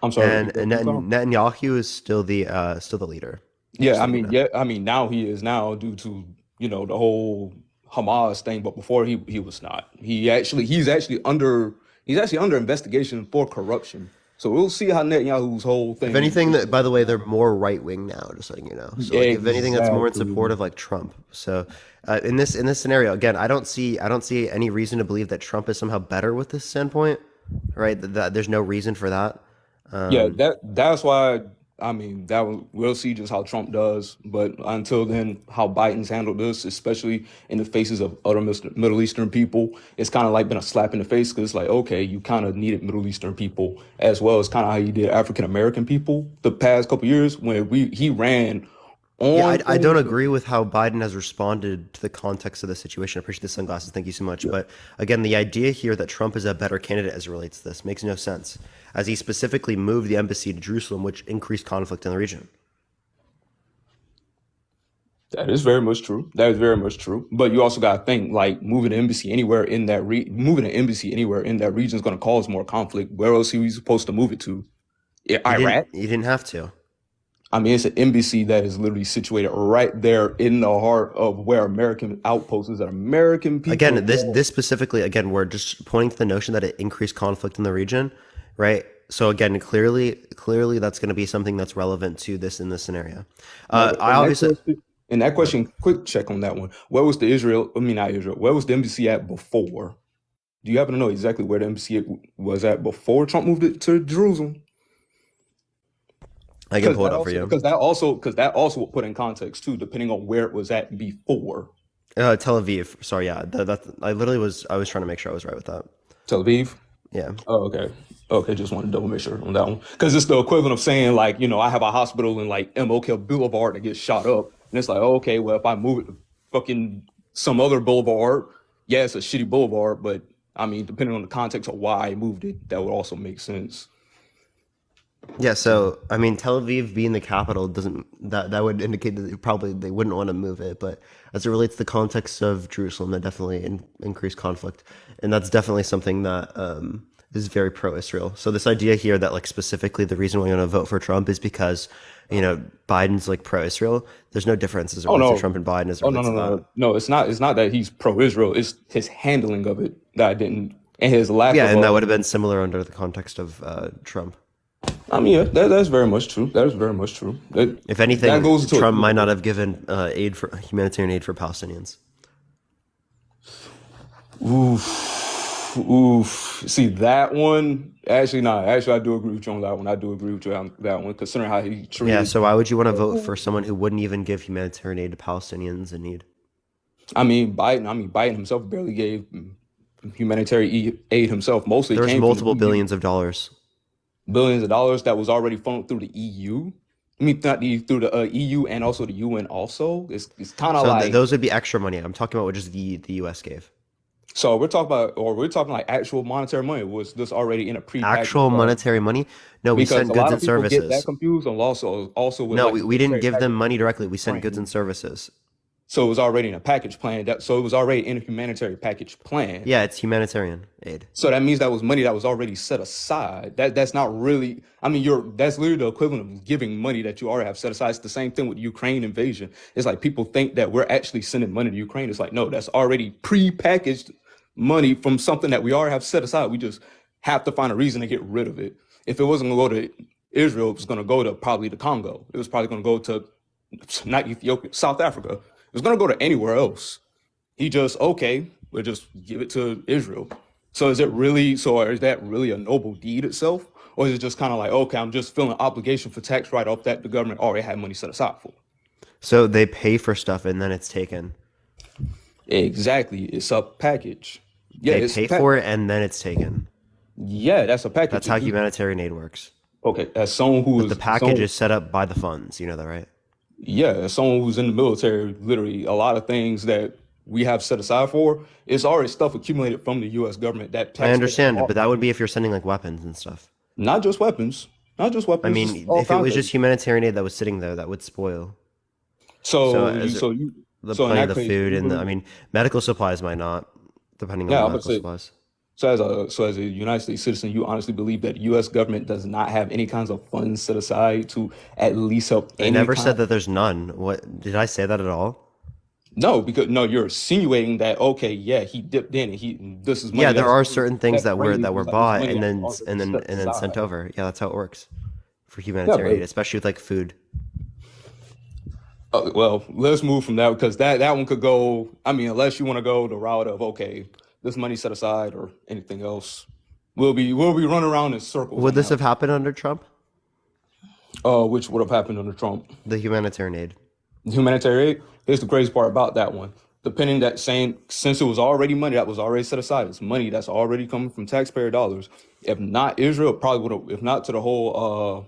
I'm sorry. And Netanyahu is still the leader. Yeah, I mean, now he is now due to the whole Hamas thing, but before he was not. He's actually under investigation for corruption. So we'll see how Netanyahu's whole thing. If anything, by the way, they're more right wing now. Just letting you know. So like, if anything, that's more in support of like Trump. So in this scenario, again, I don't see any reason to believe that Trump is somehow better with this standpoint. Right? That there's no reason for that. Yeah, that's why. I mean, we'll see just how Trump does. But until then, how Biden's handled this, especially in the faces of other Middle Eastern people, it's kind of like been a slap in the face, because it's like, okay, you kind of needed Middle Eastern people as well as kind of how you did African American people the past couple years when he ran. Yeah, I don't agree with how Biden has responded to the context of the situation. I appreciate the sunglasses. Thank you so much. Yeah. But again, the idea here that Trump is a better candidate as it relates to this makes no sense, as he specifically moved the embassy to Jerusalem, which increased conflict in the region. That is very much true. That is very much true. But you also got to think, like, moving an embassy anywhere in that region is going to cause more conflict. Where else are we supposed to move it to? Iraq? You didn't have to. I mean, it's an embassy that is literally situated right there in the heart of where American outposts is, that American people. Again, this specifically, again, we're just pointing to the notion that it increased conflict in the region, right? So again, clearly, that's going to be something that's relevant to this in this scenario. In that question, quick check on that one. Where was where was the embassy at before? Do you happen to know exactly where the embassy was at before Trump moved it to Jerusalem? I can pull it up for you. Because that also will put in context too, depending on where it was at before. Tel Aviv. Sorry, yeah. I was trying to make sure I was right with that. Tel Aviv? Yeah. Oh, okay. Okay, just want to double make sure on that one. Because it's the equivalent of saying, like, I have a hospital in like MLK Boulevard that gets shot up. And it's like, okay, well, if I move it to fucking some other boulevard, yeah, it's a shitty boulevard, but I mean, depending on the context of why I moved it, that would also make sense. Yeah, so I mean, Tel Aviv being the capital that would indicate that they wouldn't want to move it, but as it relates to the context of Jerusalem, that definitely increased conflict, and that's definitely something that is very pro-Israel. So this idea here that like specifically the reason why you want to vote for Trump is because Biden's like pro-Israel. There's no difference as it relates to Trump and Biden as it relates to that. No, it's not. It's not that he's pro-Israel. It's his handling of it that I didn't, and his lack. Yeah, and that would have been similar under the context of Trump. I mean, yeah, that's very much true. That is very much true. If anything, Trump might not have given humanitarian aid for Palestinians. Oof. Oof. See that one? Actually, not. Actually, I do agree with you on that one. I do agree with you on that one, considering how he Yeah, treated. so why would you want to vote for someone who wouldn't even give humanitarian aid to Palestinians in need? I mean, Biden himself barely gave humanitarian aid himself. Mostly There's came from the multiple EU. billions of dollars. Billions of dollars that was already funneled through the EU. I mean, not through the EU and also the UN. Also, it's kind of So like those would be extra money. I'm talking about what just the U.S. gave. so we're talking like actual monetary money. Was this already in a prepackaged? Actual monetary money? No, we Because sent a goods lot and of people get that services. confused, and also with No, like the we didn't military give them package money plan directly. for We sent goods Ukraine. and services. So it was already in a package plan. So it was already in a humanitarian package plan. Yeah, it's humanitarian aid. So that means that was money that was already set aside. That's not really. I mean, that's literally the equivalent of giving money that you already have set aside. It's the same thing with the Ukraine invasion. It's like people think that we're actually sending money to Ukraine. It's like no, that's already pre-packaged money from something that we already have set aside. We just have to find a reason to get rid of it. If it wasn't going to go to Israel, it was going to go to probably the Congo. It was probably going to go to not Ethiopia, South Africa. It was going to go to anywhere else. He just, okay, we'll just give it to Israel. So is that really a noble deed itself? Or is it just kind of like, okay, I'm just feeling obligation for tax write-off that the government already had money set aside for? So they pay for stuff and then it's taken. Exactly. It's a package. Yeah, They it's pay for it and then it's taken. Yeah, that's a package. That's how humanitarian aid works. Okay, as someone who But the package is set up by the funds. You know that, right? Yeah, as someone who's in the military, literally a lot of things that we have set aside for, it's already stuff accumulated from the U.S. government that I taxpayers understand, are- but that would be if you're sending like weapons and stuff. not just weapons, not just weapons. I just mean, all if it kinds was of- just humanitarian aid that was sitting there, that would spoil. so as so you the so in plenty of that the case, food you and believe- I mean, medical supplies might not, depending yeah, on I the would medical say. supplies. So as a United States citizen, you honestly believe that U.S. government does not have any kinds of funds set aside to at least help. I never said that there's none. What did I say that at all? No, because no, you're insinuating that okay, yeah, he dipped in and this is money. Yeah, there that's- are certain things that were crazy. that were It's like, bought this money and that's then already set sent aside. over. Yeah, that's how it works for humanitarian aid, especially with like food. Well, let's move from that because that one could go. I mean, unless you want to go the route of okay, this money set aside or anything else, we'll be running around in circles. Would this have happened under Trump? Which would have happened under Trump? The humanitarian aid. Humanitarian aid. Here's the crazy part about that one. Depending that saying, since it was already money that was already set aside, it's money that's already coming from taxpayer dollars. If not Israel, probably would have. If not to the whole.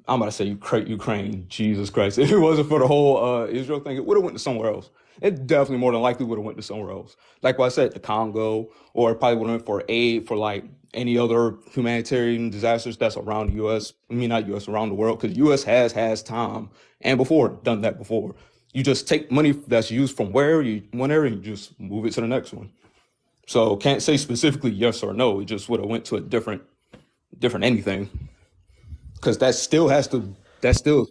I'm about to say Ukraine. Jesus Christ! If it wasn't for the whole Israel thing, it would have went to somewhere else. It definitely more than likely would have went to somewhere else. Like what I said, the Congo, or it probably would have went for aid for like any other humanitarian disasters that's around the U.S. I mean, not U.S. around the world, because U.S. has time and before done that before. You just take money that's used from one area, and you just move it to the next one. So can't say specifically yes or no. It just would have went to a different anything. Because that's still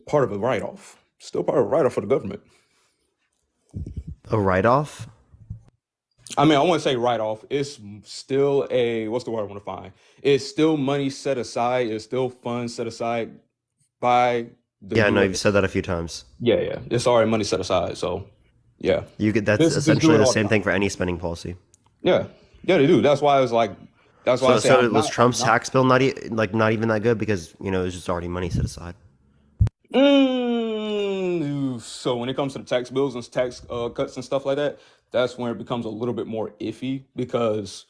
part of a write-off. Still part of a write-off for the government. A write-off? I mean, I want to say write-off. It's still what's the word I want to find? It's still money set aside. It's still funds set aside by the Yeah, no, US. you've said that a few times. Yeah. It's already money set aside. So, yeah. That's This is essentially doing the all same the thing for any spending policy. Yeah, they do. That's why I was like, that's why I say I'm was not- Trump's I'm not- tax bill not even that good because it was just already money set aside. So when it comes to the tax bills and tax cuts and stuff like that, that's when it becomes a little bit more iffy because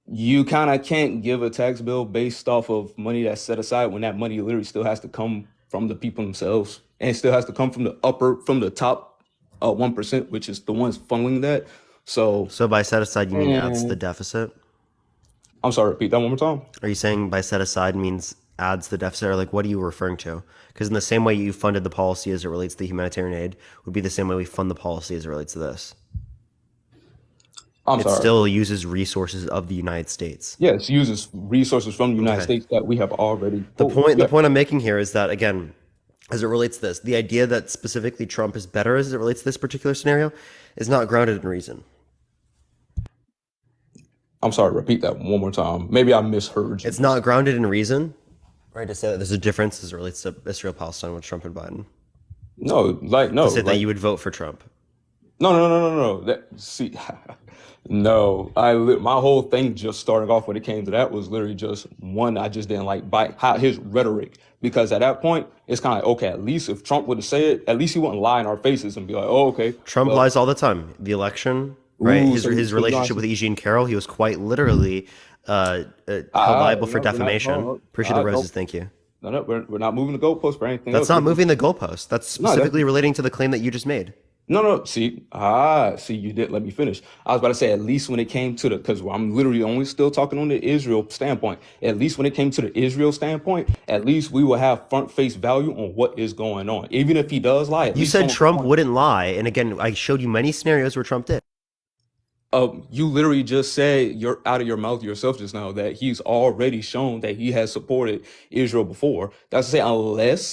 you kind of can't give a tax bill based off of money that's set aside when that money literally still has to come from the people themselves and it still has to come from the top 1%, which is the ones funneling that. So by set aside, you mean adds the deficit? I'm sorry, repeat that one more time. Are you saying by set aside means adds the deficit, or like what are you referring to? Because in the same way you funded the policy as it relates to the humanitarian aid would be the same way we fund the policy as it relates to this. I'm it sorry. still uses resources of the United States. Yes, uses resources from the United States that we have already. The point I'm making here is that, again, as it relates to this, the idea that specifically Trump is better as it relates to this particular scenario is not grounded in reason. I'm sorry, repeat that one more time. Maybe I misheard you. It's not grounded in reason, right? To say that there's a difference as it relates to Israel-Palestine with Trump and Biden. No. To say that you would vote for Trump. No. See, no. My whole thing just starting off when it came to that was literally just one. I just didn't like how his rhetoric, because at that point it's kind of like, okay, at least if Trump would have said it, at least he wouldn't lie in our faces and be like, oh, okay, Trump well, lies all the time. The election, right? ooh, His so you relationship with E. Jean Carroll, he was quite literally held liable for no, we're not. defamation. Appreciate the roses, thank you. No, we're not moving the goalpost for anything That's else. not moving the goalpost. That's No, that's specifically relating to the claim that you just made. no. See, you didn't let me finish. I was about to say, at least when it came to because I'm literally only still talking on the Israel standpoint. At least when it came to the Israel standpoint, at least we will have front face value on what is going on. Even if he does lie, at You least said someone Trump wouldn't lie, and again, I showed you many scenarios where Trump did. You literally just said you're out of your mouth yourself just now that he's already shown that he has supported Israel before. That's to say,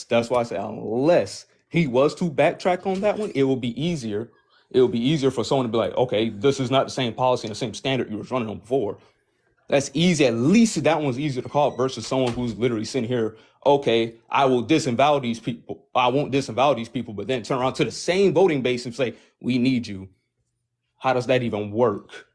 that's why I say unless he was to backtrack on that one, it will be easier. It will be easier for someone to be like, okay, this is not the same policy and the same standard you was running on before. That's easy. At least that one's easier to call versus someone who's literally sitting here, okay, I will disavow these people. I won't disavow these people, but then turn around to the same voting base and say, we need you. How does that even work?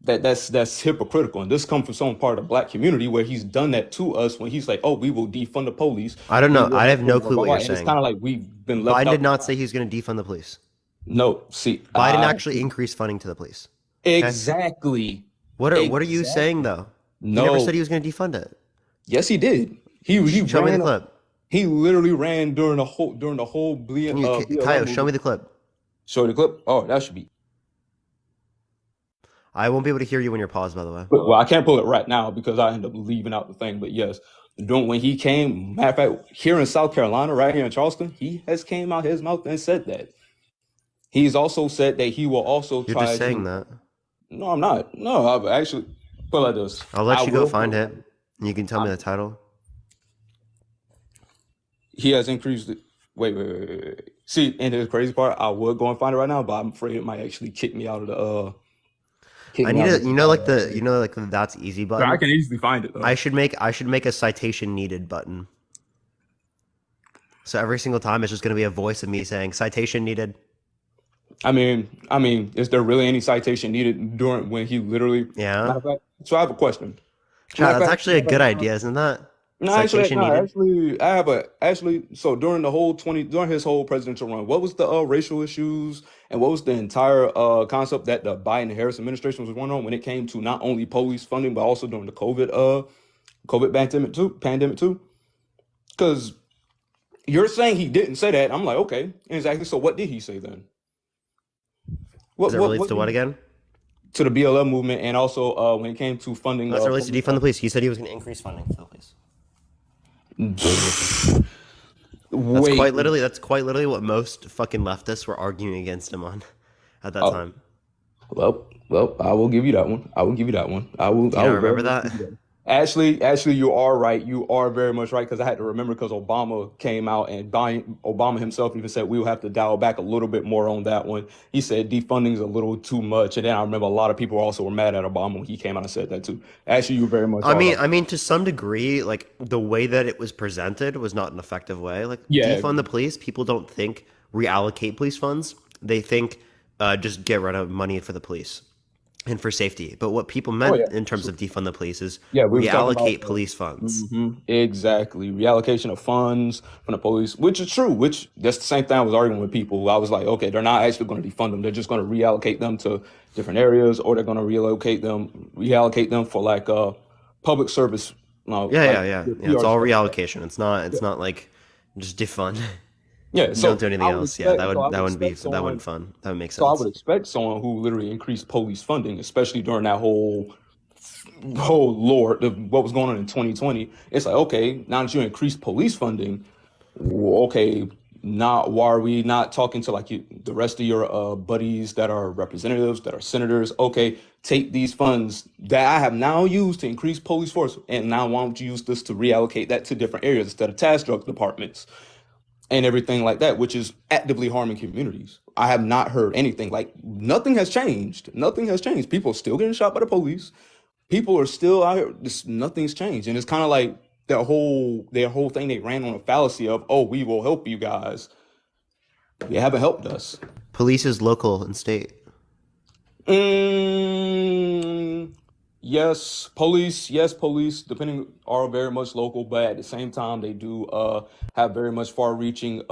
That's hypocritical. And this comes from some part of the black community where he's done that to us when he's like, oh, we will defund the police. I don't know. We will I have no blah, clue blah, what blah. you're And it's saying. kind of like we've been left Biden out. did not say he was going to defund the police. No, see, Biden actually increased funding to the police. exactly. What are you saying though? No, He never said he was going to defund it. yes, he did. He Show me the ran. clip. He literally ran during the whole BLM Kyle, show me movement. the clip. Show the clip. Oh, that should be. I won't be able to hear you when you're paused, by the way. Well, I can't pull it right now because I end up leaving out the thing. But yes, when he came, matter of fact, here in South Carolina, right here in Charleston, he has came out his mouth and said that. He's also said that he will also You're try just saying to. that. No, I'm not. No, I've actually put it like this. I'll let you go will find put it. And you can tell me the title. He has increased it. Wait. See, and the crazy part, I would go and find it right now, but I'm afraid it might actually kick me out of the. I need to, like the that's easy But button. I can easily find it though. I should make a citation needed button. So every single time it's just going to be a voice of me saying citation needed. I mean, is there really any citation needed during when he literally? Yeah. Matter of fact, so I have a question. Chad, that's actually a good idea, isn't that? No, Citation needed. I have so during the whole during his whole presidential run, what was the racial issues and what was the entire concept that the Biden Harris administration was working on when it came to not only police funding but also during the COVID pandemic too? Because you're saying he didn't say that. I'm like, okay, exactly. So what did he say then? As it relates to what again? To the BLM movement and also when it came to funding. As it relates to defund the police, he said he was going to increase funding for the police. That's quite literally what most fucking leftists were arguing against him on at that time. Well, I will give you that one. I will. Do you I not will remember that? Actually, you are right. You are very much right because I had to remember because Obama came out and Obama himself even said we will have to dial back a little bit more on that one. He said defunding is a little too much, and then I remember a lot of people also were mad at Obama when he came out and said that too. Actually, you very much. I mean, to some degree, like the way that it was presented was not an effective way. Like defund the police, people don't think reallocate police funds. They think just get rid of money for the police and for safety. But what people meant in terms of defund the police is reallocate police funds. Exactly. Reallocation of funds from the police, which is true, which that's the same thing I was arguing with people. I was like, okay, they're not actually going to defund them. They're just going to reallocate them to different areas or they're going to reallocate them for like public service. Yeah. It's all reallocation. It's not like just defund. Yeah, so don't do anything else. Yeah, that wouldn't fun. That would make sense. So I would expect someone who literally increased police funding, especially during that whole lord of what was going on in 2020. It's like, okay, now that you increased police funding, okay, now why are we not talking to like the rest of your buddies that are representatives, that are senators? Okay, take these funds that I have now used to increase police force, and now why don't you use this to reallocate that to different areas instead of task drug departments? And everything like that, which is actively harming communities. I have not heard anything. Like nothing has changed. Nothing has changed. People are still getting shot by the police. People are still out here. Nothing's changed. And it's kind of like their whole thing they ran on a fallacy of, oh, we will help you guys. You haven't helped us. Police is local and state. Yes, police. Yes, police. Depending are very much local, but at the same time, they do have very much far-reaching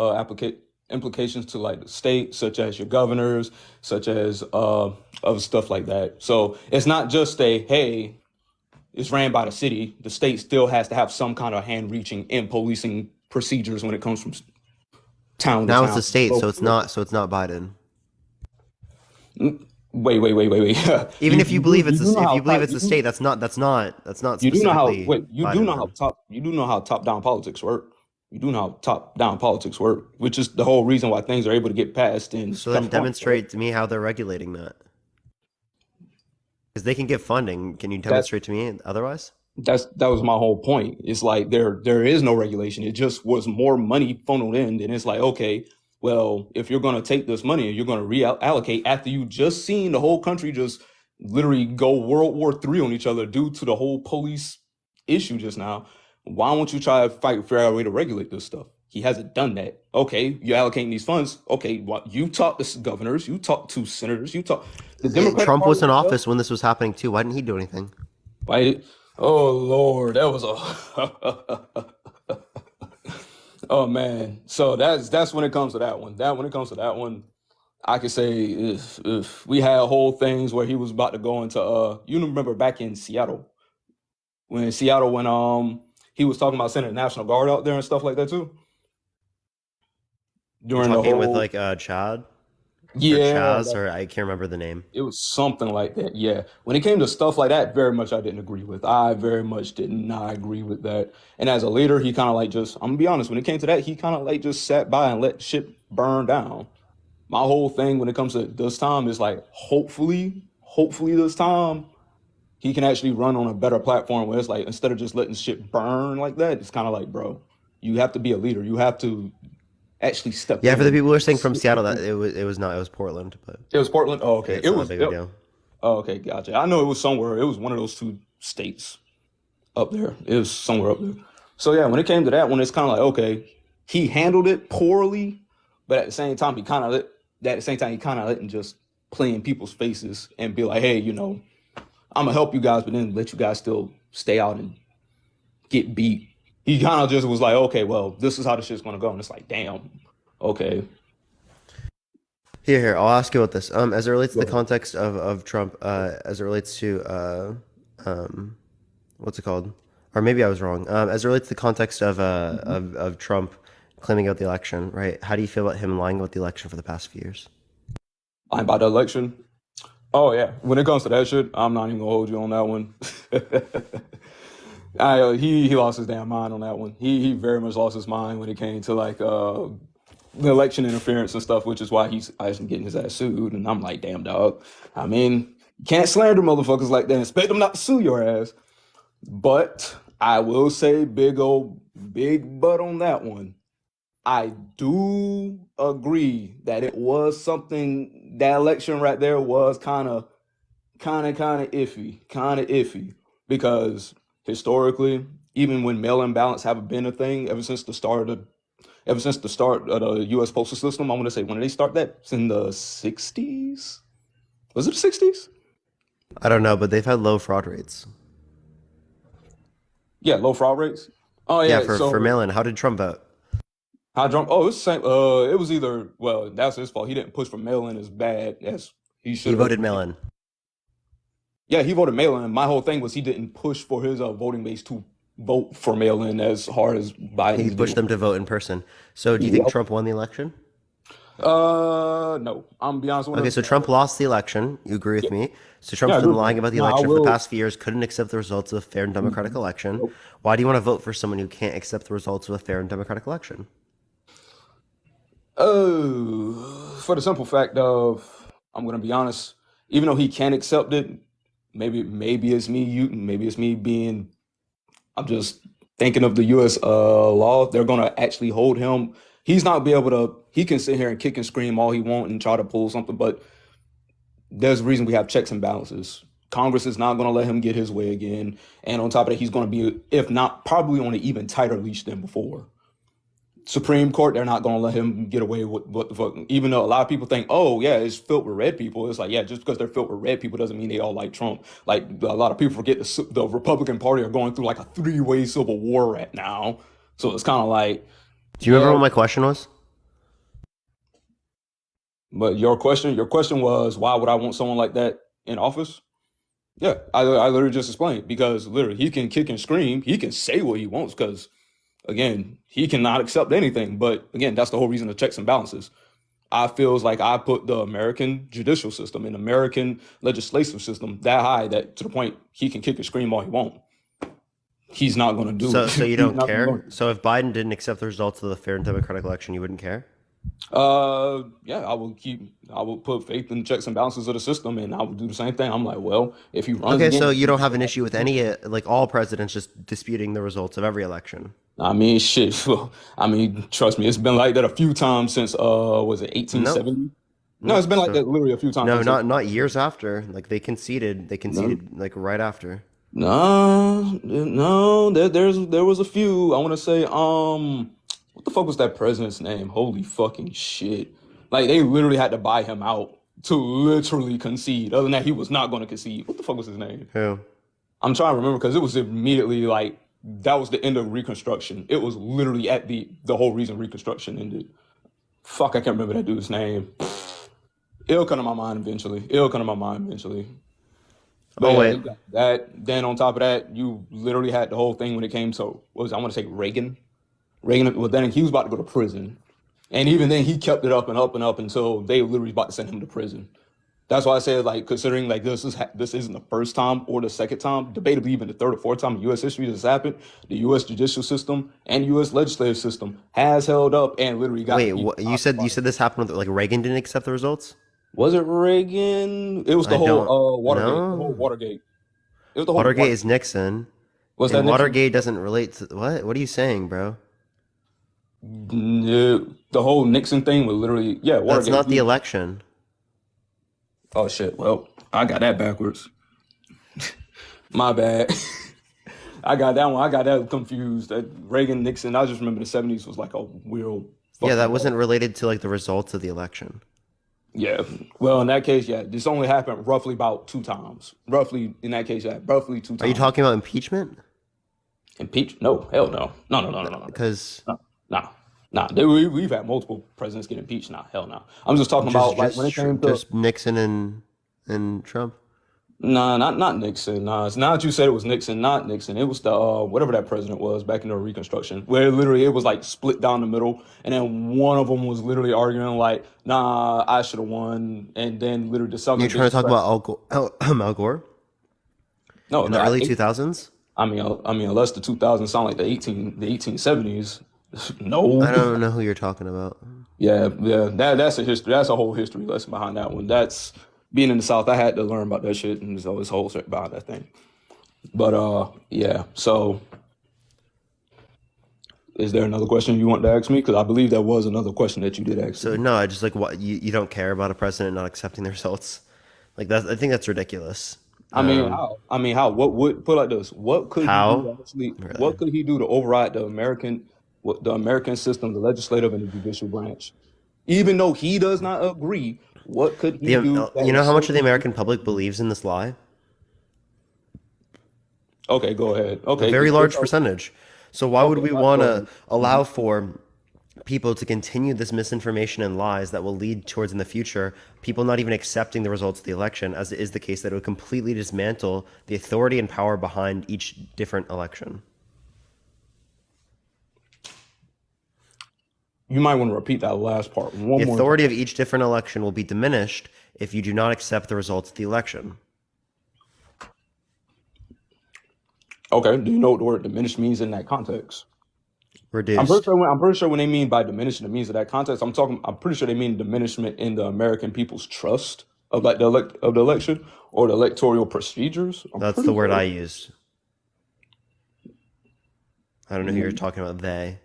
implications to like the state, such as your governors, such as other stuff like that. So it's not just a hey, it's ran by the city. The state still has to have some kind of hand-reaching in policing procedures when it comes from town to Now it's town. a state, so local it's to local. not. So it's not Biden. Wait. Even if you believe it's you do know if how you believe tight- it's you the do- state, that's not You do know how specifically you do Biden know how then. you do know how top down politics work. You do know how top down politics work, which is the whole reason why things are able to get passed in So then California. demonstrate to me how they're regulating that. Because they can get funding. Can you That demonstrate to me otherwise? that was my whole point. It's like there is no regulation. It just was more money funneled in, and it's like, okay, well, if you're going to take this money and you're going to reallocate after you just seen the whole country just literally go World War III on each other due to the whole police issue just now, why won't you try to figure out a way to regulate this stuff? He hasn't done that. Okay, you're allocating these funds. Okay, what you talk to governors, you talk to senators, you talk the Democratic Trump Party was in itself. office when this was happening too. Why didn't he do anything? Why? Oh Lord, that was a. Oh man, so that's when it comes to that one. When it comes to that one, I could say if we had whole things where he was about to go into you remember back in Seattle when he was talking about sending the National Guard out there and stuff like that too. You're During the talking with whole like Chad? Or yeah, Chaz, or I can't remember the name. it was something like that. Yeah. When it came to stuff like that, very much I didn't agree with. I very much did not agree with that. And as a leader, he kind of like just, I'm gonna be honest, when it came to that, he kind of like just sat by and let shit burn down. My whole thing when it comes to this time is like, hopefully this time he can actually run on a better platform where it's like, instead of just letting shit burn like that, it's kind of like, bro, you have to be a leader. You have to actually step Yeah, in for the and people who are saying from Seattle, that it was not. It was Portland, but it was Portland. Oh, okay. it's It not a was. big of a deal. Oh, okay, gotcha. I know it was somewhere. It was one of those two states up there. It was somewhere up there. So yeah, when it came to that one, it's kind of like, okay, he handled it poorly, but at the same time, he kind of letting just play in people's faces and be like, hey, I'm gonna help you guys, but then let you guys still stay out and get beat. He kind of just was like, okay, well, this is how the shit's gonna go, and it's like, damn, okay. Here, I'll ask you about this. As it relates to Go the ahead. context of Trump, as it relates to what's it called? Or maybe I was wrong. As it relates to the context of Trump claiming out the election, right? How do you feel about him lying about the election for the past few years? Lying about the election. Oh yeah, when it comes to that shit, I'm not even gonna hold you on that one. He lost his damn mind on that one. He very much lost his mind when it came to like the election interference and stuff, which is why he's actually getting his ass sued. And I'm like, damn dog. I mean, you can't slander motherfuckers like that and expect them not to sue your ass. But I will say big butt on that one. I do agree that it was something, that election right there was kind of iffy because historically, even when mail-in ballots haven't been a thing ever since the start of the U.S. postal system, I want to say, when did they start that? It's in the 60s? Was it the 60s? I don't know, but they've had low fraud rates. Yeah, low fraud rates. Oh Yeah, yeah, for so mail-in. How did Trump vote? how Trump? Oh, it's the same. It was either, well, that's his fault. He didn't push for mail-in as bad as he should He have. voted mail-in. Yeah, he voted mail-in. My whole thing was he didn't push for his voting base to vote for mail-in as hard as Biden He did. pushed them to vote in person. So do you think Trump won the election? No. I'm gonna be honest with Okay, you. so Trump lost the election. You agree with me? So Trump's Yeah, I been agree with lying you. about the No, I election for the will. past few years, couldn't accept the results of a fair and democratic election. Nope. Why do you want to vote for someone who can't accept the results of a fair and democratic election? Oh, for the simple fact of, I'm gonna be honest. Even though he can't accept it, maybe it's me being. I'm just thinking of the U.S. Law. They're gonna actually hold him. He's not be able to. He can sit here and kick and scream all he want and try to pull something, but there's a reason we have checks and balances. Congress is not going to let him get his way again, and on top of that, he's going to be, if not, probably on an even tighter leash than before. Supreme Court, they're not going to let him get away with what the fuck. Even though a lot of people think, oh yeah, it's filled with red people. It's like, yeah, just because they're filled with red people doesn't mean they all like Trump. Like a lot of people forget the Republican Party are going through like a three-way civil war right now. So it's kind of like, Do you remember yeah. what my question was? But your question was, why would I want someone like that in office? Yeah, I literally just explained, because literally he can kick and scream, he can say what he wants, because again, he cannot accept anything. But again, that's the whole reason of checks and balances. I feels like I put the American judicial system and American legislative system that high that to the point he can kick and scream all he wants. He's not going to do it. So you He's don't not gonna care? do it. So if Biden didn't accept the results of the fair and democratic election, you wouldn't care? Yeah, I will put faith in the checks and balances of the system, and I would do the same thing. I'm like, well, if he runs Okay, again, so you don't have an issue with any, like all presidents just disputing the results of every election? I mean, shit. I mean, trust me, it's been like that a few times since was it 1870? No, it's been like that literally a few times. No, since not years after. Like they conceded like right after. No, there was a few. I want to say, what the fuck was that president's name? Holy fucking shit! Like they literally had to buy him out to literally concede. Other than that, he was not going to concede. What the fuck was his name? Who? I'm trying to remember because it was immediately like that was the end of Reconstruction. It was literally at the whole reason Reconstruction ended. Fuck, I can't remember that dude's name. It'll come to my mind eventually. But Oh, yeah, wait. you got that. Then on top of that, you literally had the whole thing when it came to what was it? I want to say Reagan. Well, then he was about to go to prison, and even then he kept it up and up and up until they literally about to send him to prison. That's why I said, like, considering like this isn't the first time or the second time, debatably even the third or fourth time in U.S. history this happened. The U.S. judicial system and U.S. legislative system has held up and literally got. Wait, you said this happened with like Reagan didn't accept the results? Was it Reagan? It was the I don't whole Watergate. know. The whole Watergate. It was the whole Watergate is Nixon. Was and that Nixon? Watergate doesn't relate to what? What are you saying, bro? The whole Nixon thing was literally Watergate. That's not the election. Oh shit! Well, I got that backwards. My bad. I got that one. I got that confused. That Reagan, Nixon. I just remember the '70s was like a weird. Yeah, that wasn't related to like the results of the election. Yeah. Well, in that case, yeah, this only happened roughly about 2 times. Roughly in that case, yeah, roughly 2 times. Are you talking about impeachment? No, hell no. No. Because Nah. We've had multiple presidents get impeached. Nah, hell no. I'm just talking about like when it came to just Nixon and Trump. Nah, not Nixon. Nah, it's not that you said it was Nixon, not Nixon. It was the whatever that president was back in the Reconstruction, where literally it was like split down the middle, and then one of them was literally arguing like, "Nah, I should have won," and then literally the Southern. You're trying to talk about Al Gore? No, in the early 2000s. I mean, unless the 2000s sound like the 1870s. No, I don't know who you're talking about. Yeah, that's a history. That's a whole history lesson behind that one. That's being in the South. I had to learn about that shit, and there's always whole shit behind that thing. But yeah. So, is there another question you want to ask me? Because I believe there was another question that you did ask. So no, I just like what you don't care about a president not accepting the results. Like that, I think that's ridiculous. I mean, how? What would put it like this? What could he do actually? Really? What could he do to override the American system, the legislative and the judicial branch? Even though he does not agree, what could he do? You know how much of the American public believes in this lie? Okay, go ahead. Okay, A very large percentage. So why would we want to allow for people to continue this misinformation and lies that will lead towards in the future people not even accepting the results of the election, as it is the case that it would completely dismantle the authority and power behind each different election? You might want to repeat that last part one more The time. authority of each different election will be diminished if you do not accept the results of the election. Okay, do you know what the word diminished means in that context? Reduced. I'm pretty sure when they mean by diminishing, it means in that context. I'm pretty sure they mean diminishment in the American people's trust of like the election or the electoral procedures. That's the word I used. I don't know who you're talking about. They.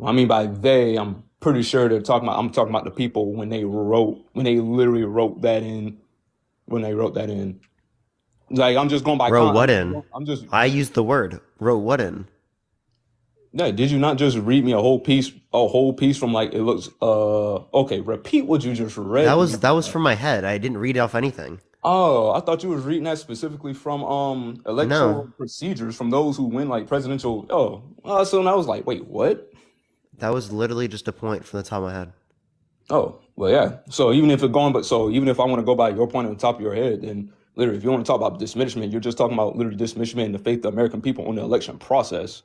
I mean by they, I'm pretty sure I'm talking about the people when they literally wrote that in. Like I'm just going by Wrote what in? I'm just I used the word. Wrote what in? Yeah, did you not just read me a whole piece from like it looks okay, repeat what you just read to me. That was from my head. I didn't read off anything. Oh, I thought you was reading that specifically from electoral No, procedures from those who win like presidential. So I was like, wait, what? that was literally just a point from the top of my head. Oh, well, yeah. So even if even if I want to go by your point on the top of your head, then literally, if you want to talk about diminishment, you're just talking about literally diminishment in the faith of the American people on the election process.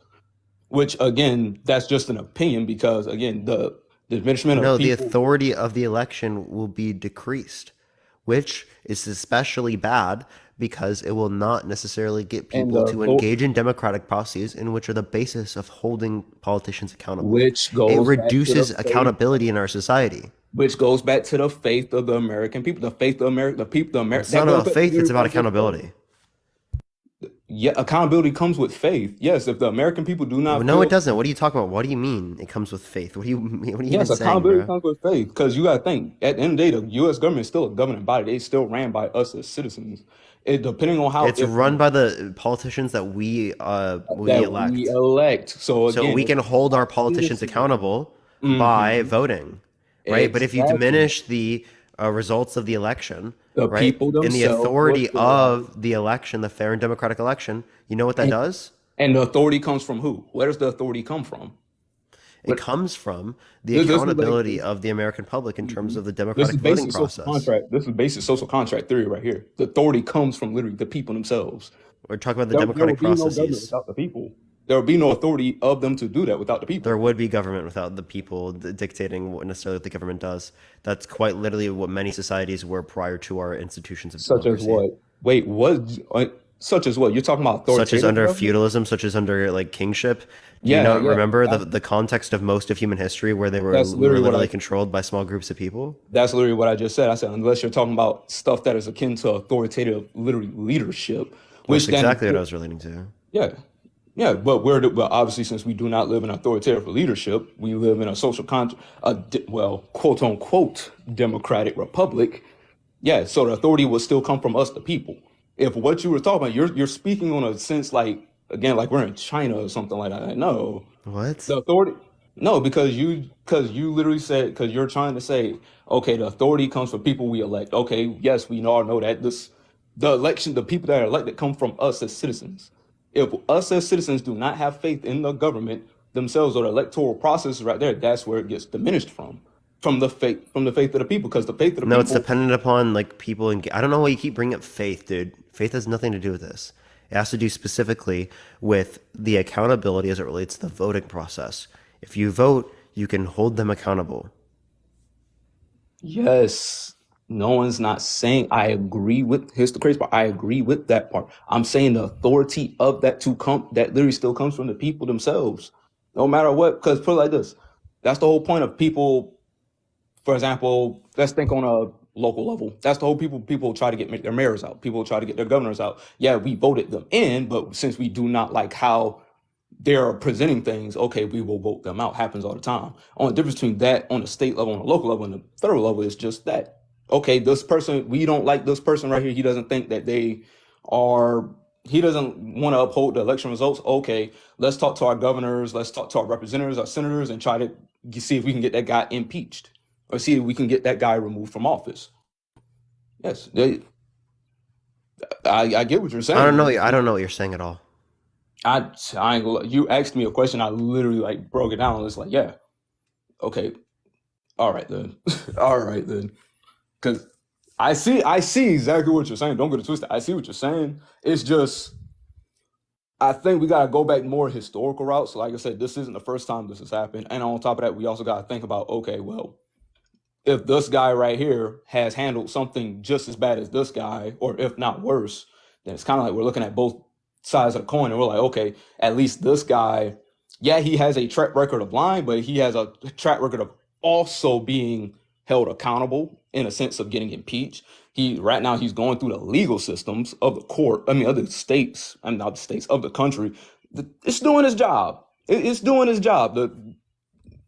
Which again, that's just an opinion because again, the diminishment of No, the people authority of the election will be decreased, which is especially bad because it will not necessarily get and people to engage in democratic processes in which are the basis of holding politicians accountable. which It goes back to the reduces faith, accountability in our society. which goes back to the faith of the American people, the faith of America, the people, the America. It's That not goes about back to faith, it's literally what about I just said. accountability. Yeah, accountability comes with faith. Yes, if the American people do not No, it feel doesn't. What are you talking about? What do you mean it comes with faith? What are you even yes, saying, accountability bro? comes with faith because you got to think at the end of the day, the U.S. government is still a governing body. They still ran by us as citizens. It depending on how It's run by the politicians that we that we elect. elect. So So again, we if can hold our politicians citizens, accountable by hmm voting, right? But if you exactly, diminish the results of the election, the right, people in the themselves will authority still have it. of the election, the fair and democratic election, you know what that does? And the authority comes from who? Where does the authority come from? It What comes from the this is like accountability of the American public in terms of the this is democratic voting basic social process. contract. This is basic social contract theory right here. The authority comes from literally the people themselves. We're talking about the There democratic would be no government processes. without the people. There would be no authority of them to do that without the people. There would be government without the people dictating what necessarily the government does. That's quite literally what many societies were prior to our institutions of Such as democracy. what? Wait, what? Such as what? You're talking about Such as authoritative under government? feudalism, such as under like kingship. Do you Yeah, not yeah. remember the context of most of human history where they That's were literally what literally I. controlled by small groups of people? That's literally what I just said. I said unless you're talking about stuff that is akin to authoritative, literally leadership, Well, that's which then exactly what I was relating to. yeah, yeah. But obviously since we do not live in authoritative leadership, we live in a social well, quote unquote democratic republic. Yeah, so the authority will still come from us, the people. If what you were talking about, you're speaking on a sense like again, like we're in China or something like that. No, What? the authority. No, because you literally said because you're trying to say, okay, the authority comes from people we elect. Okay, yes, we all know that the election, the people that are elected come from us as citizens. If us as citizens do not have faith in the government themselves or the electoral process right there, that's where it gets diminished from the faith of the people because the faith of the No, it's people. dependent upon like people and I don't know why you keep bringing up faith, dude. Faith has nothing to do with this. It has to do specifically with the accountability as it relates to the voting process. If you vote, you can hold them accountable. Yes, no one's not saying I agree with here's the crazy part. I agree with that part. I'm saying the authority of that to come that literally still comes from the people themselves. No matter what, because put it like this. That's the whole point of people, for example, let's think on a local level. That's the whole people try to get their mayors out. People try to get their governors out. Yeah, we voted them in, but since we do not like how they're presenting things, okay, we will vote them out. Happens all the time. Only difference between that on the state level, on the local level, and the federal level is just that. Okay, this person, we don't like this person right here. He doesn't think that they are. He doesn't want to uphold the election results. Okay, let's talk to our governors. Let's talk to our representatives, our senators, and try to see if we can get that guy impeached or see if we can get that guy removed from office. Yes, I get what you're I don't saying. know. I don't know what you're saying at all. I ain't gonna, you asked me a question. I literally like broke it down. It's like, yeah, okay, all right then, all right then, because I see exactly what you're saying. Don't get it twisted. I see what you're saying. It's just I think we gotta go back more historical routes. Like I said, this isn't the first time this has happened, and on top of that, we also gotta think about okay, well, if this guy right here has handled something just as bad as this guy, or if not worse, then it's kind of like we're looking at both sides of the coin and we're like, okay, at least this guy, yeah, he has a track record of lying, but he has a track record of also being held accountable in a sense of getting impeached. He right now he's going through the legal systems of the court, I mean, of the states, I'm not the states of the country. It's doing his job. It's doing his job.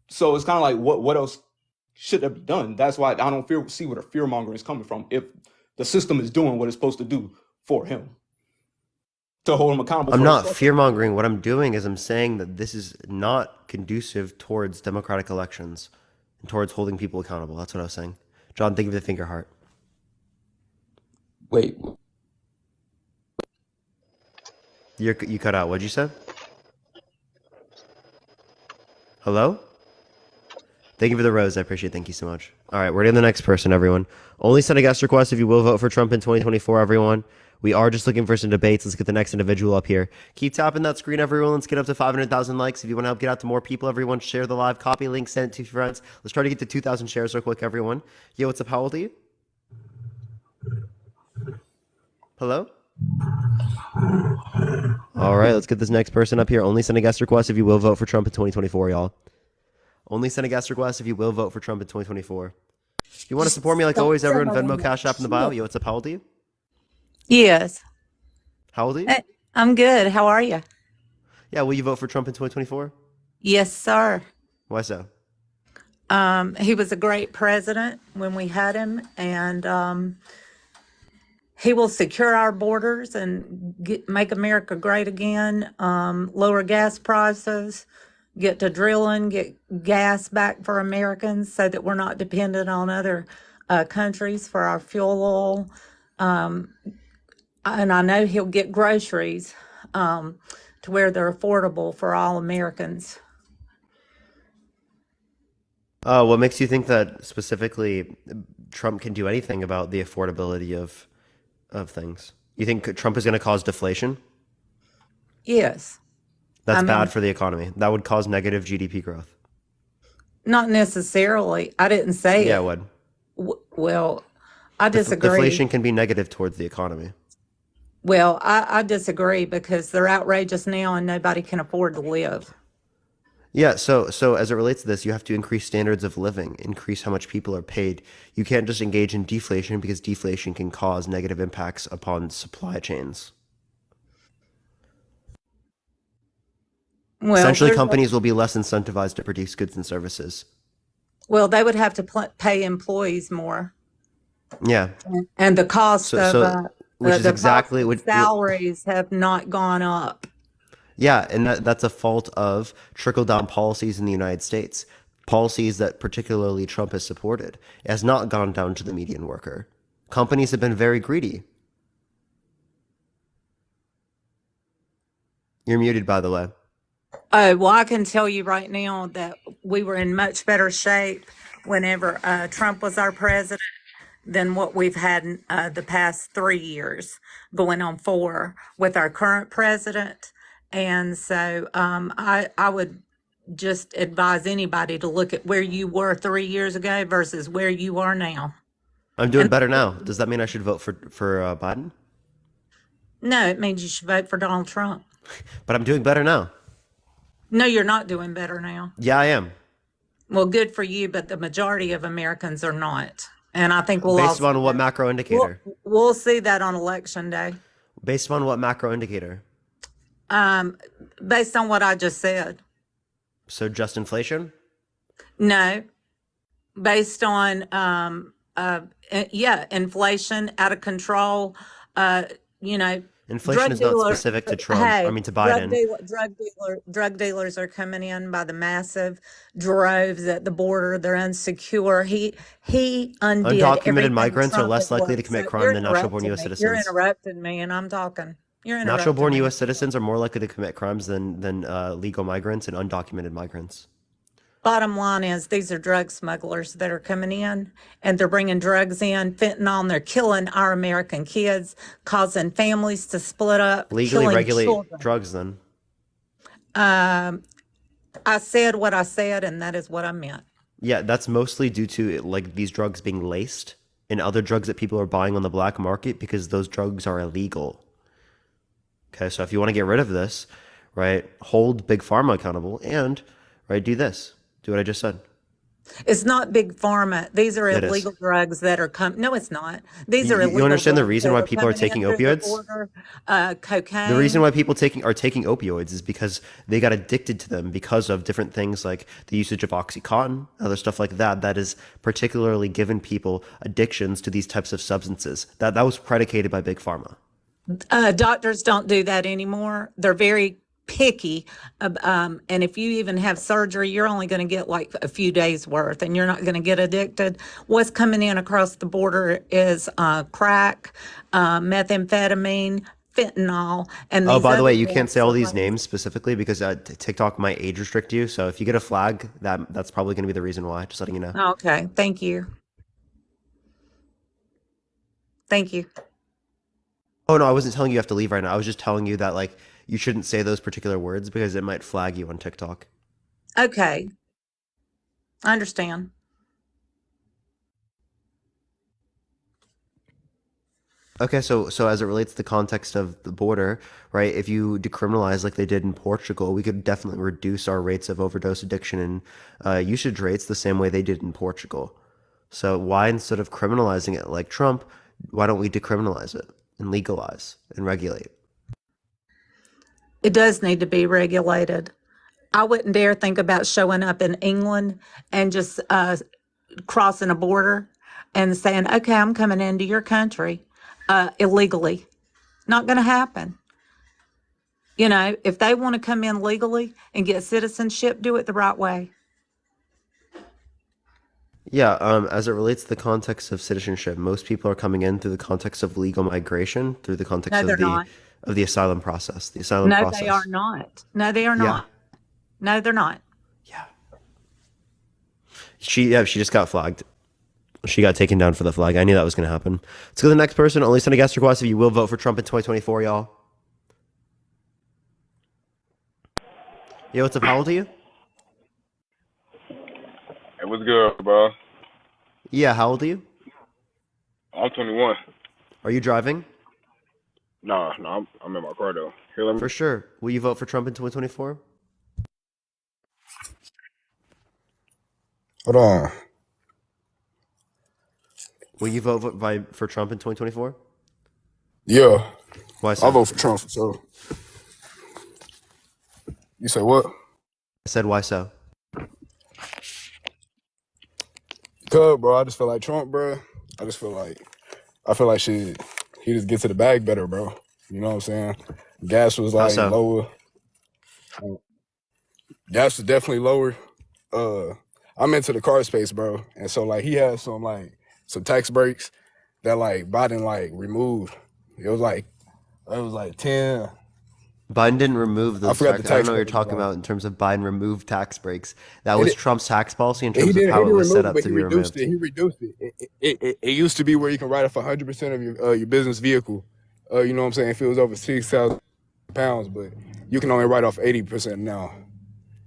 So it's kind of like what else should that be done? That's why I don't see where the fear mongering is coming from. If the system is doing what it's supposed to do for him, to hold him accountable I'm for not obstruction. fear mongering. What I'm doing is I'm saying that this is not conducive towards democratic elections and towards holding people accountable. That's what I was saying. John, think of the finger heart. Wait, You cut out. What'd you say? Hello? Thank you for the rose. I appreciate it. Thank you so much. All right, we're to the next person, everyone. Only send a guest request if you will vote for Trump in 2024, everyone. We are just looking for some debates. Let's get the next individual up here. Keep tapping that screen, everyone. Let's get up to 500,000 likes. If you want to help get out to more people, everyone, share the live copy link, send it to your friends. Let's try to get to 2,000 shares real quick, everyone. Yo, what's up? How old are you? Hello? All right, let's get this next person up here. Only send a guest request if you will vote for Trump in 2024, y'all. Only send a guest request if you will vote for Trump in 2024. If you want to support me like always, everyone, Venmo, Cash App in the bio. Yo, what's up? How old are you? Yes. How old are you? I'm good. How are you? Yeah, will you vote for Trump in 2024? Yes, sir. Why so? He was a great president when we had him, and he will secure our borders and make America great again, lower gas prices, get to drilling, get gas back for Americans so that we're not dependent on other countries for our fuel oil. And I know he'll get groceries to where they're affordable for all Americans. What makes you think that specifically Trump can do anything about the affordability of things? You think Trump is going to cause deflation? Yes. That's bad for the economy. That would cause negative GDP growth. Not necessarily. I didn't say Yeah, it. it would. Well, I disagree. Deflation can be negative towards the economy. Well, I disagree because they're outrageous now and nobody can afford to live. Yeah, so as it relates to this, you have to increase standards of living, increase how much people are paid. You can't just engage in deflation because deflation can cause negative impacts upon supply chains. Well, Essentially, companies will be less incentivized to produce goods and services. well, they would have to pay employees more, Yeah. and the cost of which is the exactly cost of salaries have not gone up. Yeah, and that's a fault of trickle-down policies in the United States. Policies that particularly Trump has supported. It has not gone down to the median worker. Companies have been very greedy. You're muted, by the way. Oh, well, I can tell you right now that we were in much better shape whenever Trump was our president than what we've had in the past 3 years, going on 4 with our current president. And so I would just advise anybody to look at where you were 3 years ago versus where you are now. I'm doing better now. Does that mean I should vote for Biden? No, it means you should vote for Donald Trump. But I'm doing better now. No, you're not doing better now. Yeah, I am. Well, good for you, but the majority of Americans are not. And I think we'll Based all on what macro indicator? we'll see that on election day. Based on what macro indicator? Based on what I just said. So just inflation? No, based on inflation out of control. Inflation is not specific to Trump. Hey, I mean to Biden. Drug dealers are coming in by the massive droves at the border. They're insecure. He undid Undocumented everything migrants are Trump less likely to was. commit So crime you're than natural-born U.S. interrupting me. You're citizens. interrupting me, and I'm talking. You're interrupting Natural-born me. U.S. citizens are more likely to commit crimes than legal migrants and undocumented migrants. Bottom line is these are drug smugglers that are coming in and they're bringing drugs in, fentanyl, and they're killing our American kids, causing families to split up, Legally killing regulate children. drugs then. I said what I said, and that is what I meant. Yeah, that's mostly due to like these drugs being laced and other drugs that people are buying on the black market because those drugs are illegal. Okay, so if you want to get rid of this, right, hold Big Pharma accountable and, right, do this. Do what I just said. It's not big pharma. These are It is. illegal drugs that are coming. No, it's not. These are illegal. You understand the drugs reason that why are people are coming in taking through the opioids? border. Cocaine. The reason why people are taking opioids is because they got addicted to them because of different things like the usage of Oxycontin, other stuff like that. That is particularly given people addictions to these types of substances. That was predicated by Big Pharma. Doctors don't do that anymore. They're very picky. And if you even have surgery, you're only going to get like a few days worth and you're not going to get addicted. What's coming in across the border is crack, methamphetamine, fentanyl, and Oh, these by the way, other you can't say all drugs. these names specifically because TikTok might age restrict you. So if you get a flag, that's probably going to be the reason why. Just letting you know. Okay, thank you. Thank you. Oh no, I wasn't telling you have to leave right now. I was just telling you that like you shouldn't say those particular words because it might flag you on TikTok. Okay, I understand. Okay, so as it relates to the context of the border, right? If you decriminalize like they did in Portugal, we could definitely reduce our rates of overdose addiction and usage rates the same way they did in Portugal. So why instead of criminalizing it like Trump, why don't we decriminalize it and legalize and regulate? It does need to be regulated. I wouldn't dare think about showing up in England and just crossing a border and saying, okay, I'm coming into your country illegally. Not going to happen. You know, if they want to come in legally and get citizenship, do it the right way. Yeah, as it relates to the context of citizenship, most people are coming in through the context of legal migration, through the context No, they're not. of the asylum process. The asylum No, they are process. not. No, they are Yeah. not. No, they're not. She just got flagged. She got taken down for the flag. I knew that was going to happen. Let's go to the next person. Only send a guest request if you will vote for Trump in 2024, y'all. Yo, what's up? How old are you? Hey, what's good, bro? Yeah, how old are you? I'm 21. Are you driving? No, I'm in my car though. Here, let me. For sure. Will you vote for Trump in 2024? Hold on. Will you vote for Trump in 2024? Yeah, Why so? I'll vote for Trump for sure. You say what? I said why so? Cause, bro, I just feel like Trump, bro. I feel like shit. He just gets to the bag better, bro. You know what I'm saying? Gas was How like so? lower. Gas was definitely lower. I'm into the car space, bro, and so like he has some tax breaks that like Biden like removed. It was like 10. Biden didn't remove I those forgot the tax. I don't tax know what you're breaks, talking bro. about in terms of Biden removed tax breaks. That It, was Trump's tax policy in he terms of didn't. how He it didn't was set remove it, up but to he be reduced removed. it. He reduced it. It used to be where you can write off 100% of your business vehicle. You know what I'm saying? If it was over 6,000 pounds, but you can only write off 80% now,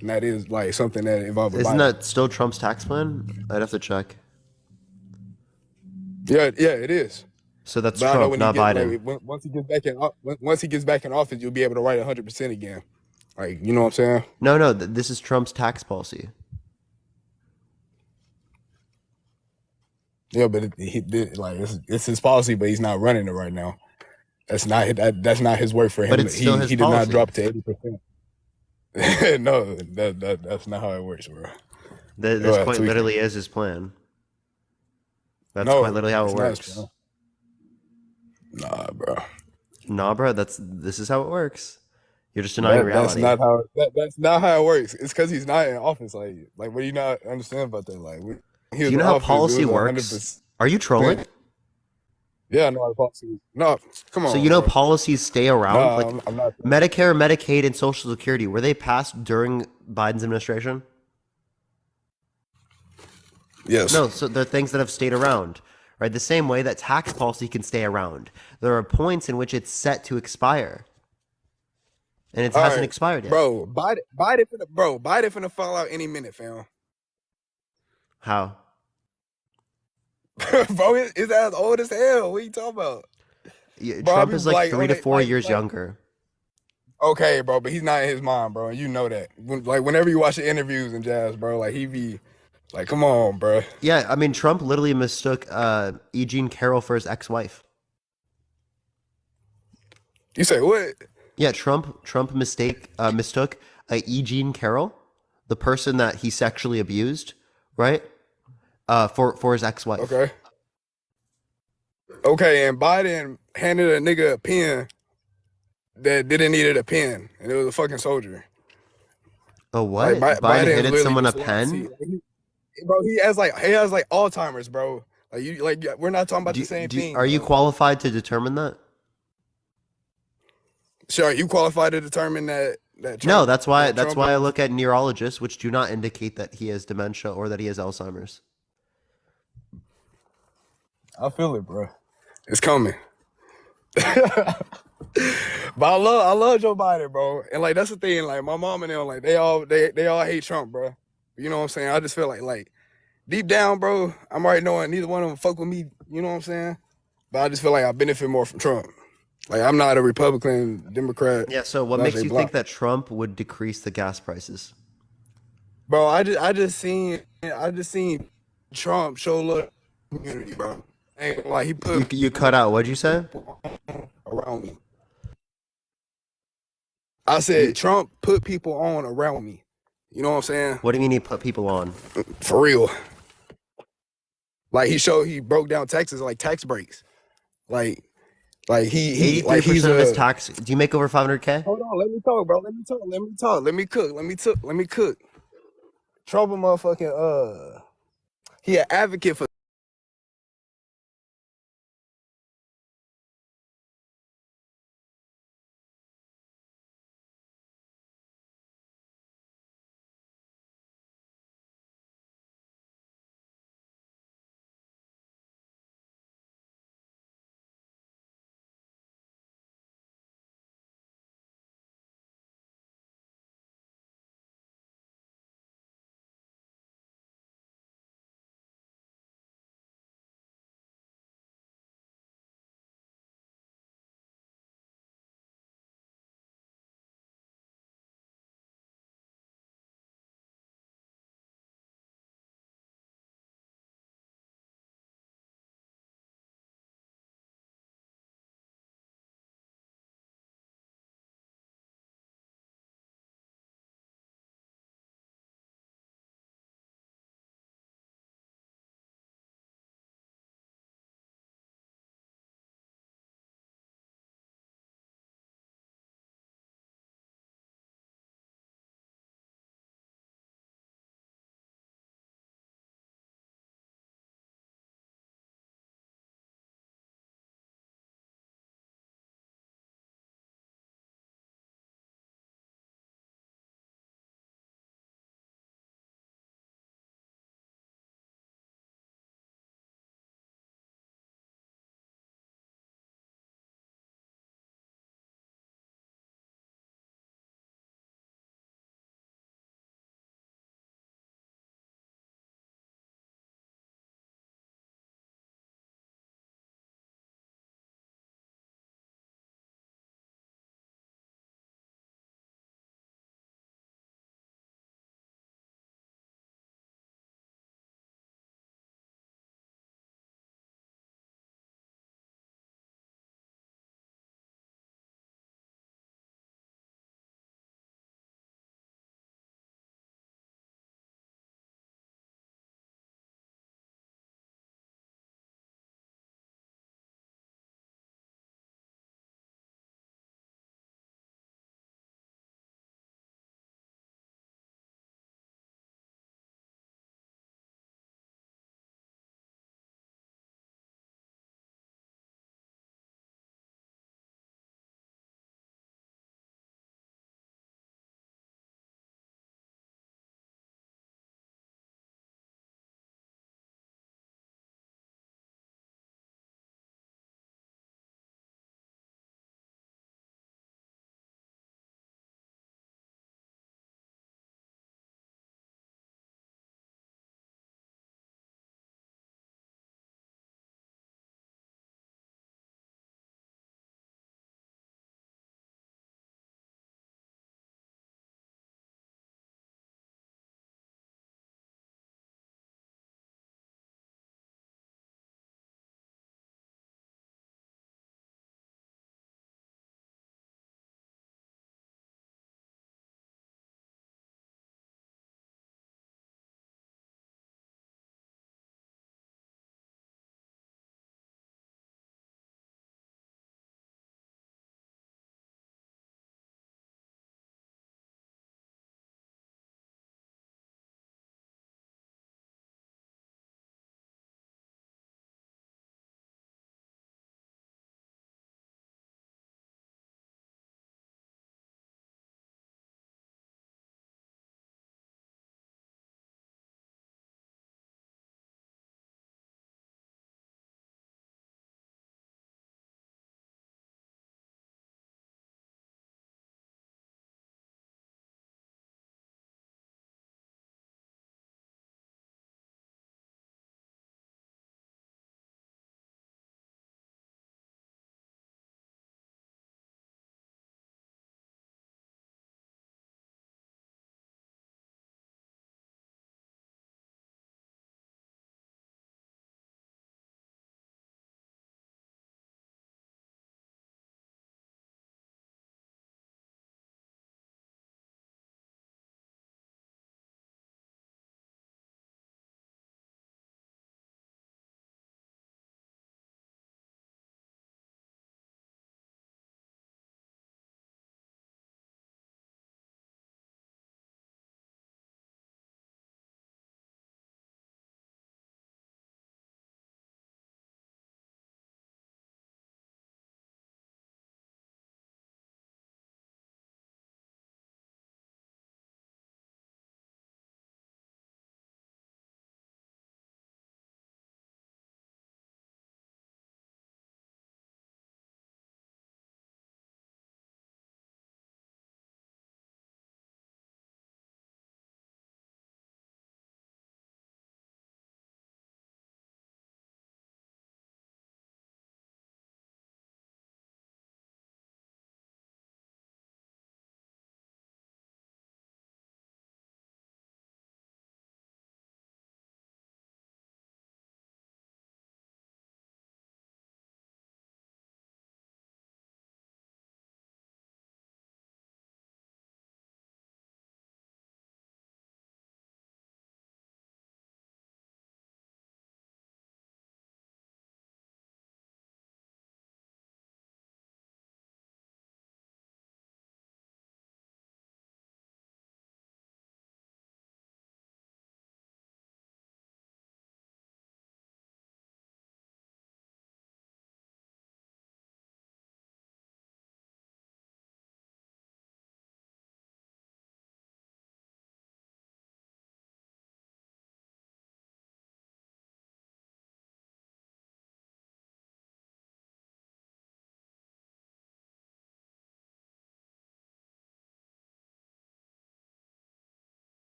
and that is like something that involves Isn't Biden. that still Trump's tax plan? I'd have to check. Yeah, it is. So that's But I know Trump, when he not get Biden. like once he gets back in once he gets back in office, you'll be able to write 100% again. Like you know what I'm saying? No, this is Trump's tax policy. Yeah, but he did like it's his policy, but he's not running it right now. That's not his work for But him. it's still his He did not policy. drop to 80%. No, that's not how it works, bro. This You're quite tweaking. literally is his plan. That's quite No, literally how it it's not his works. plan. Nah, bro. Nah, bro, this is how it works. You're just denying That's reality. not how that's not how it works. It's because he's not in office. Like what do you not understand about that? Like when he Do was you in know how office, it policy was works? 100%. Are you trolling? Yeah, I know how the policy. No, come So on, you know bro. policies stay around? Nah, Like I'm not. Medicare, Medicaid, and Social Security, were they passed during Biden's administration? Yes. No, so they're things that have stayed around, right? The same way that tax policy can stay around. There are points in which it's set to expire, and it All hasn't right, expired yet. bro. Biden finna fall out any minute, fam. How? Bro, his ass old as hell. What you talking about? Yeah, Bro, I Trump be is like like 3 on to it, 4 years younger. okay, bro, but he's not in his mind, bro. You know that. Like whenever you watch the interviews and jazz, bro, like he be like, come on, bro. Yeah, I mean, Trump literally mistook E. Jean Carroll for his ex-wife. You say what? Yeah, Trump mistook E. Jean Carroll, the person that he sexually abused, right? For his ex-wife. Okay. Okay, and Biden handed a nigga a pen that didn't need a pen, and it was a fucking soldier. Oh, Like what? Biden Biden handed literally someone a just lied to pen? you. Bro, he has like Alzheimer's, bro. We're not talking about the same thing, Are you bro. qualified to determine that? Sure, are you qualified to determine that No, Trump that's why I is? look at neurologists, which do not indicate that he has dementia or that he has Alzheimer's. I feel it, bro. It's coming. But I love Joe Biden, bro. And like that's the thing, like my mom and them, like they all hate Trump, bro. You know what I'm saying? I just feel like deep down, bro, I'm already knowing neither one of them fuck with me. You know what I'm saying? But I just feel like I benefit more from Trump. Like I'm not a Republican, Democrat. Yeah, so what makes you think that Trump would decrease the gas prices? Bro, I just seen Trump show love to the community, bro. And like he put You cut out. What'd you say? around me. I said Trump put people on around me. You know what I'm saying? What do you mean he put people on? For real. Like he broke down taxes like tax breaks. Like he 83% of his tax. Do you make over 500K? Hold on, let me talk, bro. Let me talk. Let me cook. Trump a motherfucking he an advocate for